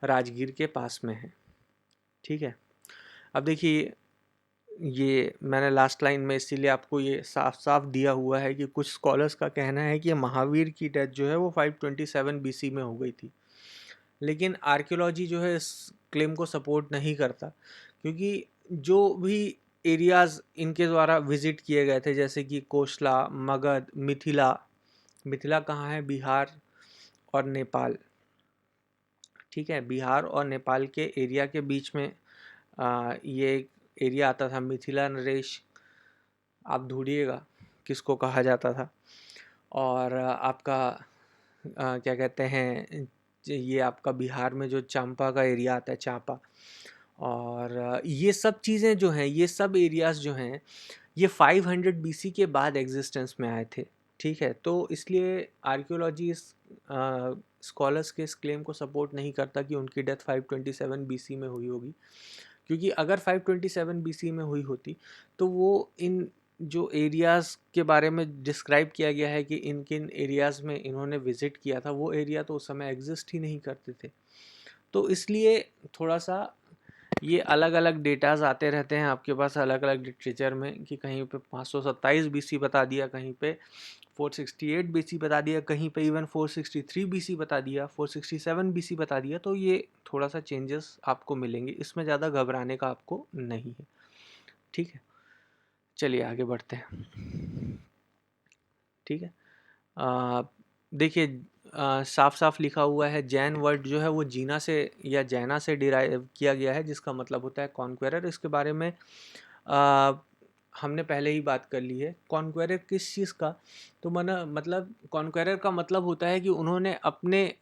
राजगीर के पास में है। ठीक है, अब देखिए, ये मैंने लास्ट लाइन में इसीलिए आपको ये साफ साफ दिया हुआ है कि कुछ स्कॉलर्स का कहना है कि महावीर की डेथ जो है वो 527 बीसी में हो गई थी, लेकिन आर्कियोलॉजी जो है इस क्लेम को सपोर्ट नहीं करता, क्योंकि जो भी एरियाज़ इनके द्वारा विजिट किए गए थे, जैसे कि कोशला, मगध, मिथिला, मिथिला कहाँ है, बिहार और नेपाल। ठीक है, बिहार और नेपाल के एरिया के बीच में ये एक एरिया आता था, मिथिला नरेश, आप ढूंढिएगा किसको कहा जाता था। और आपका क्या कहते हैं, ये आपका बिहार में जो चंपा का एरिया आता है, चांपा, और ये सब चीज़ें जो हैं, ये सब एरियाज़ जो हैं, ये 500 बीसी के बाद एग्जिस्टेंस में आए थे, ठीक है। तो इसलिए आर्कियोलॉजी स्कॉलर्स के इस क्लेम को सपोर्ट नहीं करता कि उनकी डेथ 527 बीसी में हुई होगी, क्योंकि अगर 527 बीसी में हुई होती तो वो इन जो एरियाज़ के बारे में डिस्क्राइब किया गया है कि इन किन एरियाज़ में इन्होंने विज़िट किया था, वो एरिया तो उस समय एग्जिस्ट ही नहीं करते थे। तो इसलिए थोड़ा सा ये अलग अलग डेटाज आते रहते हैं आपके पास अलग अलग लिटरेचर में कि कहीं पे 527 बीसी बता दिया, कहीं पे 468 बीसी बता दिया, कहीं पे इवन 463 बीसी बता दिया, 467 बीसी बता दिया। तो ये थोड़ा सा चेंजेस आपको मिलेंगे, इसमें ज़्यादा घबराने का आपको नहीं है, ठीक है। चलिए आगे बढ़ते हैं, ठीक है। देखिए साफ साफ लिखा हुआ है, जैन वर्ड जो है वो जीना से या जैना से डिराइव किया गया है, जिसका मतलब होता है कॉन्क्वेरर। इसके बारे में आ, हमने पहले ही बात कर ली है। कॉन्क्वेरर किस चीज़ का, तो मतलब कॉन्क्वेरर का मतलब होता है कि उन्होंने अपने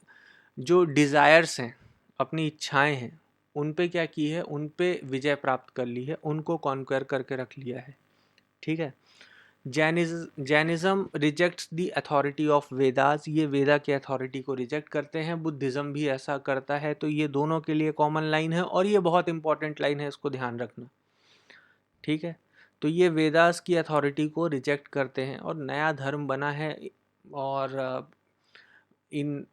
जो डिज़ायर्स हैं, अपनी इच्छाएं हैं, उन पे क्या की है, उन पे विजय प्राप्त कर ली है, उनको कॉन्क्वेर करके रख लिया है, ठीक है। Jainism rejects the authority of Vedas, ये वेदा के अथॉरिटी को रिजेक्ट करते हैं। बुद्धिज़्म भी ऐसा करता है। तो ये दोनों के लिए कॉमन लाइन है और ये बहुत इंपॉर्टेंट लाइन है, इसको ध्यान रखना, ठीक है। तो ये वेदास की अथॉरिटी को रिजेक्ट करते हैं और नया धर्म बना है, और इन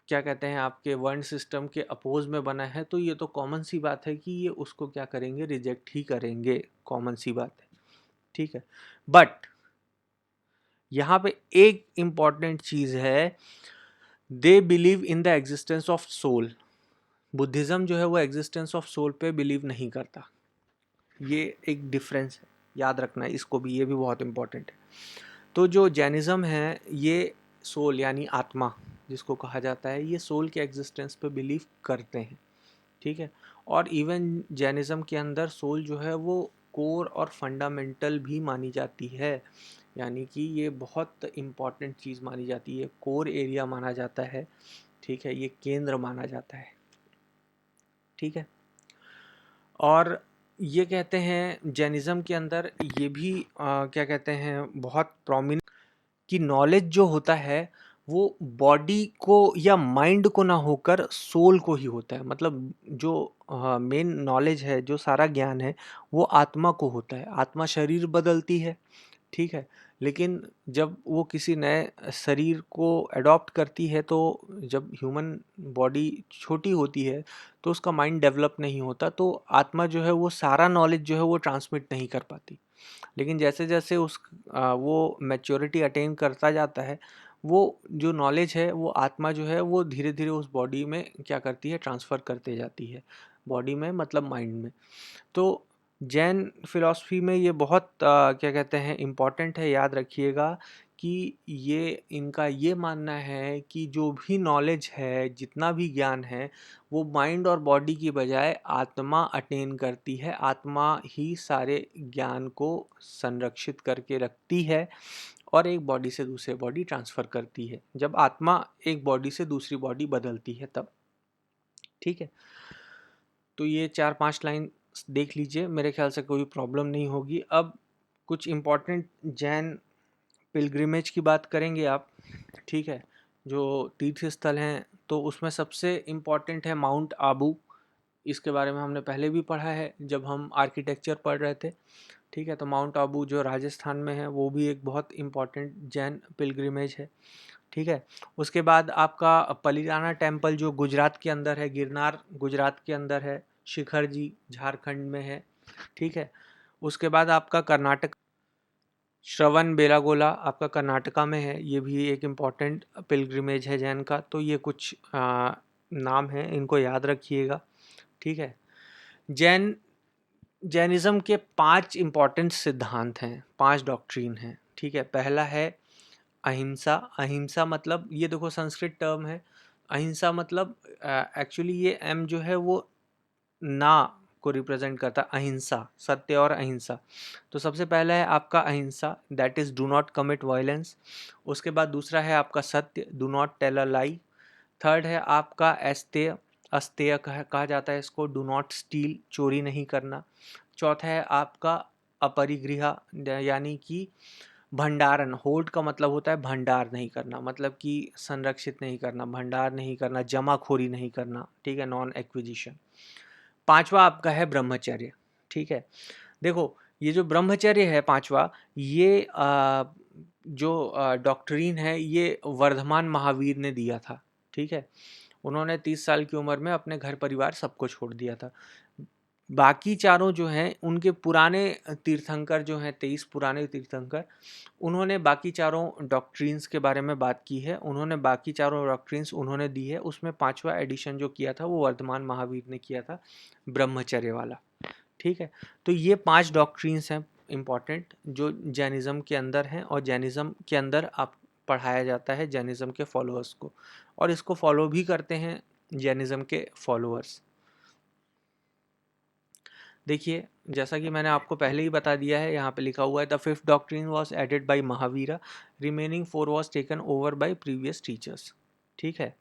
क्या कहते हैं आपके वर्ण सिस्टम के अपोज में बना है। तो ये तो कॉमन सी बात है कि ये उसको क्या करेंगे, रिजेक्ट ही करेंगे, कॉमन सी बात है, ठीक है। बट यहाँ पे एक इम्पॉर्टेंट चीज़ है, they believe in the existence of soul. Buddhism जो है वो एग्जिस्टेंस ऑफ सोल पे बिलीव नहीं करता। ये एक डिफरेंस है, याद रखना है इसको भी, ये भी बहुत इम्पॉर्टेंट है। तो जो जैनिज़्म है ये सोल यानी आत्मा जिसको कहा जाता है, ये सोल के एग्जिस्टेंस पे बिलीव करते हैं, ठीक है। और इवन जैनिज़्म के अंदर सोल जो है वो कोर और फंडामेंटल भी मानी जाती है, यानी कि ये बहुत इम्पॉर्टेंट चीज़ मानी जाती है, कोर एरिया माना जाता है, ठीक है, ये केंद्र माना जाता है, ठीक है। और ये कहते हैं जैनिज़्म के अंदर ये भी क्या कहते हैं बहुत प्रोमिनेंट कि नॉलेज जो होता है वो बॉडी को या माइंड को ना होकर सोल को ही होता है। मतलब जो मेन नॉलेज है, जो सारा ज्ञान है, वो आत्मा को होता है। आत्मा शरीर बदलती है, ठीक है, लेकिन जब वो किसी नए शरीर को अडॉप्ट करती है, तो जब ह्यूमन बॉडी छोटी होती है तो उसका माइंड डेवलप नहीं होता, तो आत्मा जो है वो सारा नॉलेज जो है वो ट्रांसमिट नहीं कर पाती। लेकिन जैसे जैसे वो मैच्योरिटी अटेन करता जाता है, वो जो नॉलेज है वो आत्मा जो है वो धीरे धीरे उस बॉडी में क्या करती है, ट्रांसफ़र करते जाती है, बॉडी में मतलब माइंड में। तो जैन फिलॉसफी में ये बहुत क्या कहते हैं इम्पॉर्टेंट है, याद रखिएगा कि ये इनका ये मानना है कि जो भी नॉलेज है, जितना भी ज्ञान है, वो माइंड और बॉडी की बजाय आत्मा अटेन करती है। आत्मा ही सारे ज्ञान को संरक्षित करके रखती है और एक बॉडी से दूसरे बॉडी ट्रांसफ़र करती है, जब आत्मा एक बॉडी से दूसरी बॉडी बदलती है तब, ठीक है। तो ये 4-5 लाइन देख लीजिए, मेरे ख्याल से कोई प्रॉब्लम नहीं होगी। अब कुछ इम्पोर्टेंट जैन पिलग्रिमेज की बात करेंगे आप, ठीक है, जो तीर्थ स्थल हैं, तो उसमें सबसे इम्पॉर्टेंट है माउंट आबू। इसके बारे में हमने पहले भी पढ़ा है जब हम आर्किटेक्चर पढ़ रहे थे, ठीक है। तो माउंट आबू जो राजस्थान में है वो भी एक बहुत इम्पॉर्टेंट जैन पिलग्रिमेज है, ठीक है। उसके बाद आपका पलिराना टेम्पल जो गुजरात के अंदर है, गिरनार गुजरात के अंदर है, शिखर जी झारखंड में है, ठीक है। उसके बाद आपका कर्नाटक श्रवण बेलागोला आपका कर्नाटका में है, ये भी एक इम्पॉर्टेंट पिलग्रिमेज है जैन का। तो ये कुछ नाम हैं, इनको याद रखिएगा, ठीक है। जैन जैनिज़्म के 5 इम्पॉर्टेंट सिद्धांत हैं, 5 डॉक्ट्रिन हैं, ठीक है। पहला है अहिंसा। अहिंसा मतलब ये देखो संस्कृत टर्म है, अहिंसा मतलब एक्चुअली ये एम जो है वो ना को रिप्रेजेंट करता है, अहिंसा, सत्य और अहिंसा। तो सबसे पहला है आपका अहिंसा, that is do not commit violence. उसके बाद दूसरा है आपका सत्य, do not tell a lie. Third है आपका अस्तेय, अस्तेय कहा जाता है इसको, डू नॉट स्टील, चोरी नहीं करना। चौथा है आपका अपरिग्रह यानी कि भंडारण, होल्ड का मतलब होता है भंडार नहीं करना, मतलब कि संरक्षित नहीं करना, भंडार नहीं करना, जमाखोरी नहीं करना, ठीक है, नॉन एक्विजिशन। पांचवा आपका है ब्रह्मचर्य, ठीक है। देखो ये जो ब्रह्मचर्य है पांचवा, ये जो डॉक्ट्रीन है ये वर्धमान महावीर ने दिया था, ठीक है। उन्होंने 30 साल की उम्र में अपने घर परिवार सबको छोड़ दिया था। बाकी चारों जो हैं उनके पुराने तीर्थंकर जो हैं, 23 पुराने तीर्थंकर, उन्होंने बाकी चारों डॉक्ट्रिन्स के बारे में बात की है, उन्होंने बाकी चारों डॉक्ट्रिन्स उन्होंने दी है। उसमें पांचवा एडिशन जो किया था वो वर्धमान महावीर ने किया था, ब्रह्मचर्य वाला, ठीक है। तो ये 5 डॉक्ट्रिन्स हैं इम्पॉर्टेंट, जो जैनिज़्म के अंदर हैं और जैनिज़्म के अंदर आप पढ़ाया जाता है जैनिज़्म के फॉलोअर्स को, और इसको फॉलो भी करते हैं जैनिज़्म के फॉलोअर्स। देखिए जैसा कि मैंने आपको पहले ही बता दिया है, यहाँ पे लिखा हुआ है the fifth doctrine was added by Mahavira, remaining 4 was taken over by previous teachers, ठीक है।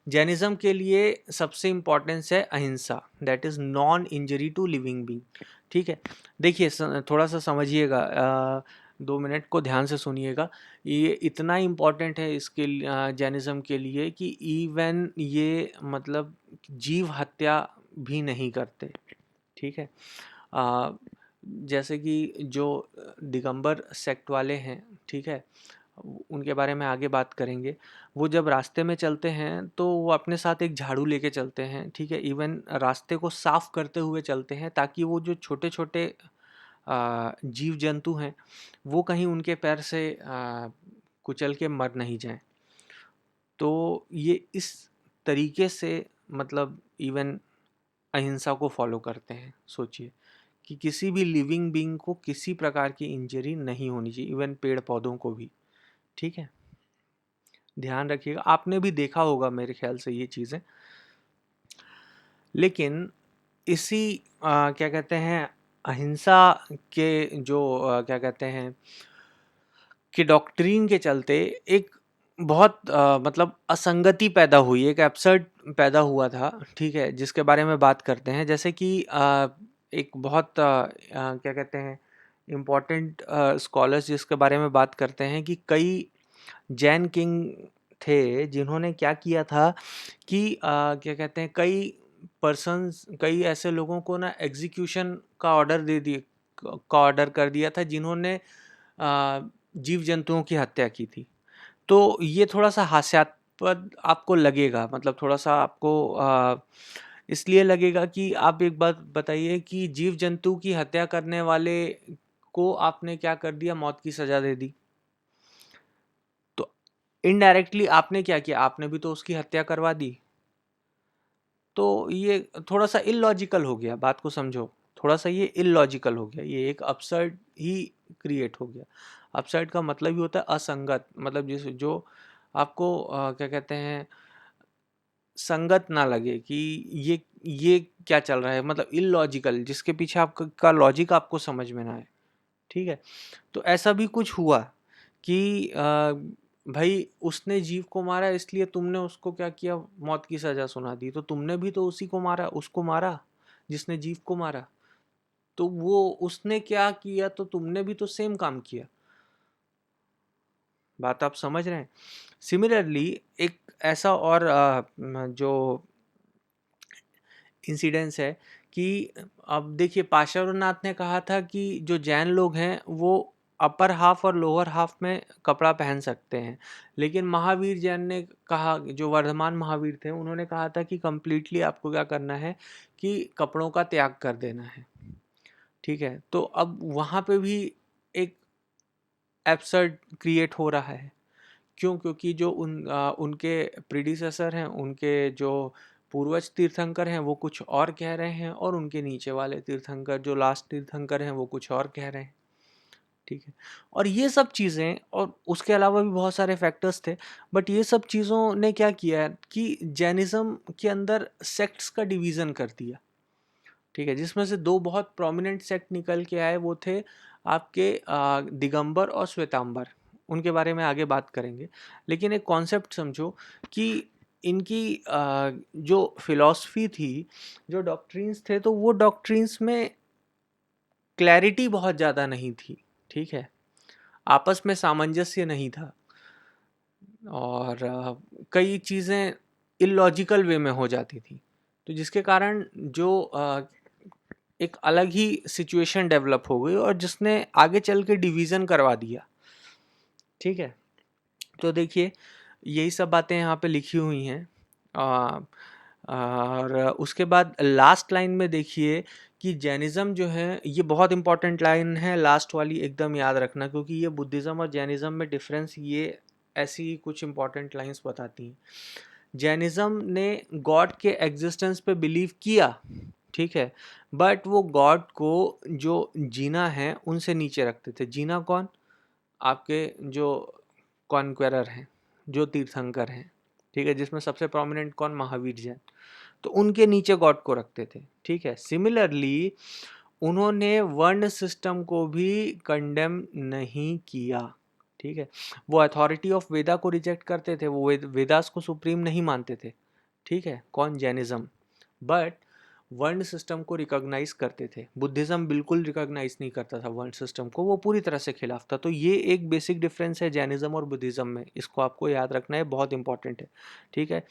जैनिज्म के लिए सबसे इम्पोर्टेंस है अहिंसा, that is non injury to living being, ठीक है। देखिए थोड़ा सा समझिएगा, 2 मिनट को ध्यान से सुनिएगा। ये इतना इम्पोर्टेंट है इसके जैनिज्म के लिए कि इवन ये मतलब जीव हत्या भी नहीं करते, ठीक है। आ, जैसे कि जो दिगंबर सेक्ट वाले हैं, ठीक है, उनके बारे में आगे बात करेंगे। वो जब रास्ते में चलते हैं तो वो अपने साथ एक झाड़ू लेके चलते हैं, ठीक है। इवन रास्ते को साफ करते हुए चलते हैं ताकि वो जो छोटे छोटे जीव जंतु हैं वो कहीं उनके पैर से कुचल के मर नहीं जाएं। तो ये इस तरीके से मतलब इवन अहिंसा को फॉलो करते हैं। सोचिए कि किसी भी लिविंग बीइंग को किसी प्रकार की इंजरी नहीं होनी चाहिए, इवन पेड़ पौधों को भी, ठीक है। ध्यान रखिएगा, आपने भी देखा होगा मेरे ख्याल से ये चीज़ें। लेकिन इसी क्या कहते हैं अहिंसा के जो क्या कहते हैं कि डॉक्ट्रीन के चलते एक बहुत मतलब असंगति पैदा हुई, एक एब्सर्ड पैदा हुआ था, ठीक है, जिसके बारे में बात करते हैं। जैसे कि एक बहुत क्या कहते हैं इम्पोर्टेंट स्कॉलर्स जिसके बारे में बात करते हैं कि कई जैन किंग थे जिन्होंने क्या किया था कि क्या कहते हैं कई ऐसे लोगों को ना एग्जीक्यूशन का ऑर्डर दे दिए का ऑर्डर कर दिया था जिन्होंने जीव जंतुओं की हत्या की थी। तो ये थोड़ा सा हास्यास्पद आपको लगेगा, मतलब थोड़ा सा आपको इसलिए लगेगा कि आप एक बात बताइए कि जीव जंतु की हत्या करने वाले को आपने क्या कर दिया, मौत की सजा दे दी। तो इनडायरेक्टली आपने क्या किया, आपने भी तो उसकी हत्या करवा दी। तो ये थोड़ा सा इलॉजिकल हो गया, बात को समझो, थोड़ा सा ये इलॉजिकल हो गया, ये एक अपसर्ड ही क्रिएट हो गया। अपसर्ड का मतलब ही होता है असंगत, मतलब जिस जो आपको क्या कहते हैं संगत ना लगे कि ये क्या चल रहा है, मतलब इलॉजिकल, जिसके पीछे आपका लॉजिक आपको समझ में ना आए, ठीक है। तो ऐसा भी कुछ हुआ कि भाई उसने जीव को मारा इसलिए तुमने उसको क्या किया, मौत की सजा सुना दी। तो तुमने भी तो उसी को मारा, उसको मारा जिसने जीव को मारा। तो वो उसने क्या किया तो तुमने भी तो सेम काम किया। बात आप समझ रहे हैं। सिमिलरली एक ऐसा और जो इंसिडेंस है कि अब देखिए पार्श्वनाथ ने कहा था कि जो जैन लोग हैं वो अपर हाफ और लोअर हाफ में कपड़ा पहन सकते हैं, लेकिन महावीर जैन ने कहा, जो वर्धमान महावीर थे, उन्होंने कहा था कि कंप्लीटली आपको क्या करना है कि कपड़ों का त्याग कर देना है, ठीक है। तो अब वहाँ पे भी एक एब्सर्ड क्रिएट हो रहा है। क्यों? क्योंकि जो उनके प्रीडिसेसर हैं, उनके जो पूर्वज तीर्थंकर हैं वो कुछ और कह रहे हैं, और उनके नीचे वाले तीर्थंकर जो लास्ट तीर्थंकर हैं वो कुछ और कह रहे हैं, ठीक है। और ये सब चीज़ें, और उसके अलावा भी बहुत सारे फैक्टर्स थे, बट ये सब चीज़ों ने क्या किया है कि जैनिज्म के अंदर सेक्ट्स का डिवीज़न कर दिया, ठीक है। जिसमें से 2 बहुत प्रोमिनेंट सेक्ट निकल के आए, वो थे आपके दिगंबर और श्वेतांबर। उनके बारे में आगे बात करेंगे, लेकिन एक कॉन्सेप्ट समझो कि इनकी जो फिलॉसफी थी, जो डॉक्ट्रिन्स थे, तो वो डॉक्ट्रिन्स में क्लैरिटी बहुत ज़्यादा नहीं थी, ठीक है, आपस में सामंजस्य नहीं था, और कई चीज़ें इलॉजिकल वे में हो जाती थी, तो जिसके कारण जो एक अलग ही सिचुएशन डेवलप हो गई और जिसने आगे चल के डिवीज़न करवा दिया, ठीक है। तो देखिए यही सब बातें यहाँ पे लिखी हुई हैं। आ, और उसके बाद लास्ट लाइन में देखिए कि जैनिज़्म जो है, ये बहुत इंपॉर्टेंट लाइन है लास्ट वाली, एकदम याद रखना, क्योंकि ये बुद्धिज़्म और जैनिज़्म में डिफरेंस, ये ऐसी ही कुछ इंपॉर्टेंट लाइंस बताती हैं। जैनिज़्म ने गॉड के एग्जिस्टेंस पे बिलीव किया, ठीक है, बट वो गॉड को जो जीना है उनसे नीचे रखते थे। जीना कौन? आपके जो कॉन्क्वेरर हैं, जो तीर्थंकर हैं, ठीक है, जिसमें सबसे प्रोमिनेंट कौन? महावीर जैन। तो उनके नीचे गॉड को रखते थे, ठीक है। सिमिलरली उन्होंने वर्ण सिस्टम को भी कंडेम नहीं किया, ठीक है। वो अथॉरिटी ऑफ वेदा को रिजेक्ट करते थे, वो वेदास को सुप्रीम नहीं मानते थे, ठीक है, कौन? जैनिज्म। बट वर्ण सिस्टम को रिकॉग्नाइज करते थे। बुद्धिज्म बिल्कुल रिकॉग्नाइज नहीं करता था वर्ण सिस्टम को, वो पूरी तरह से खिलाफ था। तो ये एक बेसिक डिफरेंस है जैनिज्म और बुद्धिज्म में, इसको आपको याद रखना है, बहुत इंपॉर्टेंट है, ठीक है।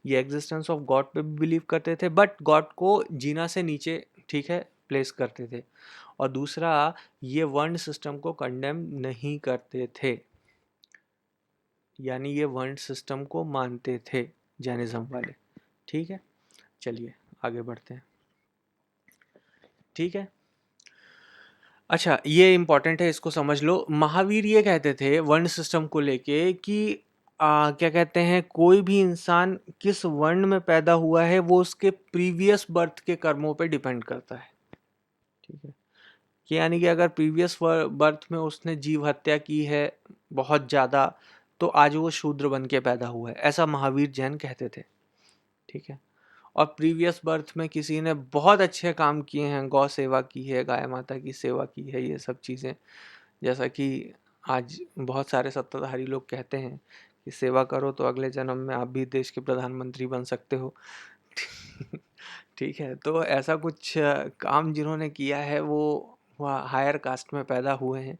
ये एग्जिस्टेंस ऑफ गॉड पे भी बिलीव करते थे, बट गॉड को जीना से नीचे, ठीक है, प्लेस करते थे। और दूसरा, ये वर्ण सिस्टम को कंडेम नहीं करते थे, यानी ये वर्ण सिस्टम को मानते थे जैनिज्म वाले, ठीक है। चलिए आगे बढ़ते हैं, ठीक है। अच्छा, ये इंपॉर्टेंट है, इसको समझ लो। महावीर ये कहते थे वर्ण सिस्टम को लेके कि क्या कहते हैं, कोई भी इंसान किस वर्ण में पैदा हुआ है वो उसके प्रीवियस बर्थ के कर्मों पे डिपेंड करता है, ठीक है। कि यानी कि अगर प्रीवियस बर्थ में उसने जीव हत्या की है बहुत ज़्यादा, तो आज वो शूद्र बन के पैदा हुआ है, ऐसा महावीर जैन कहते थे, ठीक है। और प्रीवियस बर्थ में किसी ने बहुत अच्छे काम किए हैं, गौ सेवा की है, गाय माता की सेवा की है, ये सब चीज़ें, जैसा कि आज बहुत सारे सत्ताधारी लोग कहते हैं कि सेवा करो तो अगले जन्म में आप भी देश के प्रधानमंत्री बन सकते हो। ठीक है, तो ऐसा कुछ काम जिन्होंने किया है वो हायर कास्ट में पैदा हुए हैं,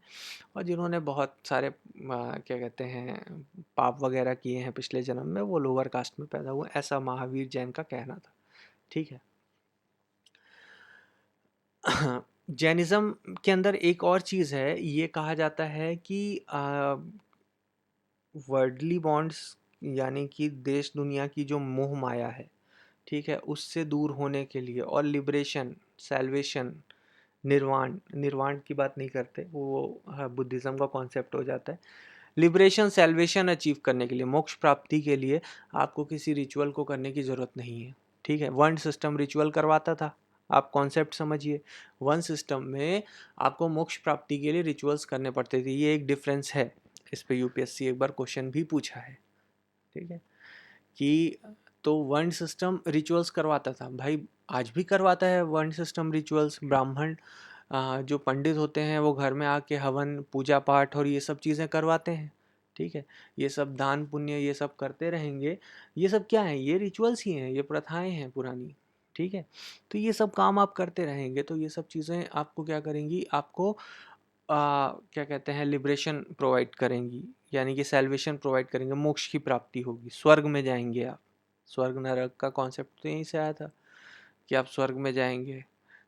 और जिन्होंने बहुत सारे क्या कहते हैं पाप वगैरह किए हैं पिछले जन्म में, वो लोअर कास्ट में पैदा हुए, ऐसा महावीर जैन का कहना था, ठीक है। जैनिज्म के अंदर एक और चीज़ है, ये कहा जाता है कि वर्ल्डली बॉन्ड्स, यानी कि देश दुनिया की जो मोह माया है, ठीक है, उससे दूर होने के लिए, और लिबरेशन, सैल्वेशन, निर्वाण, निर्वाण की बात नहीं करते, वो बुद्धिज़्म का कॉन्सेप्ट हो जाता है। लिबरेशन, सैल्वेशन अचीव करने के लिए, मोक्ष प्राप्ति के लिए आपको किसी रिचुअल को करने की ज़रूरत नहीं है, ठीक है। वर्ण सिस्टम रिचुअल करवाता था, आप कॉन्सेप्ट समझिए। वन सिस्टम में आपको मोक्ष प्राप्ति के लिए रिचुअल्स करने पड़ते थे, ये एक डिफरेंस है। इस पे यूपीएससी एक बार क्वेश्चन भी पूछा है, ठीक है, कि तो वर्ण सिस्टम रिचुअल्स करवाता था भाई, आज भी करवाता है वर्ण सिस्टम रिचुअल्स। ब्राह्मण जो पंडित होते हैं वो घर में आके हवन, पूजा पाठ और ये सब चीज़ें करवाते हैं, ठीक है। ये सब दान पुण्य ये सब करते रहेंगे। ये सब क्या है? ये रिचुअल्स ही हैं, ये प्रथाएं हैं पुरानी, ठीक है। तो ये सब काम आप करते रहेंगे तो ये सब चीज़ें आपको क्या करेंगी? आपको क्या कहते हैं, लिबरेशन प्रोवाइड करेंगी, यानी कि सैल्वेशन प्रोवाइड करेंगे, मोक्ष की प्राप्ति होगी, स्वर्ग में जाएंगे आप। स्वर्ग नरक का कॉन्सेप्ट तो यहीं से आया था कि आप स्वर्ग में जाएंगे,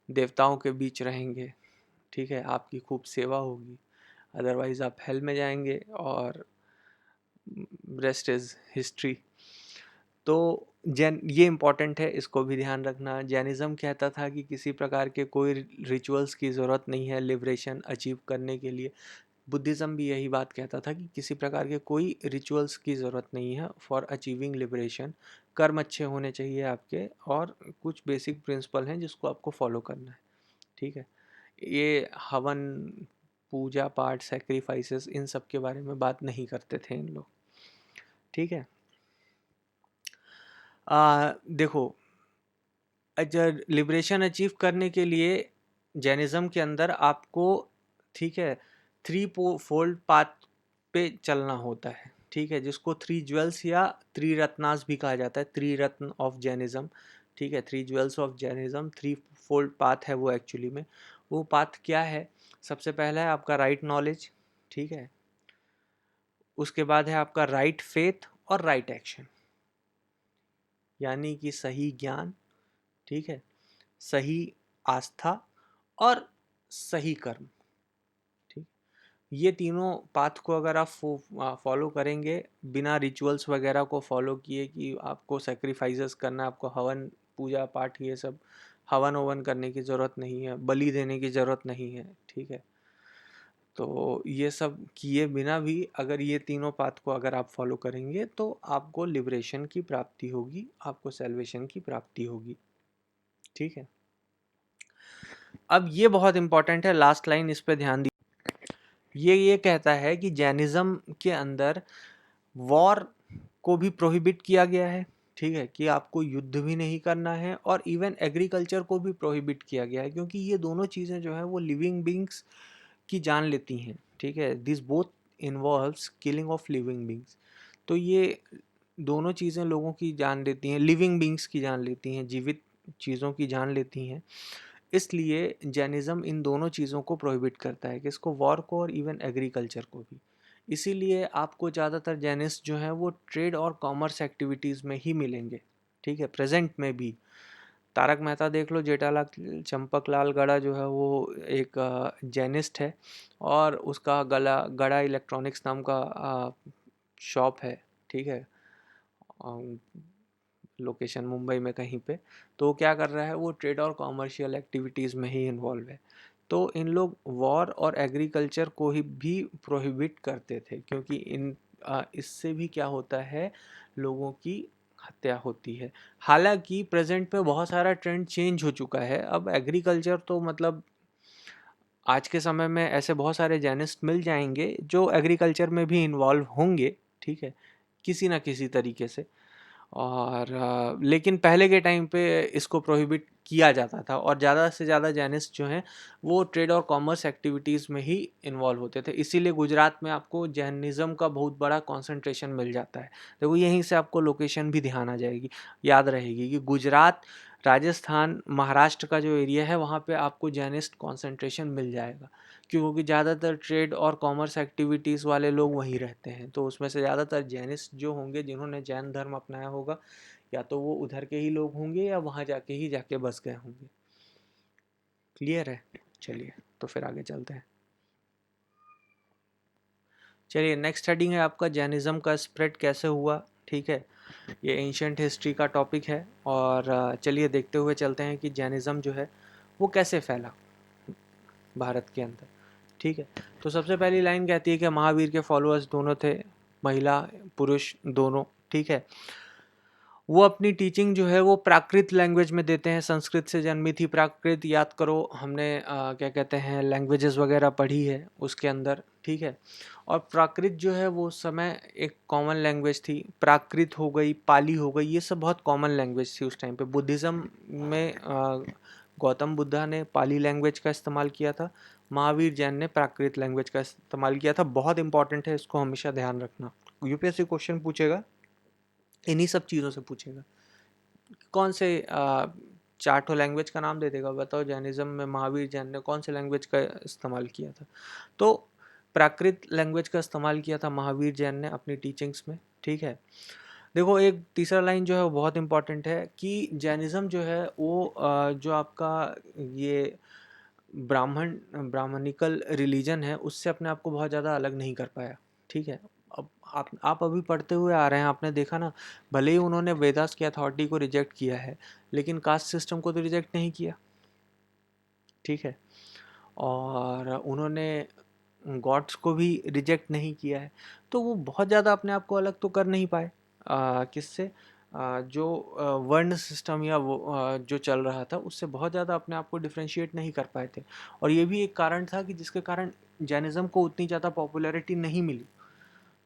देवताओं के बीच रहेंगे, ठीक है, आपकी खूब सेवा होगी। अदरवाइज आप हेल में जाएंगे और रेस्ट इज हिस्ट्री। तो जैन, ये इम्पॉर्टेंट है, इसको भी ध्यान रखना। जैनिज़्म कहता था कि किसी प्रकार के कोई रिचुअल्स की ज़रूरत नहीं है लिबरेशन अचीव करने के लिए। बुद्धिज़्म भी यही बात कहता था कि किसी प्रकार के कोई रिचुअल्स की ज़रूरत नहीं है फॉर अचीविंग लिबरेशन। कर्म अच्छे होने चाहिए आपके, और कुछ बेसिक प्रिंसिपल हैं जिसको आपको फॉलो करना है, ठीक है। ये हवन, पूजा पाठ, सेक्रीफाइसेस, इन सब के बारे में बात नहीं करते थे इन लोग, ठीक है। देखो, अगर लिबरेशन अचीव करने के लिए जैनिज़्म के अंदर आपको, ठीक है, थ्री फोल्ड पाथ पे चलना होता है, ठीक है, जिसको थ्री ज्वेल्स या थ्री रत्नास भी कहा जाता है, थ्री रत्न ऑफ जैनिज़्म, ठीक है, three jewels of Jainism, three fold path है वो एक्चुअली में। वो पाथ क्या है? सबसे पहला है आपका राइट नॉलेज, ठीक है। उसके बाद है आपका राइट फेथ और राइट एक्शन, यानी कि सही ज्ञान, ठीक है, सही आस्था और सही कर्म, ठीक। ये तीनों पाथ को अगर आप फॉलो करेंगे बिना रिचुअल्स वगैरह को फॉलो किए कि आपको सेक्रीफाइसेस करना, आपको हवन पूजा पाठ ये सब हवन ववन करने की ज़रूरत नहीं है, बलि देने की ज़रूरत नहीं है, ठीक है। तो ये सब किए बिना भी अगर ये तीनों पाथ को अगर आप फॉलो करेंगे तो आपको लिबरेशन की प्राप्ति होगी, आपको सेल्वेशन की प्राप्ति होगी, ठीक है। अब ये बहुत इंपॉर्टेंट है, लास्ट लाइन इस पे ध्यान दीजिए। ये कहता है कि जैनिज्म के अंदर वॉर को भी प्रोहिबिट किया गया है, ठीक है, कि आपको युद्ध भी नहीं करना है, और इवन एग्रीकल्चर को भी प्रोहिबिट किया गया है, क्योंकि ये दोनों चीज़ें जो है वो लिविंग बींग्स की जान लेती हैं, ठीक है। This both involves killing of living beings. तो ये दोनों चीज़ें लोगों की जान लेती हैं, लिविंग बींग्स की जान लेती हैं, जीवित चीज़ों की जान लेती हैं। इसलिए जैनिज़्म इन दोनों चीज़ों को प्रोहिबिट करता है, किसको? वॉर को और इवन एग्रीकल्चर को भी। इसीलिए आपको ज़्यादातर जैनिस्ट जो हैं वो ट्रेड और कॉमर्स एक्टिविटीज़ में ही मिलेंगे, ठीक है, प्रेजेंट में भी। तारक मेहता देख लो, जेठालाल चंपकलाल गड़ा जो है वो एक जैनिस्ट है, और उसका गड़ा इलेक्ट्रॉनिक्स नाम का शॉप है, ठीक है, लोकेशन मुंबई में कहीं पे। तो वो क्या कर रहा है, वो ट्रेड और कॉमर्शियल एक्टिविटीज़ में ही इन्वॉल्व है। तो इन लोग वॉर और एग्रीकल्चर को ही भी प्रोहिबिट करते थे, क्योंकि इससे भी क्या होता है, लोगों की हत्या होती है। हालांकि प्रेजेंट पे बहुत सारा ट्रेंड चेंज हो चुका है, अब एग्रीकल्चर तो मतलब आज के समय में ऐसे बहुत सारे जैनिस्ट मिल जाएंगे जो एग्रीकल्चर में भी इन्वॉल्व होंगे, ठीक है, किसी ना किसी तरीके से। और लेकिन पहले के टाइम पे इसको प्रोहिबिट किया जाता था, और ज़्यादा से ज़्यादा जैनिस्ट जो हैं वो ट्रेड और कॉमर्स एक्टिविटीज़ में ही इन्वॉल्व होते थे। इसीलिए गुजरात में आपको जैनिज़्म का बहुत बड़ा कंसंट्रेशन मिल जाता है। देखो यहीं से आपको लोकेशन भी ध्यान आ जाएगी, याद रहेगी कि गुजरात, राजस्थान, महाराष्ट्र का जो एरिया है वहाँ पे आपको जैनिस्ट कंसंट्रेशन मिल जाएगा, क्योंकि ज़्यादातर ट्रेड और कॉमर्स एक्टिविटीज़ वाले लोग वहीं रहते हैं। तो उसमें से ज़्यादातर जैनिस्ट जो होंगे, जिन्होंने जैन धर्म अपनाया होगा, या तो वो उधर के ही लोग होंगे या वहाँ जाके बस गए होंगे। क्लियर है? चलिए तो फिर आगे चलते हैं। चलिए नेक्स्ट हेडिंग है आपका जैनिज़्म का स्प्रेड कैसे हुआ, ठीक है। ये एंशिएंट हिस्ट्री का टॉपिक है, और चलिए देखते हुए चलते हैं कि जैनिज़्म जो है वो कैसे फैला भारत के अंदर, ठीक है। तो सबसे पहली लाइन कहती है कि महावीर के फॉलोअर्स दोनों थे, महिला पुरुष दोनों, ठीक है। वो अपनी टीचिंग जो है वो प्राकृत लैंग्वेज में देते हैं। संस्कृत से जन्मी थी प्राकृत, याद करो हमने क्या कहते हैं लैंग्वेजेस वगैरह पढ़ी है उसके अंदर, ठीक है। और प्राकृत जो है वो उस समय एक कॉमन लैंग्वेज थी। प्राकृत हो गई, पाली हो गई, ये सब बहुत कॉमन लैंग्वेज थी उस टाइम पे। बुद्धिज़्म में गौतम बुद्धा ने पाली लैंग्वेज का इस्तेमाल किया था, महावीर जैन ने प्राकृत लैंग्वेज का इस्तेमाल किया था। बहुत इंपॉर्टेंट है, इसको हमेशा ध्यान रखना। यूपीएससी क्वेश्चन पूछेगा, इन्हीं सब चीज़ों से पूछेगा। कौन से चार्टो लैंग्वेज का नाम दे देगा, बताओ जैनिज्म में महावीर जैन ने कौन से लैंग्वेज का इस्तेमाल किया था? तो प्राकृत लैंग्वेज का इस्तेमाल किया था महावीर जैन ने अपनी टीचिंग्स में, ठीक है। देखो एक तीसरा लाइन जो है वो बहुत इंपॉर्टेंट है कि जैनिज्म जो है वो जो आपका ये ब्राह्मणिकल रिलीजन है उससे अपने आप को बहुत ज़्यादा अलग नहीं कर पाया, ठीक है। अब आप अभी पढ़ते हुए आ रहे हैं, आपने देखा ना, भले ही उन्होंने वेदास की अथॉरिटी को रिजेक्ट किया है, लेकिन कास्ट सिस्टम को तो रिजेक्ट नहीं किया, ठीक है। और उन्होंने गॉड्स को भी रिजेक्ट नहीं किया है। तो वो बहुत ज़्यादा अपने आप को अलग तो कर नहीं पाए किससे, जो वर्ण सिस्टम या वो जो चल रहा था उससे बहुत ज़्यादा अपने आप को डिफ्रेंशिएट नहीं कर पाए थे। और ये भी एक कारण था कि जिसके कारण जैनिज़्म को उतनी ज़्यादा पॉपुलैरिटी नहीं मिली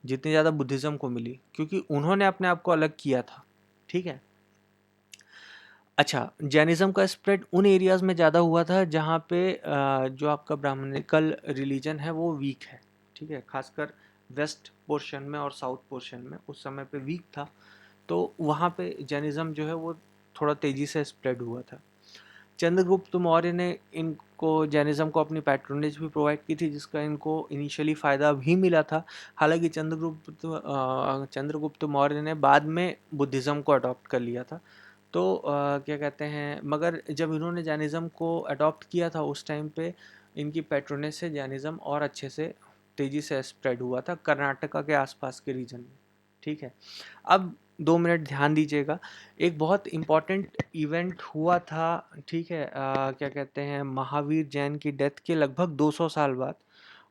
जितनी ज़्यादा बुद्धिज़्म को मिली, क्योंकि उन्होंने अपने आप को अलग किया था, ठीक है। अच्छा, जैनिज़्म का स्प्रेड उन एरियाज़ में ज़्यादा हुआ था जहाँ पे जो आपका ब्राह्मणिकल रिलीजन है वो वीक है, ठीक है। खासकर वेस्ट पोर्शन में और साउथ पोर्शन में उस समय पे वीक था, तो वहाँ पे जैनिज़्म जो है वो थोड़ा तेज़ी से स्प्रेड हुआ था। चंद्रगुप्त मौर्य ने इनको जैनिज़्म को अपनी पैट्रोनेज भी प्रोवाइड की थी, जिसका इनको इनिशियली फ़ायदा भी मिला था। हालांकि चंद्रगुप्त मौर्य ने बाद में बुद्धिज़्म को अडॉप्ट कर लिया था। तो क्या कहते हैं, मगर जब इन्होंने जैनिज़्म को अडॉप्ट किया था उस टाइम पे इनकी पैट्रोनेज से जैनिज़्म और अच्छे से तेज़ी से स्प्रेड हुआ था कर्नाटका के आसपास के रीजन में। ठीक है, अब 2 मिनट ध्यान दीजिएगा। एक बहुत इम्पॉर्टेंट इवेंट हुआ था, ठीक है, क्या कहते हैं, महावीर जैन की डेथ के लगभग 200 साल बाद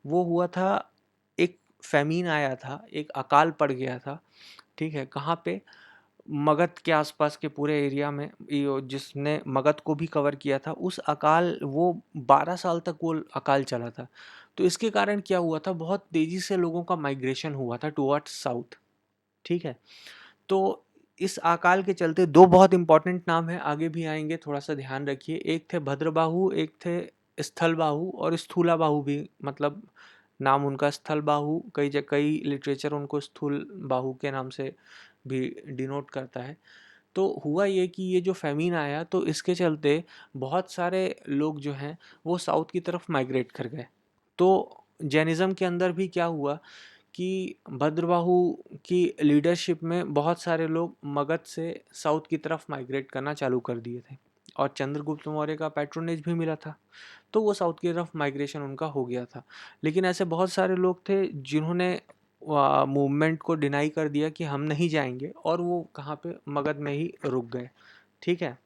वो हुआ था। एक फेमीन आया था, एक अकाल पड़ गया था। ठीक है, कहाँ पे? मगध के आसपास के पूरे एरिया में, जिसने मगध को भी कवर किया था। उस अकाल वो 12 साल तक वो अकाल चला था। तो इसके कारण क्या हुआ था, बहुत तेज़ी से लोगों का माइग्रेशन हुआ था टुवर्ड्स साउथ। ठीक है, तो इस अकाल के चलते दो बहुत इंपॉर्टेंट नाम हैं, आगे भी आएंगे, थोड़ा सा ध्यान रखिए। एक थे भद्रबाहु, एक थे स्थलबाहु, और स्थूलाबाहु भी, मतलब नाम उनका स्थलबाहु, कई लिटरेचर उनको स्थूल बाहु के नाम से भी डिनोट करता है। तो हुआ ये कि ये जो फेमीन आया तो इसके चलते बहुत सारे लोग जो हैं वो साउथ की तरफ माइग्रेट कर गए। तो जैनिज़्म के अंदर भी क्या हुआ कि भद्रबाहु की लीडरशिप में बहुत सारे लोग मगध से साउथ की तरफ माइग्रेट करना चालू कर दिए थे, और चंद्रगुप्त मौर्य का पैट्रोनेज भी मिला था, तो वो साउथ की तरफ माइग्रेशन उनका हो गया था। लेकिन ऐसे बहुत सारे लोग थे जिन्होंने मूवमेंट को डिनाई कर दिया कि हम नहीं जाएंगे, और वो कहाँ पे, मगध में ही रुक गए। ठीक है,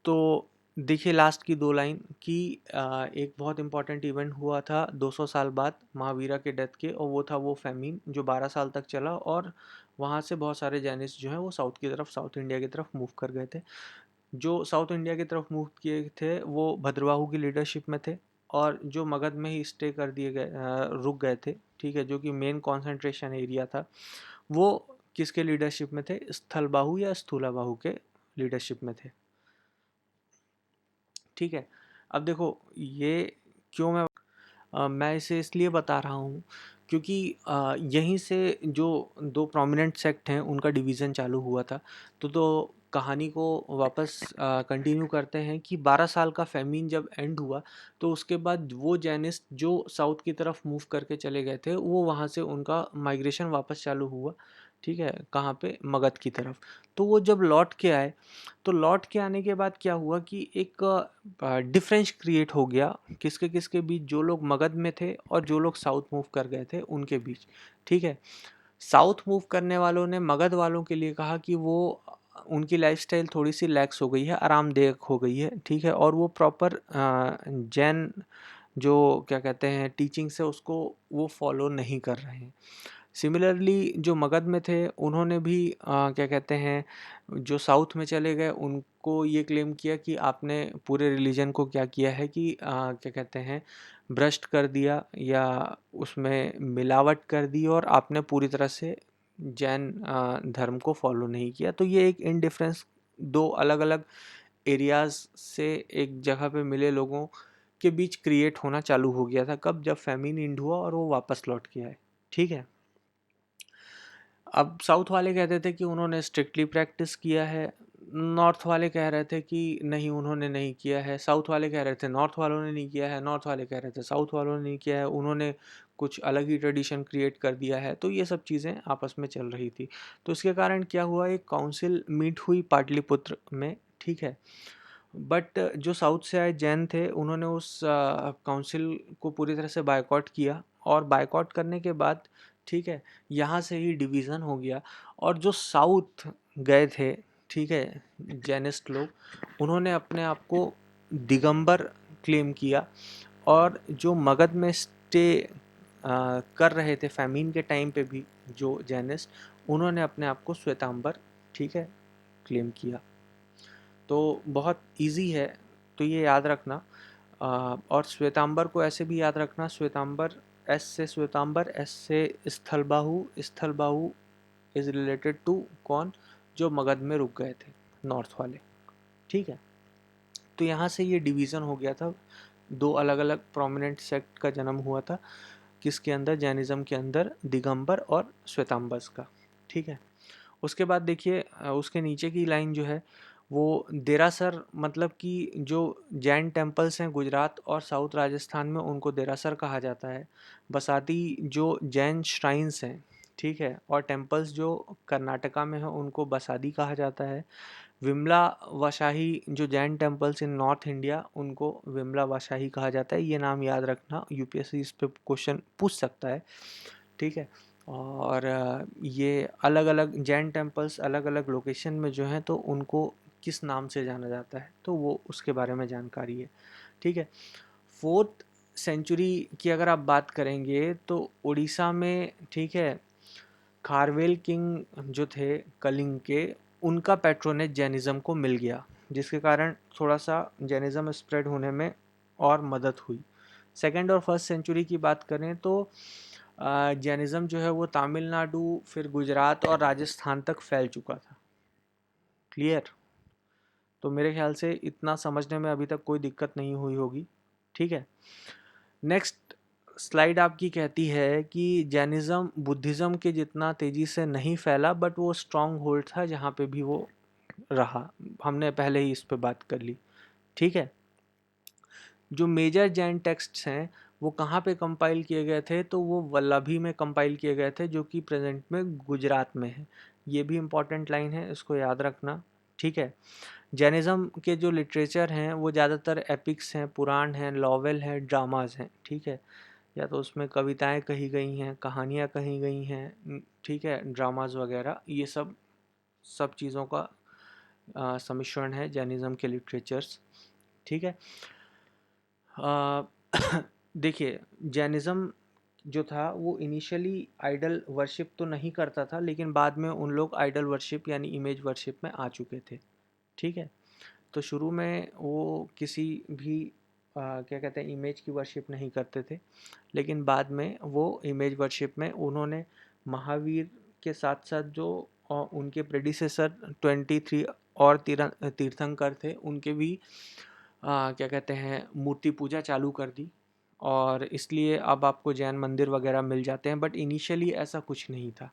तो देखिए लास्ट की 2 लाइन कि एक बहुत इंपॉर्टेंट इवेंट हुआ था 200 साल बाद महावीरा के डेथ के, और वो था वो फेमिन जो 12 साल तक चला, और वहाँ से बहुत सारे जैनिस्ट जो हैं वो साउथ की तरफ, साउथ इंडिया की तरफ मूव कर गए थे। जो साउथ इंडिया की तरफ मूव किए थे वो भद्रबाहु की लीडरशिप में थे, और जो मगध में ही स्टे कर दिए गए, रुक गए थे। ठीक है, जो कि मेन कंसंट्रेशन एरिया था, वो किसके लीडरशिप में थे? स्थलबाहु या स्थूलाबाहु के लीडरशिप में थे। ठीक है, अब देखो ये क्यों मैं इसे इसलिए बता रहा हूँ क्योंकि यहीं से जो दो प्रोमिनेंट सेक्ट हैं उनका डिवीज़न चालू हुआ था। तो कहानी को वापस कंटिन्यू करते हैं कि 12 साल का फेमीन जब एंड हुआ तो उसके बाद वो जैनिस्ट जो साउथ की तरफ मूव करके चले गए थे वो वहाँ से उनका माइग्रेशन वापस चालू हुआ। ठीक है, कहाँ पे? मगध की तरफ। तो वो जब लौट के आए, तो लौट के आने के बाद क्या हुआ कि एक डिफरेंस क्रिएट हो गया किसके किसके बीच, जो लोग मगध में थे और जो लोग साउथ मूव कर गए थे उनके बीच। ठीक है, साउथ मूव करने वालों ने मगध वालों के लिए कहा कि वो उनकी लाइफस्टाइल थोड़ी सी लैक्स हो गई है, आरामदेह हो गई है। ठीक है, और वो प्रॉपर जैन जो क्या कहते हैं टीचिंग से उसको वो फॉलो नहीं कर रहे हैं। सिमिलरली जो मगध में थे उन्होंने भी क्या कहते हैं, जो साउथ में चले गए उनको ये क्लेम किया कि आपने पूरे रिलीजन को क्या किया है कि क्या कहते हैं, भ्रष्ट कर दिया या उसमें मिलावट कर दी, और आपने पूरी तरह से जैन धर्म को फॉलो नहीं किया। तो ये एक इनडिफरेंस दो अलग अलग एरियाज से एक जगह पे मिले लोगों के बीच क्रिएट होना चालू हो गया था। कब? जब फेमिन इंड हुआ और वो वापस लौट के आए। ठीक है, अब साउथ वाले कहते थे कि उन्होंने स्ट्रिक्टली प्रैक्टिस किया है, नॉर्थ वाले कह रहे थे कि नहीं उन्होंने नहीं किया है। साउथ वाले कह रहे थे नॉर्थ वालों ने नहीं किया है, नॉर्थ वाले कह रहे थे साउथ वालों ने नहीं किया है, उन्होंने कुछ अलग ही ट्रेडिशन क्रिएट कर दिया है। तो ये सब चीज़ें आपस में चल रही थी। तो इसके कारण क्या हुआ, एक काउंसिल मीट हुई पाटलिपुत्र में। ठीक है, बट जो साउथ से आए जैन थे उन्होंने उस काउंसिल को पूरी तरह से बायकॉट किया, और बायकॉट करने के बाद ठीक है यहाँ से ही डिवीज़न हो गया। और जो साउथ गए थे, ठीक है, जैनिस्ट लोग, उन्होंने अपने आप को दिगंबर क्लेम किया, और जो मगध में स्टे कर रहे थे फैमिन के टाइम पे भी जो जैनिस्ट, उन्होंने अपने आप को श्वेतांबर, ठीक है, क्लेम किया। तो बहुत इजी है, तो ये याद रखना। और श्वेतांबर को ऐसे भी याद रखना, श्वेतांबर एस से श्वेतांबर, एस से स्थलबाहु, स्थलबाहु इज रिलेटेड टू कौन? जो मगध में रुक गए थे, नॉर्थ वाले। ठीक है, तो यहाँ से ये डिवीज़न हो गया था, दो अलग अलग प्रोमिनेंट सेक्ट का जन्म हुआ था, किसके अंदर? जैनिज़्म के अंदर, दिगंबर और श्वेतांबर्स का। ठीक है, उसके बाद देखिए उसके नीचे की लाइन जो है वो देरासर मतलब कि जो जैन टेम्पल्स हैं गुजरात और साउथ राजस्थान में, उनको देरासर कहा जाता है। बसाती जो जैन श्राइन्स हैं, ठीक है, और टेम्पल्स जो कर्नाटका में हैं, उनको बसादी कहा जाता है। विमला वशाही जो Jain temples in north India, उनको विमला वशाही कहा जाता है। ये नाम याद रखना, यूपीएससी इस पे क्वेश्चन पूछ सकता है, ठीक है। और ये अलग अलग जैन टेम्पल्स अलग अलग लोकेशन में जो हैं, तो उनको किस नाम से जाना जाता है, तो वो उसके बारे में जानकारी है, ठीक है। 4th सेंचुरी की अगर आप बात करेंगे तो उड़ीसा में, ठीक है, खारवेल किंग जो थे कलिंग के, उनका पैट्रोनेज जैनिज़्म को मिल गया, जिसके कारण थोड़ा सा जैनिज़्म स्प्रेड होने में और मदद हुई। 2nd और 1st सेंचुरी की बात करें तो जैनिज़्म जो है वो तमिलनाडु, फिर गुजरात और राजस्थान तक फैल चुका था। क्लियर? तो मेरे ख्याल से इतना समझने में अभी तक कोई दिक्कत नहीं हुई होगी, ठीक है। नेक्स्ट स्लाइड आपकी कहती है कि जैनिज़्म बुद्धिज़्म के जितना तेज़ी से नहीं फैला, बट वो स्ट्रॉन्ग होल्ड था जहाँ पे भी वो रहा। हमने पहले ही इस पे बात कर ली, ठीक है। जो मेजर जैन टेक्स्ट्स हैं वो कहाँ पे कंपाइल किए गए थे, तो वो वल्लभी में कंपाइल किए गए थे, जो कि प्रेजेंट में गुजरात में है। ये भी इम्पॉर्टेंट लाइन है, इसको याद रखना, ठीक है। जैनिज़्म के जो लिटरेचर हैं वो ज़्यादातर एपिक्स हैं, पुराण हैं, नॉवेल हैं, ड्रामाज हैं, ठीक है। या तो उसमें कविताएं कही गई हैं, कहानियाँ कही गई हैं, ठीक है, ड्रामाज वगैरह, ये सब सब चीज़ों का सम्मिश्रण है जैनिज़्म के लिटरेचर्स, ठीक है। अ, देखिए, जैनिज़्म जो था वो इनिशियली आइडल वर्शिप तो नहीं करता था, लेकिन बाद में उन लोग आइडल वर्शिप यानी इमेज वर्शिप में आ चुके थे, ठीक है। तो शुरू में वो किसी भी क्या कहते हैं इमेज की वर्शिप नहीं करते थे, लेकिन बाद में वो इमेज वर्शिप में उन्होंने महावीर के साथ साथ जो उनके प्रेडिसेसर 23 और तीर्थंकर थे, उनके भी क्या कहते हैं मूर्ति पूजा चालू कर दी, और इसलिए अब आपको जैन मंदिर वगैरह मिल जाते हैं, बट इनिशियली ऐसा कुछ नहीं था,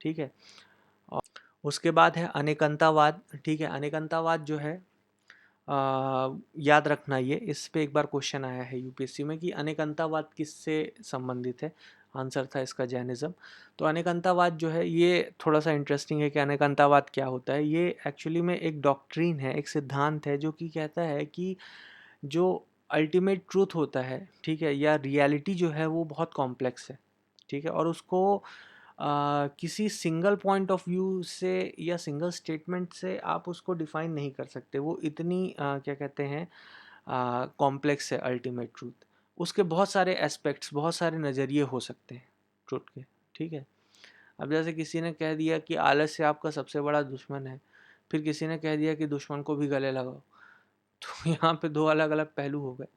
ठीक है। और उसके बाद है अनेकंतावाद, ठीक है। अनेकंतावाद जो है याद रखना, ये इस पे एक बार क्वेश्चन आया है यूपीएससी में कि अनेकंतावाद किससे संबंधित है। आंसर था इसका जैनिज़्म। तो अनेकंतावाद जो है ये थोड़ा सा इंटरेस्टिंग है कि अनेकंतावाद क्या होता है। ये एक्चुअली में एक डॉक्ट्रिन है, एक सिद्धांत है, जो कि कहता है कि जो अल्टीमेट ट्रूथ होता है, ठीक है, या रियलिटी जो है वो बहुत कॉम्प्लेक्स है, ठीक है, और उसको किसी सिंगल पॉइंट ऑफ व्यू से या सिंगल स्टेटमेंट से आप उसको डिफाइन नहीं कर सकते। वो इतनी क्या कहते हैं कॉम्प्लेक्स है अल्टीमेट ट्रूथ। उसके बहुत सारे एस्पेक्ट्स, बहुत सारे नज़रिए हो सकते हैं ट्रूथ के, ठीक है। अब जैसे किसी ने कह दिया कि आलस्य आपका सबसे बड़ा दुश्मन है, फिर किसी ने कह दिया कि दुश्मन को भी गले लगाओ, तो यहाँ पे दो अलग अलग पहलू हो गए,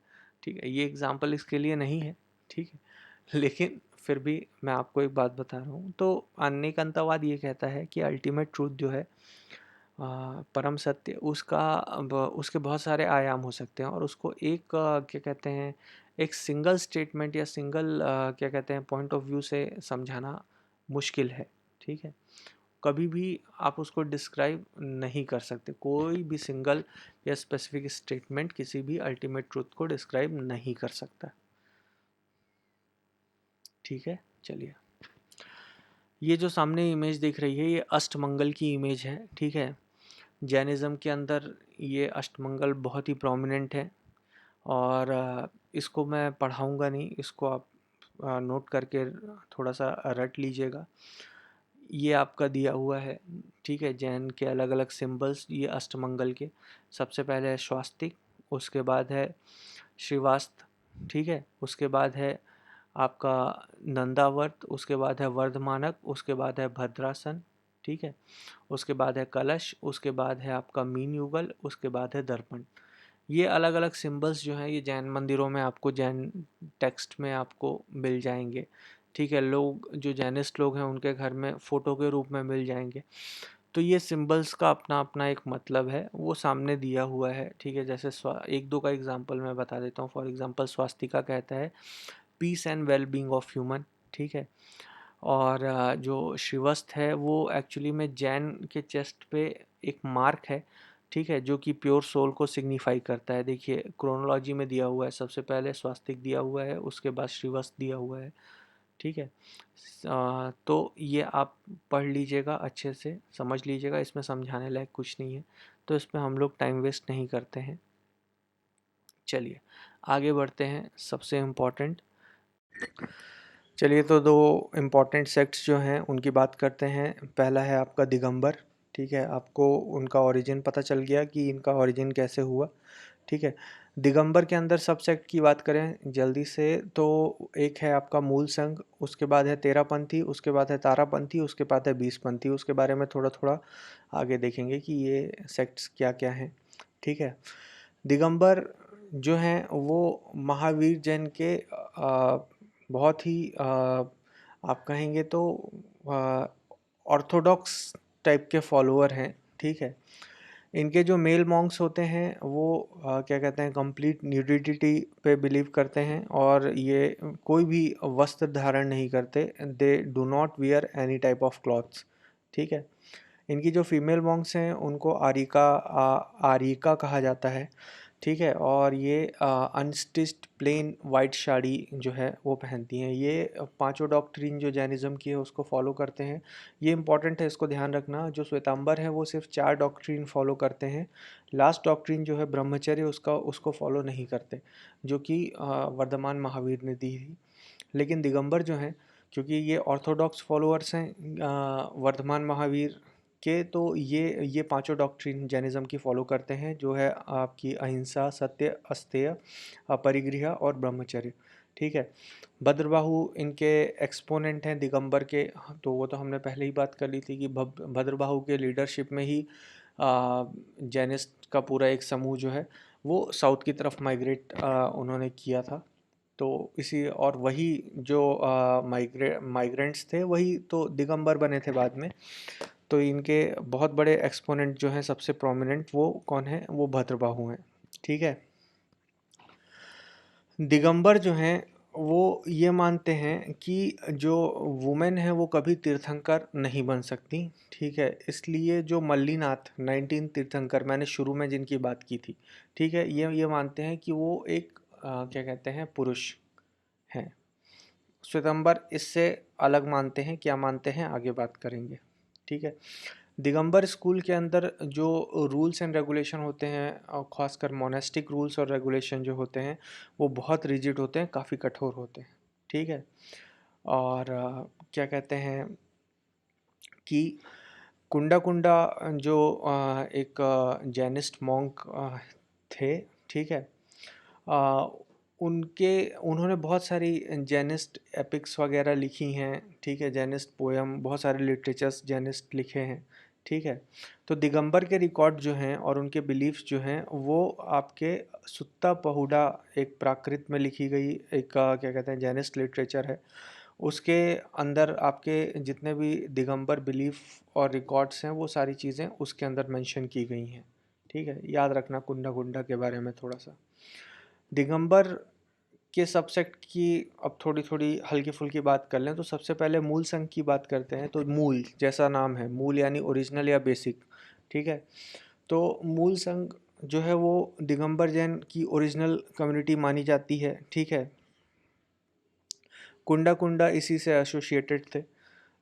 ठीक है। ये एग्जाम्पल इसके लिए नहीं है, ठीक है, लेकिन फिर भी मैं आपको एक बात बता रहा हूँ। तो अनेकंतावाद ये कहता है कि अल्टीमेट ट्रूथ जो है परम सत्य, उसका उसके बहुत सारे आयाम हो सकते हैं, और उसको एक क्या कहते हैं एक सिंगल स्टेटमेंट या सिंगल क्या कहते हैं पॉइंट ऑफ व्यू से समझाना मुश्किल है, ठीक है। कभी भी आप उसको डिस्क्राइब नहीं कर सकते, कोई भी सिंगल या स्पेसिफिक स्टेटमेंट किसी भी अल्टीमेट ट्रूथ को डिस्क्राइब नहीं कर सकता, ठीक है। चलिए, ये जो सामने इमेज दिख रही है ये अष्टमंगल की इमेज है, ठीक है। जैनिज़्म के अंदर ये अष्टमंगल बहुत ही प्रोमिनेंट है, और इसको मैं पढ़ाऊँगा नहीं, इसको आप नोट करके थोड़ा सा रट लीजिएगा। ये आपका दिया हुआ है, ठीक है। जैन के अलग अलग सिंबल्स ये अष्टमंगल के, सबसे पहले है स्वास्तिक, उसके बाद है श्रीवास्त, ठीक है, उसके बाद है आपका नंदावर्त, उसके बाद है वर्धमानक, उसके बाद है भद्रासन, ठीक है, उसके बाद है कलश, उसके बाद है आपका मीन युगल, उसके बाद है दर्पण। ये अलग अलग सिंबल्स जो हैं ये जैन मंदिरों में आपको, जैन टेक्स्ट में आपको मिल जाएंगे, ठीक है। लोग जो जैनिस्ट लोग हैं उनके घर में फ़ोटो के रूप में मिल जाएंगे। तो ये सिंबल्स का अपना अपना एक मतलब है, वो सामने दिया हुआ है, ठीक है। जैसे एक दो का एग्जांपल मैं बता देता हूँ। फॉर एग्जांपल स्वास्तिका कहता है peace and well being of human, ठीक है। और जो श्रीवस्त है वो एक्चुअली में जैन के चेस्ट पे एक मार्क है, ठीक है, जो कि प्योर सोल को सिग्निफाई करता है। देखिए क्रोनोलॉजी में दिया हुआ है, सबसे पहले स्वास्तिक दिया हुआ है, उसके बाद श्रीवत्स दिया हुआ है। ठीक है, तो ये आप पढ़ लीजिएगा, अच्छे से समझ लीजिएगा, इसमें समझाने लायक कुछ नहीं है, तो इसमें हम लोग टाइम वेस्ट नहीं करते हैं। चलिए आगे बढ़ते हैं। सबसे इम्पोर्टेंट, चलिए तो दो इम्पॉर्टेंट सेक्ट्स जो हैं उनकी बात करते हैं। पहला है आपका दिगंबर। ठीक है, आपको उनका ओरिजिन पता चल गया कि इनका ओरिजिन कैसे हुआ। ठीक है, दिगंबर के अंदर सब सेक्ट की बात करें जल्दी से, तो एक है आपका मूल संघ, उसके बाद है तेरापंथी, उसके बाद है तारापंथी, उसके बाद है बीसपंथी। उसके बारे में थोड़ा थोड़ा आगे देखेंगे कि ये सेक्ट्स क्या क्या हैं। ठीक है, दिगंबर जो हैं वो महावीर जैन के बहुत ही आप कहेंगे तो ऑर्थोडॉक्स टाइप के फॉलोअर हैं। ठीक है, इनके जो मेल मॉन्क्स होते हैं वो क्या कहते हैं, कंप्लीट न्यूडिटी पे बिलीव करते हैं, और ये कोई भी वस्त्र धारण नहीं करते। They do not wear any type of clothes. ठीक है, इनकी जो फीमेल मॉन्क्स हैं उनको आरिका कहा जाता है। ठीक है, और ये अनस्टिच्ड प्लेन वाइट साड़ी जो है वो पहनती हैं। ये पांचों डॉक्ट्रिन जो जैनिज़्म की है उसको फॉलो करते हैं। ये इंपॉर्टेंट है, इसको ध्यान रखना। जो श्वेतांबर है वो सिर्फ 4 डॉक्ट्रिन फॉलो करते हैं। लास्ट डॉक्ट्रिन जो है ब्रह्मचर्य, उसको फॉलो नहीं करते, जो कि वर्धमान महावीर ने दी थी। लेकिन दिगंबर जो हैं, क्योंकि ये ऑर्थोडॉक्स फॉलोअर्स हैं वर्धमान महावीर के, तो ये पांचों डॉक्ट्रिन जैनिज़्म की फॉलो करते हैं, जो है आपकी अहिंसा, सत्य, अस्तेय, अपरिग्रह और ब्रह्मचर्य। ठीक है, भद्रबाहु इनके एक्सपोनेंट हैं दिगंबर के। तो वो तो हमने पहले ही बात कर ली थी कि भद्रबाहु के लीडरशिप में ही जैनिस्ट का पूरा एक समूह जो है वो साउथ की तरफ माइग्रेट उन्होंने किया था। तो इसी, और वही जो माइग्रेंट्स थे वही तो दिगंबर बने थे बाद में। तो इनके बहुत बड़े एक्सपोनेंट जो हैं, सबसे प्रोमिनेंट वो कौन है, वो भद्रबाहु हैं। ठीक है, दिगंबर जो हैं वो ये मानते हैं कि जो वुमेन है वो कभी तीर्थंकर नहीं बन सकती। ठीक है, इसलिए जो मल्लीनाथ 19 तीर्थंकर मैंने शुरू में जिनकी बात की थी, ठीक है, ये मानते हैं कि वो एक क्या कहते हैं, पुरुष हैं। श्वेतांबर इससे अलग मानते हैं, क्या मानते हैं आगे बात करेंगे। ठीक है, दिगंबर स्कूल के अंदर जो रूल्स एंड रेगुलेशन होते हैं, और ख़ासकर मोनेस्टिक रूल्स और रेगुलेशन जो होते हैं वो बहुत रिजिड होते हैं, काफ़ी कठोर होते हैं। ठीक है, और क्या कहते हैं कि कुंडा कुंडा जो एक जैनिस्ट मॉन्क थे। ठीक है, अ, उनके उन्होंने बहुत सारी जैनिस्ट एपिक्स वगैरह लिखी हैं। ठीक है, जैनिस्ट पोयम, बहुत सारे लिटरेचर्स जैनिस्ट लिखे हैं। ठीक है, तो दिगंबर के रिकॉर्ड जो हैं और उनके बिलीफ्स जो हैं वो आपके सुत्ता पहुडा, एक प्राकृत में लिखी गई एक क्या कहते हैं जैनिस्ट लिटरेचर है, उसके अंदर आपके जितने भी दिगंबर बिलीफ और रिकॉर्ड्स हैं वो सारी चीज़ें उसके अंदर मेंशन की गई हैं। ठीक है, याद रखना कुंडा कुंडा के बारे में थोड़ा सा। दिगंबर के सबसेक्ट की अब थोड़ी थोड़ी हल्की फुल्की बात कर लें, तो सबसे पहले मूल संघ की बात करते हैं। तो मूल जैसा नाम है, मूल यानी ओरिजिनल या बेसिक। ठीक है, तो मूल संघ जो है वो दिगंबर जैन की ओरिजिनल कम्युनिटी मानी जाती है। ठीक है, कुंडा कुंडा इसी से एसोसिएटेड थे।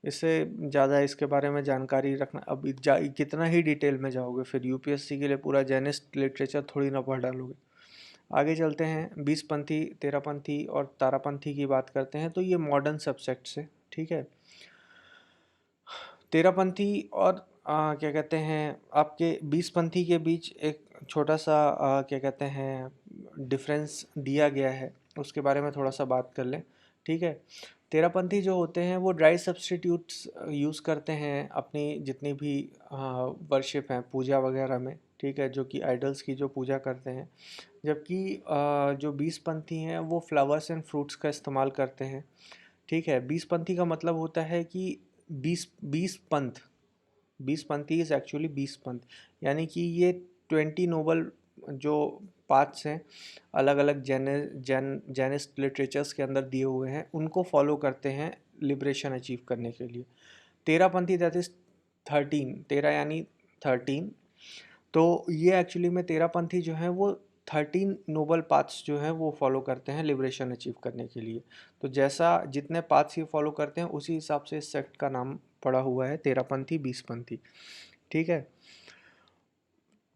इससे ज़्यादा इसके बारे में जानकारी रखना, अब कितना ही डिटेल में जाओगे, फिर यूपीएससी के लिए पूरा जैनिस्ट लिटरेचर थोड़ी ना पढ़ डालोगे। आगे चलते हैं, बीसपंथी, तेरापंथी और तारापंथी की बात करते हैं। तो ये मॉडर्न सबसेक्ट्स है। ठीक है, तेरापंथी और क्या कहते हैं आपके बीसपंथी के बीच एक छोटा सा क्या कहते हैं डिफरेंस दिया गया है, उसके बारे में थोड़ा सा बात कर लें। ठीक है, तेरापंथी जो होते हैं वो ड्राई सब्सटीट्यूट्स यूज़ करते हैं अपनी जितनी भी वर्शिप हैं, पूजा वगैरह में। ठीक है, जो कि आइडल्स की जो पूजा करते हैं। जबकि जो बीसपंथी हैं वो फ्लावर्स एंड फ्रूट्स का इस्तेमाल करते हैं। ठीक है, बीसपंथी का मतलब होता है कि बीस बीस पंथ, बीस पंथी इज़ एक्चुअली बीस पंथ, यानी कि ये 20 नोबल जो पाथ्स हैं अलग अलग जैनिस्ट लिटरेचर्स के अंदर दिए हुए हैं, उनको फॉलो करते हैं लिबरेशन अचीव करने के लिए। तेरापंथी दैट इज़ 13, तेरह यानी 13, तो ये एक्चुअली में तेरापंथी जो हैं वो 13 नोबल पाथ्स जो हैं वो फॉलो करते हैं लिबरेशन अचीव करने के लिए। तो जैसा जितने पाथ्स ये फॉलो करते हैं उसी हिसाब से इस सेक्ट का नाम पड़ा हुआ है तेरापंथी, बीसपंथी। ठीक है।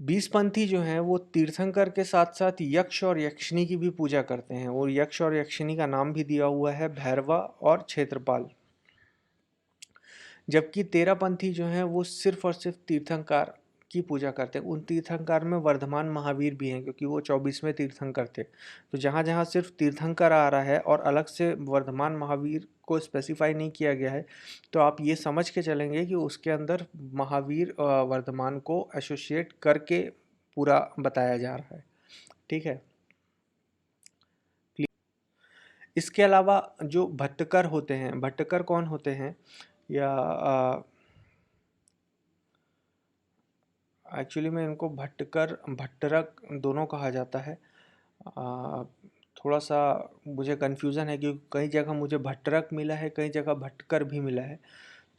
बीसपंथी जो हैं वो तीर्थंकर के साथ साथ यक्ष और यक्षिणी की भी पूजा करते हैं, और यक्ष और यक्षिणी का नाम भी दिया हुआ है भैरवा और क्षेत्रपाल। जबकि तेरापंथी जो हैं वो सिर्फ और सिर्फ तीर्थंकर की पूजा करते हैं। उन तीर्थंकर में वर्धमान महावीर भी हैं, क्योंकि वो 24वें तीर्थंकर थे। तो जहाँ जहाँ सिर्फ तीर्थंकर आ रहा है और अलग से वर्धमान महावीर को स्पेसिफाई नहीं किया गया है, तो आप ये समझ के चलेंगे कि उसके अंदर महावीर वर्धमान को एसोसिएट करके पूरा बताया जा रहा है। ठीक है। इसके अलावा जो भट्टकर होते हैं, भट्टकर कौन होते हैं, या एक्चुअली में इनको भट्टकर भट्टरक दोनों कहा जाता है। थोड़ा सा मुझे कन्फ्यूज़न है, क्योंकि कई जगह मुझे भट्टरक मिला है, कई जगह भट्टकर भी मिला है।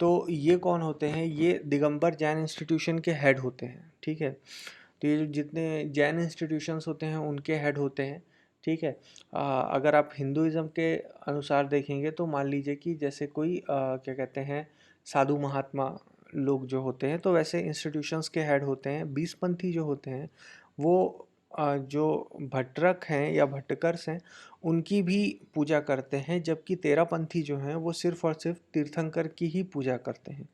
तो ये कौन होते हैं, ये दिगंबर जैन इंस्टीट्यूशन के हेड होते हैं। ठीक है। तो ये जो जितने जैन इंस्टीट्यूशंस होते हैं उनके हेड होते हैं। ठीक है। अगर आप हिंदुइज़्म के अनुसार देखेंगे तो मान लीजिए कि जैसे कोई क्या कहते हैं, साधु महात्मा लोग जो होते हैं, तो वैसे इंस्टीट्यूशंस के हेड होते हैं। बीसपंथी जो होते हैं वो जो भट्टरक हैं या भट्टकर्स हैं उनकी भी पूजा करते हैं, जबकि तेरापंथी जो हैं वो सिर्फ और सिर्फ तीर्थंकर की ही पूजा करते हैं।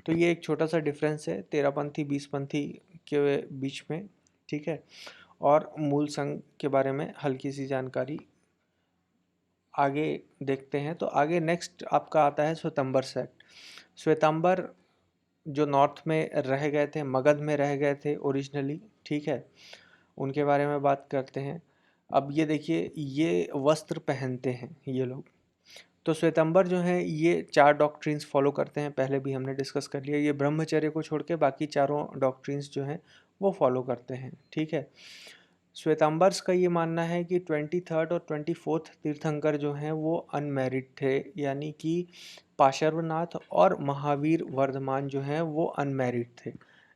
तो ये एक छोटा सा डिफरेंस है तेरापंथी बीसपंथी के बीच में। ठीक है। और मूल संघ के बारे में हल्की सी जानकारी आगे देखते हैं। तो आगे नेक्स्ट आपका आता है श्वेतांबर सेक्ट। श्वेतांबर जो नॉर्थ में रह गए थे, मगध में रह गए थे ओरिजिनली। ठीक है। उनके बारे में बात करते हैं। अब ये देखिए, ये वस्त्र पहनते हैं ये लोग। तो श्वेतांबर जो हैं ये 4 डॉक्ट्रिन्स फॉलो करते हैं, पहले भी हमने डिस्कस कर लिया। ये ब्रह्मचर्य को छोड़ के बाकी चारों डॉक्ट्रिन्स जो हैं वो फॉलो करते हैं। ठीक है। श्वेतांबर्स का ये मानना है कि 23rd और 24th तीर्थंकर जो हैं वो अनमैरिड थे, यानी कि पार्श्वनाथ और महावीर वर्धमान जो हैं वो अनमैरिड थे,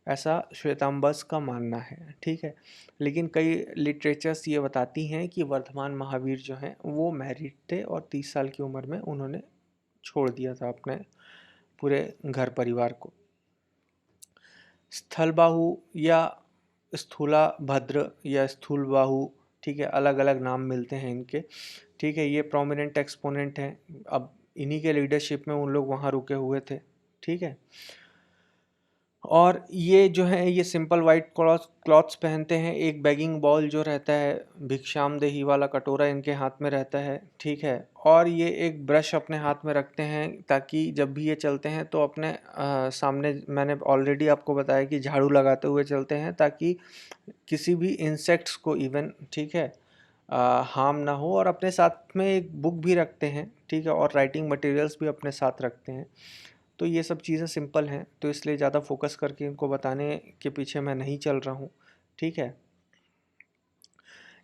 ऐसा श्वेतांबर्स का मानना है। ठीक है। लेकिन कई लिटरेचर्स ये बताती हैं कि वर्धमान महावीर जो हैं वो मैरिड थे और 30 साल की उम्र में उन्होंने छोड़ दिया था अपने पूरे घर परिवार को। स्थलबाहु या स्थूला भद्र या स्थूल बाहु, ठीक है, अलग अलग नाम मिलते हैं इनके। ठीक है। ये प्रोमिनेंट एक्सपोनेंट हैं। अब इन्हीं के लीडरशिप में उन लोग वहाँ रुके हुए थे। ठीक है। और ये जो है ये सिंपल वाइट क्लॉथ्स पहनते हैं। एक बैगिंग बॉल जो रहता है, भिक्षामदेही वाला कटोरा इनके हाथ में रहता है। ठीक है। और ये एक ब्रश अपने हाथ में रखते हैं, ताकि जब भी ये चलते हैं तो अपने सामने, मैंने ऑलरेडी आपको बताया कि झाड़ू लगाते हुए चलते हैं, ताकि किसी भी इंसेक्ट्स को इवन, ठीक है, हार्म ना हो। और अपने साथ में एक बुक भी रखते हैं। ठीक है। और राइटिंग मटेरियल्स भी अपने साथ रखते हैं। तो ये सब चीज़ें सिंपल हैं, तो इसलिए ज़्यादा फोकस करके इनको बताने के पीछे मैं नहीं चल रहा हूँ। ठीक है।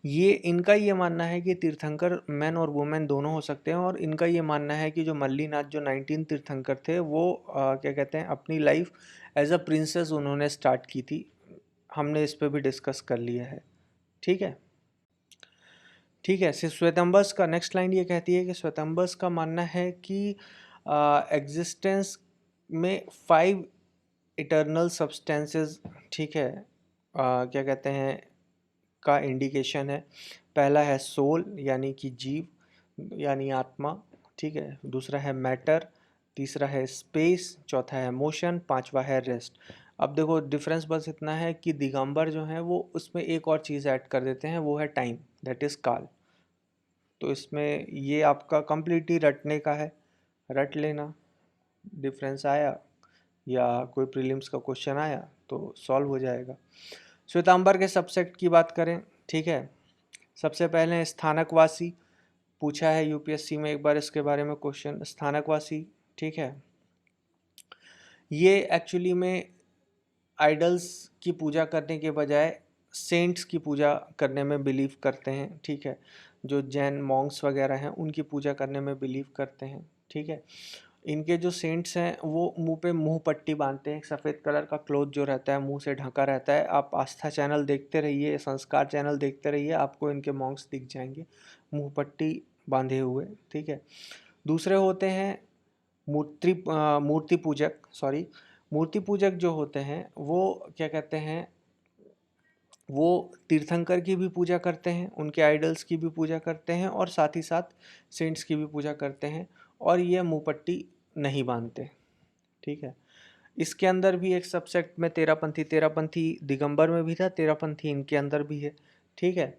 ये इनका ये मानना है कि तीर्थंकर मैन और वुमेन दोनों हो सकते हैं, और इनका ये मानना है कि जो मल्लीनाथ जो 19 तीर्थंकर थे वो क्या कहते हैं, अपनी लाइफ एज अ प्रिंसेस उन्होंने स्टार्ट की थी। हमने इस पे भी डिस्कस कर लिया है। ठीक है। ठीक है। श्वेतांबर्स का नेक्स्ट लाइन ये कहती है कि श्वेतांबर्स का मानना है कि एग्जिस्टेंस में 5 इटर्नल सब्सटेंसेस, ठीक है, क्या कहते हैं, का इंडिकेशन है। पहला है सोल, यानी कि जीव यानी आत्मा। ठीक है। दूसरा है मैटर, तीसरा है स्पेस, चौथा है मोशन, पांचवा है रेस्ट। अब देखो डिफरेंस बस इतना है कि दिगंबर जो है वो उसमें एक और चीज़ ऐड कर देते हैं, वो है टाइम, दैट इज़ काल। तो इसमें ये आपका कंप्लीटली रटने का है, रट लेना। डिफरेंस आया या कोई प्रीलिम्स का क्वेश्चन आया तो सॉल्व हो जाएगा। श्वेतांबर के सबसेक्ट की बात करें, ठीक है, सबसे पहले स्थानकवासी पूछा है यूपीएससी में एक बार इसके बारे में क्वेश्चन, स्थानकवासी। ठीक है। ये एक्चुअली में आइडल्स की पूजा करने के बजाय सेंट्स की पूजा करने में बिलीव करते हैं। ठीक है। जो जैन मॉन्क्स वगैरह हैं उनकी पूजा करने में बिलीव करते हैं। ठीक है। इनके जो सेंट्स हैं वो मुंह पे मुंह पट्टी बांधते हैं, सफ़ेद कलर का क्लॉथ जो रहता है मुंह से ढका रहता है। आप आस्था चैनल देखते रहिए, संस्कार चैनल देखते रहिए, आपको इनके मॉन्क्स दिख जाएंगे मुंह पट्टी बांधे हुए, ठीक है। दूसरे होते हैं मूर्ति पूजक, सॉरी, मूर्ति पूजक जो होते हैं वो क्या कहते हैं, वो तीर्थंकर की भी पूजा करते हैं, उनके आइडल्स की भी पूजा करते हैं और साथ ही साथ सेंट्स की भी पूजा करते हैं, और ये मुंह पट्टी नहीं बांधते, ठीक है। इसके अंदर भी एक सबसेक्ट में तेरापंथी दिगंबर में भी था, तेरापंथी इनके अंदर भी है, ठीक है।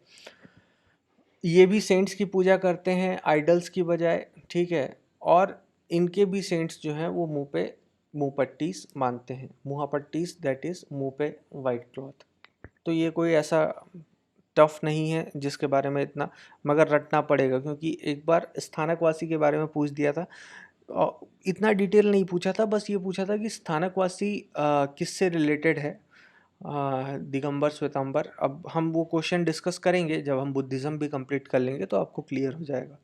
ये भी सेंट्स की पूजा करते हैं आइडल्स की बजाय, ठीक है। और इनके भी सेंट्स जो हैं वो मुंह पट्टीस बांधते हैं, मुँह पट्टीस, दैट इज़ मुंह पे वाइट क्लॉथ। तो ये कोई ऐसा टफ नहीं है जिसके बारे में इतना मगर रटना पड़ेगा, क्योंकि एक बार स्थानकवासी के बारे में पूछ दिया था और इतना डिटेल नहीं पूछा था, बस ये पूछा था कि स्थानकवासी किससे रिलेटेड है, दिगंबर श्वेतांबर। अब हम वो क्वेश्चन डिस्कस करेंगे जब हम बुद्धिज़्म भी कंप्लीट कर लेंगे, तो आपको क्लियर हो जाएगा।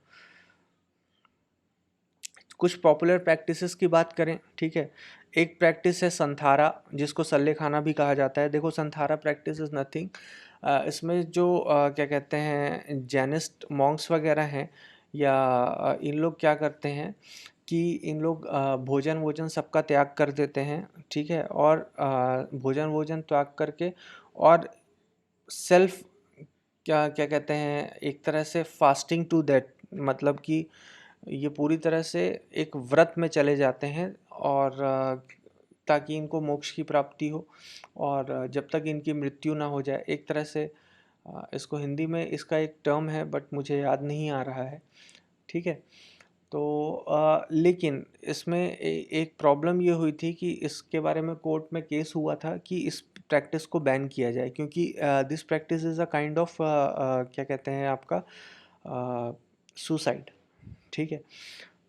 कुछ पॉपुलर प्रैक्टिसेस की बात करें, ठीक है। एक प्रैक्टिस है संथारा, जिसको सल्ले खाना भी कहा जाता है। देखो संथारा प्रैक्टिस इज़ नथिंग, इसमें जो क्या कहते हैं जैनिस्ट मॉन्क्स वगैरह हैं, या इन लोग क्या करते हैं कि इन लोग भोजन सबका त्याग कर देते हैं, ठीक है। और भोजन त्याग करके और सेल्फ क्या क्या कहते हैं, एक तरह से फास्टिंग टू दैट, मतलब कि ये पूरी तरह से एक व्रत में चले जाते हैं, और ताकि इनको मोक्ष की प्राप्ति हो, और जब तक इनकी मृत्यु ना हो जाए, एक तरह से इसको हिंदी में इसका एक टर्म है बट मुझे याद नहीं आ रहा है, ठीक है। तो लेकिन इसमें एक प्रॉब्लम ये हुई थी कि इसके बारे में कोर्ट में केस हुआ था कि इस प्रैक्टिस को बैन किया जाए, क्योंकि this practice is a kind of क्या कहते हैं आपका सुसाइड, ठीक है।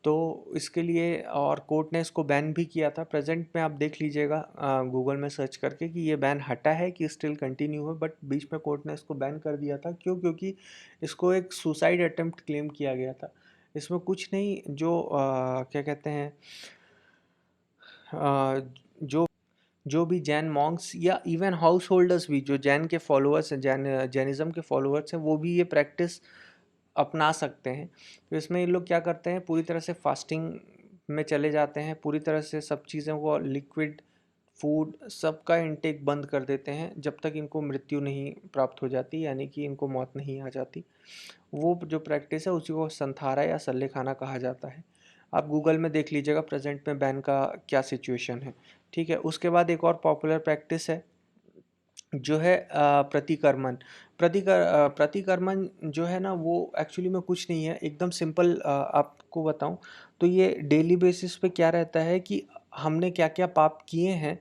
तो इसके लिए और कोर्ट ने इसको बैन भी किया था। प्रेजेंट में आप देख लीजिएगा गूगल में सर्च करके कि ये बैन हटा है कि स्टिल कंटिन्यू है, बट बीच में कोर्ट ने इसको बैन कर दिया था। क्यों? क्योंकि इसको एक सुसाइड अटेम्प्ट क्लेम किया गया था। इसमें कुछ नहीं, जो क्या कहते हैं जो जो भी जैन मॉन्क्स या इवन हाउस होल्डर्स भी, जो जैन के फॉलोअर्स हैं, जैनिज़्म के फॉलोअर्स हैं, वो भी ये प्रैक्टिस अपना सकते हैं। तो इसमें ये लोग क्या करते हैं, पूरी तरह से फास्टिंग में चले जाते हैं, पूरी तरह से सब चीज़ों को, लिक्विड फूड सबका इंटेक बंद कर देते हैं जब तक इनको मृत्यु नहीं प्राप्त हो जाती, यानी कि इनको मौत नहीं आ जाती। वो जो प्रैक्टिस है उसी को संथारा या सल्ले खाना कहा जाता है। आप गूगल में देख लीजिएगा प्रेजेंट में बैन का क्या सिचुएशन है, ठीक है। उसके बाद एक और पॉपुलर प्रैक्टिस है जो है प्रतिकर्मन। प्रतिकर्मन जो है ना, वो एक्चुअली में कुछ नहीं है, एकदम सिंपल आपको बताऊं तो ये डेली बेसिस पे क्या रहता है कि हमने क्या क्या पाप किए हैं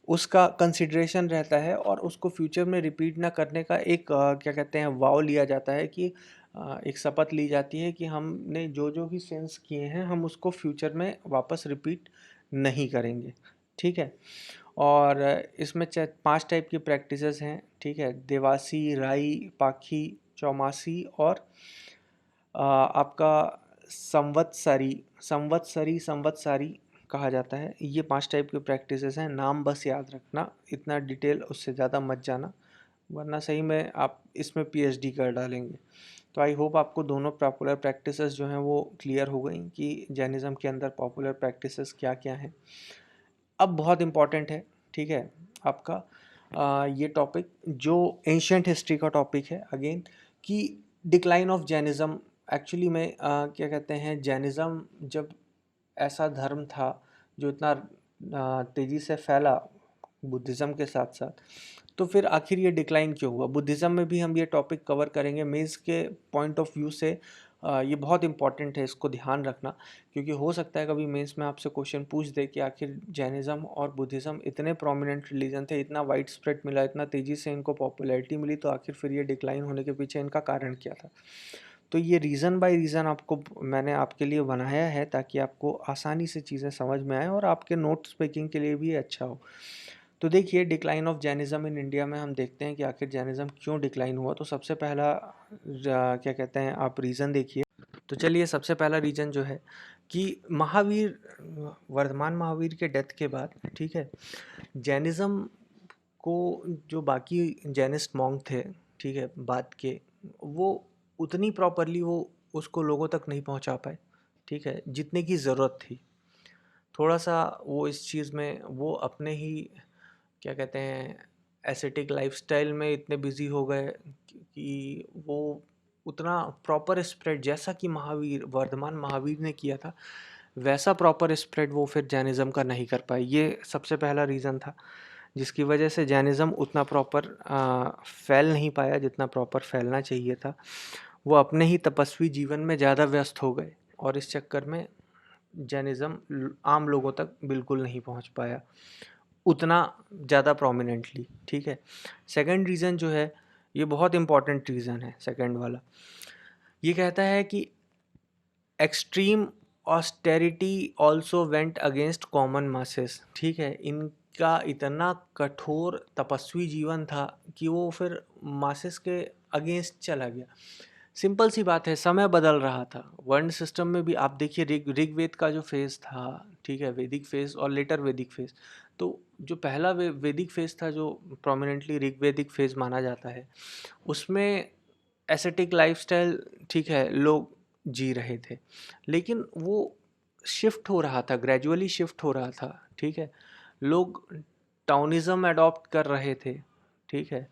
उसका कंसिडरेशन रहता है, और उसको फ्यूचर में रिपीट ना करने का एक क्या कहते हैं वाव लिया जाता है कि एक शपथ ली जाती है कि हमने जो जो भी सेंस किए हैं हम उसको फ्यूचर में वापस रिपीट नहीं करेंगे, ठीक है। और इसमें 5 टाइप की प्रैक्टिसेस हैं, ठीक है। देवासी, राई, पाखी, चौमासी और आपका संवत्सरी कहा जाता है। ये 5 टाइप की प्रैक्टिसेस हैं, नाम बस याद रखना, इतना डिटेल उससे ज़्यादा मत जाना, वरना सही में आप इसमें पीएचडी कर डालेंगे। तो आई होप आपको दोनों पॉपुलर प्रैक्टिसेस जो हैं वो क्लियर हो गई कि जैनिज़्म के अंदर पॉपुलर प्रैक्टिसेस क्या क्या हैं। अब बहुत इम्पॉर्टेंट है, ठीक है, आपका ये टॉपिक जो एंशियंट हिस्ट्री का टॉपिक है अगेन, कि डिक्लाइन ऑफ जैनिज़्म। एक्चुअली में क्या कहते हैं, जैनिज़्म जब ऐसा धर्म था जो इतना तेज़ी से फैला बुद्धिज़्म के साथ साथ, तो फिर आखिर ये डिक्लाइन क्यों हुआ। बुद्धिज़्म में भी हम ये टॉपिक कवर करेंगे मेंस के पॉइंट ऑफ व्यू से। ये बहुत इंपॉर्टेंट है, इसको ध्यान रखना, क्योंकि हो सकता है कभी मेंस में आपसे क्वेश्चन पूछ दे कि आखिर जैनिज़्म और बुद्धिज़्म इतने प्रोमिनेंट रिलीजन थे, इतना वाइड स्प्रेड मिला, इतना तेज़ी से इनको पॉपुलैरिटी मिली, तो आखिर फिर ये डिक्लाइन होने के पीछे इनका कारण क्या था। तो ये रीज़न बाय रीज़न आपको मैंने आपके लिए बनाया है ताकि आपको आसानी से चीज़ें समझ में आए और आपके नोट्स मेकिंग के लिए भी अच्छा हो। तो देखिए, decline of Jainism in India में हम देखते हैं कि आखिर जैनिज़्म क्यों डिक्लाइन हुआ। तो सबसे पहला क्या कहते हैं आप रीज़न देखिए। तो चलिए, सबसे पहला रीज़न जो है कि महावीर, वर्धमान महावीर के डेथ के बाद, ठीक है, जैनिज़्म को जो बाकी जैनिस्ट मॉन्क थे, ठीक है, बाद के, वो उतनी प्रॉपरली वो उसको लोगों तक नहीं पहुंचा पाए, ठीक है, जितने की ज़रूरत थी। थोड़ा सा वो इस चीज़ में वो अपने ही क्या कहते हैं एसेटिक लाइफस्टाइल में इतने बिजी हो गए कि वो उतना प्रॉपर स्प्रेड जैसा कि महावीर, वर्धमान महावीर ने किया था, वैसा प्रॉपर स्प्रेड वो फिर जैनिज़्म का नहीं कर पाए। ये सबसे पहला रीज़न था जिसकी वजह से जैनिज़्म उतना प्रॉपर फैल नहीं पाया जितना प्रॉपर फैलना चाहिए था। वो अपने ही तपस्वी जीवन में ज़्यादा व्यस्त हो गए और इस चक्कर में जैनिज़्म आम लोगों तक बिल्कुल नहीं पहुंच पाया उतना ज़्यादा प्रोमिनेंटली, ठीक है। सेकंड रीज़न जो है, ये बहुत इंपॉर्टेंट रीज़न है सेकंड वाला। ये कहता है कि extreme austerity also went against common masses, ठीक है। इनका इतना कठोर तपस्वी जीवन था कि वो फिर मासेस के अगेंस्ट चला गया। सिंपल सी बात है, समय बदल रहा था। वर्ण सिस्टम में भी आप देखिए ऋग्वेद का जो फेज था, ठीक है, वैदिक फेज और लेटर वैदिक फेज। तो जो पहला वैदिक फेज था जो प्रोमिनेंटली ऋग्वेदिक फेज माना जाता है, उसमें एसेटिक लाइफस्टाइल, ठीक है, लोग जी रहे थे, लेकिन वो शिफ्ट हो रहा था, ग्रेजुअली शिफ्ट हो रहा था, ठीक है। लोग टाउनिज्म अडॉप्ट कर रहे थे, ठीक है,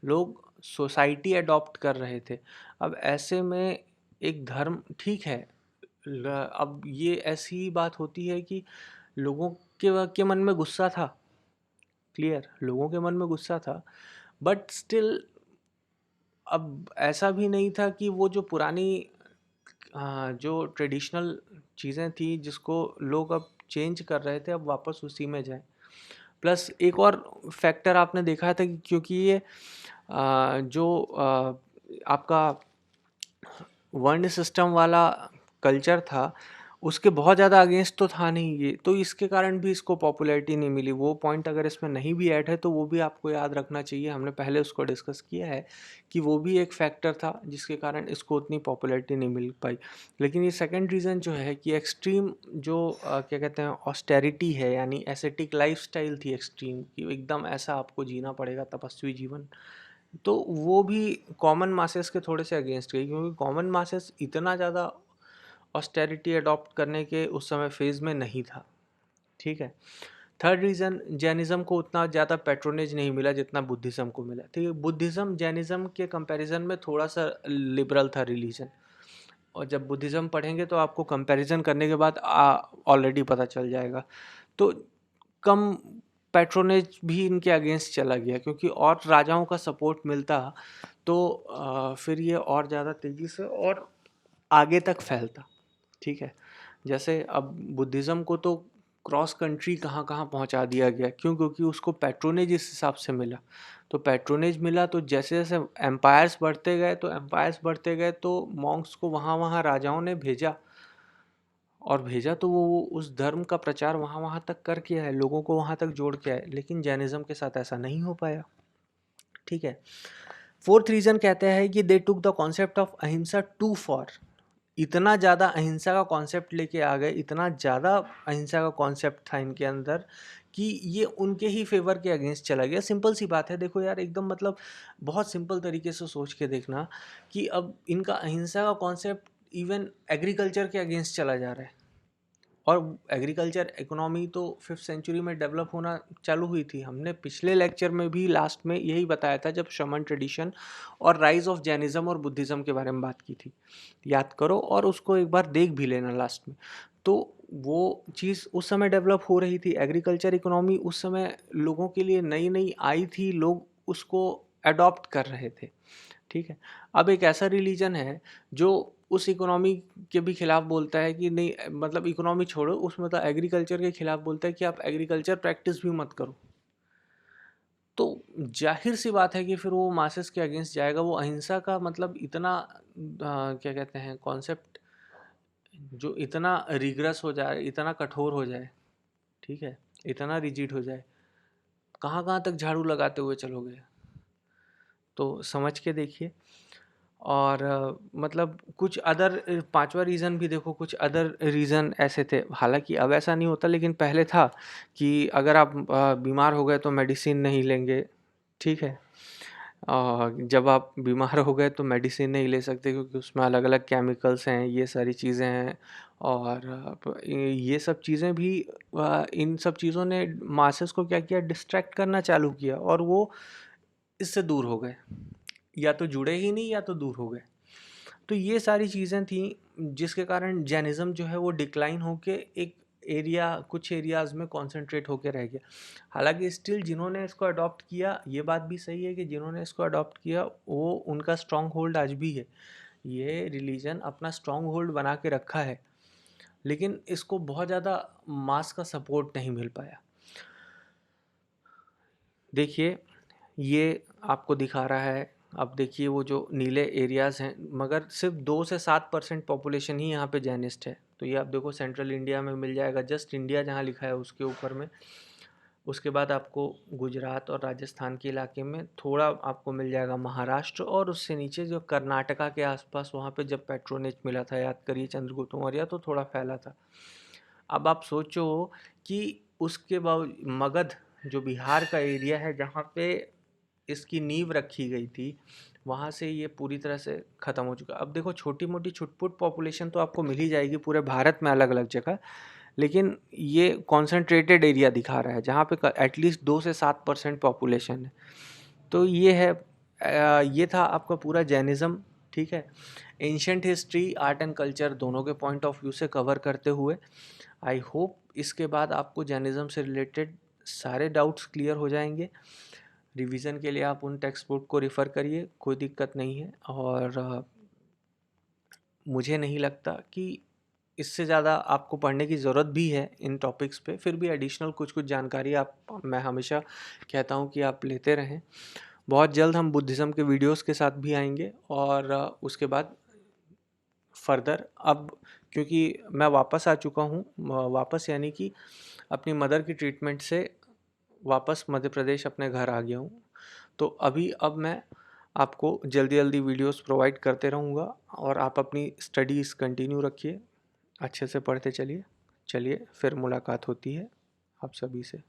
लोग सोसाइटी अडॉप्ट कर रहे थे। अब ऐसे में एक धर्म, ठीक है, अब ये ऐसी बात होती है कि लोगों के मन में गुस्सा था, क्लियर, लोगों के मन में गुस्सा था, बट स्टिल अब ऐसा भी नहीं था कि वो जो पुरानी जो ट्रेडिशनल चीज़ें थी जिसको लोग अब चेंज कर रहे थे, अब वापस उसी में जाए। प्लस एक और फैक्टर आपने देखा था कि क्योंकि ये जो आपका वर्ण सिस्टम वाला कल्चर था, उसके बहुत ज़्यादा अगेंस्ट तो था नहीं ये, तो इसके कारण भी इसको पॉपुलैरिटी नहीं मिली। वो पॉइंट अगर इसमें नहीं भी ऐड है तो वो भी आपको याद रखना चाहिए, हमने पहले उसको डिस्कस किया है कि वो भी एक फैक्टर था जिसके कारण इसको उतनी पॉपुलैरिटी नहीं मिल पाई। लेकिन ये सेकंड रीज़न जो है कि एक्सट्रीम जो क्या कहते हैं ऑस्टेरिटी है, यानी एसेटिक लाइफस्टाइल थी एक्सट्रीम, कि एकदम ऐसा आपको जीना पड़ेगा तपस्वी जीवन, तो वो भी कॉमन मासेस के थोड़े से अगेंस्ट गई, क्योंकि कॉमन मासेस इतना ज़्यादा ऑस्टेरिटी अडॉप्ट करने के उस समय फेज में नहीं था, ठीक है। थर्ड रीज़न, जैनिज़्म को उतना ज़्यादा पैट्रोनेज नहीं मिला जितना बुद्धिज़्म को मिला, ठीक है। बुद्धिज़्म जैनिज़्म के कंपैरिजन में थोड़ा सा लिबरल था रिलीजन, और जब बुद्धिज़्म पढ़ेंगे तो आपको कंपैरिजन करने के बाद ऑलरेडी पता चल जाएगा। तो कम पैट्रोनेज भी इनके अगेंस्ट चला गया, क्योंकि और राजाओं का सपोर्ट मिलता तो फिर ये और ज़्यादा तेज़ी से और आगे तक फैलता, ठीक है। जैसे अब बुद्धिज़्म को तो क्रॉस कंट्री कहाँ कहाँ पहुँचा दिया गया, क्यों? क्योंकि उसको पैट्रोनेज इस हिसाब से मिला। तो पैट्रोनेज मिला तो जैसे जैसे एम्पायर्स बढ़ते गए तो मॉन्क्स को वहाँ वहाँ राजाओं ने भेजा, और भेजा तो वो उस धर्म का प्रचार वहाँ वहाँ तक करके आए, लोगों को वहाँ तक जोड़ के आए। लेकिन जैनिज़्म के साथ ऐसा नहीं हो पाया, ठीक है। फोर्थ रीज़न कहते हैं कि दे टुक द कॉन्सेप्ट ऑफ अहिंसा टू फॉर। इतना ज़्यादा अहिंसा का कॉन्सेप्ट लेके आ गए, इतना ज़्यादा अहिंसा का कॉन्सेप्ट था इनके अंदर कि ये उनके ही फेवर के अगेंस्ट चला गया। सिंपल सी बात है, देखो यार, एकदम मतलब बहुत सिंपल तरीके से सोच के देखना कि अब इनका अहिंसा का कॉन्सेप्ट इवन एग्रीकल्चर के अगेंस्ट चला जा रहा है। और एग्रीकल्चर इकोनॉमी तो 5th सेंचुरी में डेवलप होना चालू हुई थी। हमने पिछले लेक्चर में भी लास्ट में यही बताया था जब शमन ट्रेडिशन और राइज ऑफ जैनिज़्म और बुद्धिज़्म के बारे में बात की थी, याद करो, और उसको एक बार देख भी लेना लास्ट में। तो वो चीज़ उस समय डेवलप हो रही थी, एग्रीकल्चर इकोनॉमी उस समय लोगों के लिए नई नई आई थी, लोग उसको अडॉप्ट कर रहे थे, ठीक है। अब एक ऐसा रिलीजन है जो उस इकोनॉमी के भी खिलाफ बोलता है कि नहीं, मतलब इकोनॉमी छोड़ो, उसमें तो एग्रीकल्चर के खिलाफ बोलता है कि आप एग्रीकल्चर प्रैक्टिस भी मत करो। तो जाहिर सी बात है कि फिर वो मासेस के अगेंस्ट जाएगा। वो अहिंसा का मतलब इतना क्या कहते हैं कॉन्सेप्ट जो इतना रिग्रेस हो जाए, इतना कठोर हो जाए, ठीक है, इतना रिजिड हो जाए, कहाँ कहाँ तक झाड़ू लगाते हुए चलोगे? तो समझ के देखिए। और मतलब कुछ अदर पांचवा रीज़न भी देखो, कुछ अदर रीज़न ऐसे थे। हालांकि अब ऐसा नहीं होता, लेकिन पहले था कि अगर आप बीमार हो गए तो मेडिसिन नहीं लेंगे, ठीक है। जब आप बीमार हो गए तो मेडिसिन नहीं ले सकते क्योंकि उसमें अलग अलग केमिकल्स हैं, ये सारी चीज़ें हैं। और ये सब चीज़ें भी इन सब चीज़ों ने मासेस को क्या किया, डिस्ट्रैक्ट करना चालू किया, और वो इससे दूर हो गए, या तो जुड़े ही नहीं या तो दूर हो गए। तो ये सारी चीज़ें थी जिसके कारण जैनिज़्म जो है वो डिक्लाइन होके एक एरिया, कुछ एरियाज़ में कॉन्सेंट्रेट होके रह गया। हालांकि स्टिल जिन्होंने इसको अडॉप्ट किया, ये बात भी सही है कि जिन्होंने इसको अडॉप्ट किया वो, उनका स्ट्रॉन्ग होल्ड आज भी है। ये रिलीजन अपना स्ट्रॉन्ग होल्ड बना के रखा है, लेकिन इसको बहुत ज़्यादा मास का सपोर्ट नहीं मिल पाया। देखिए, ये आपको दिखा रहा है, अब देखिए वो जो नीले एरियाज़ हैं, मगर सिर्फ 2 से 7% पॉपुलेशन ही यहाँ पे जैनिस्ट है। तो ये आप देखो सेंट्रल इंडिया में मिल जाएगा, जस्ट इंडिया जहाँ लिखा है उसके ऊपर में। उसके बाद आपको गुजरात और राजस्थान के इलाके में थोड़ा आपको मिल जाएगा महाराष्ट्र, और उससे नीचे जो कर्नाटका के आसपास, वहाँ पे जब पेट्रोनेज मिला था, याद करिए चंद्रगुप्त मौर्य, तो थोड़ा फैला था। अब आप सोचो कि उसके बाद मगध, जो बिहार का एरिया है जहाँ पे इसकी नींव रखी गई थी, वहाँ से ये पूरी तरह से ख़त्म हो चुका। अब देखो छोटी मोटी छुटपुट पॉपुलेशन तो आपको मिल ही जाएगी पूरे भारत में अलग अलग जगह, लेकिन ये कॉन्सेंट्रेटेड एरिया दिखा रहा है जहाँ पे एटलीस्ट 2 से 7% पॉपुलेशन है। तो ये है, ये था आपका पूरा जैनिज़्म, ठीक है। Ancient history, art and culture दोनों के पॉइंट ऑफ व्यू से कवर करते हुए, आई होप इसके बाद आपको जैनिज़्म से रिलेटेड सारे डाउट्स क्लियर हो जाएंगे। रिवीजन के लिए आप उन टेक्स्ट बुक को रिफ़र करिए, कोई दिक्कत नहीं है। और मुझे नहीं लगता कि इससे ज़्यादा आपको पढ़ने की ज़रूरत भी है इन टॉपिक्स पे। फिर भी एडिशनल कुछ कुछ जानकारी आप, मैं हमेशा कहता हूँ कि आप लेते रहें। बहुत जल्द हम बुद्धिज़्म के वीडियोस के साथ भी आएंगे, और उसके बाद फर्दर, अब क्योंकि मैं वापस आ चुका हूँ, वापस यानी कि अपनी मदर की ट्रीटमेंट से वापस मध्य प्रदेश अपने घर आ गया हूँ। तो अभी अब मैं आपको जल्दी जल्दी वीडियोस प्रोवाइड करते रहूँगा, और आप अपनी स्टडीज़ कंटिन्यू रखिए, अच्छे से पढ़ते चलिए। चलिए फिर मुलाकात होती है आप सभी से।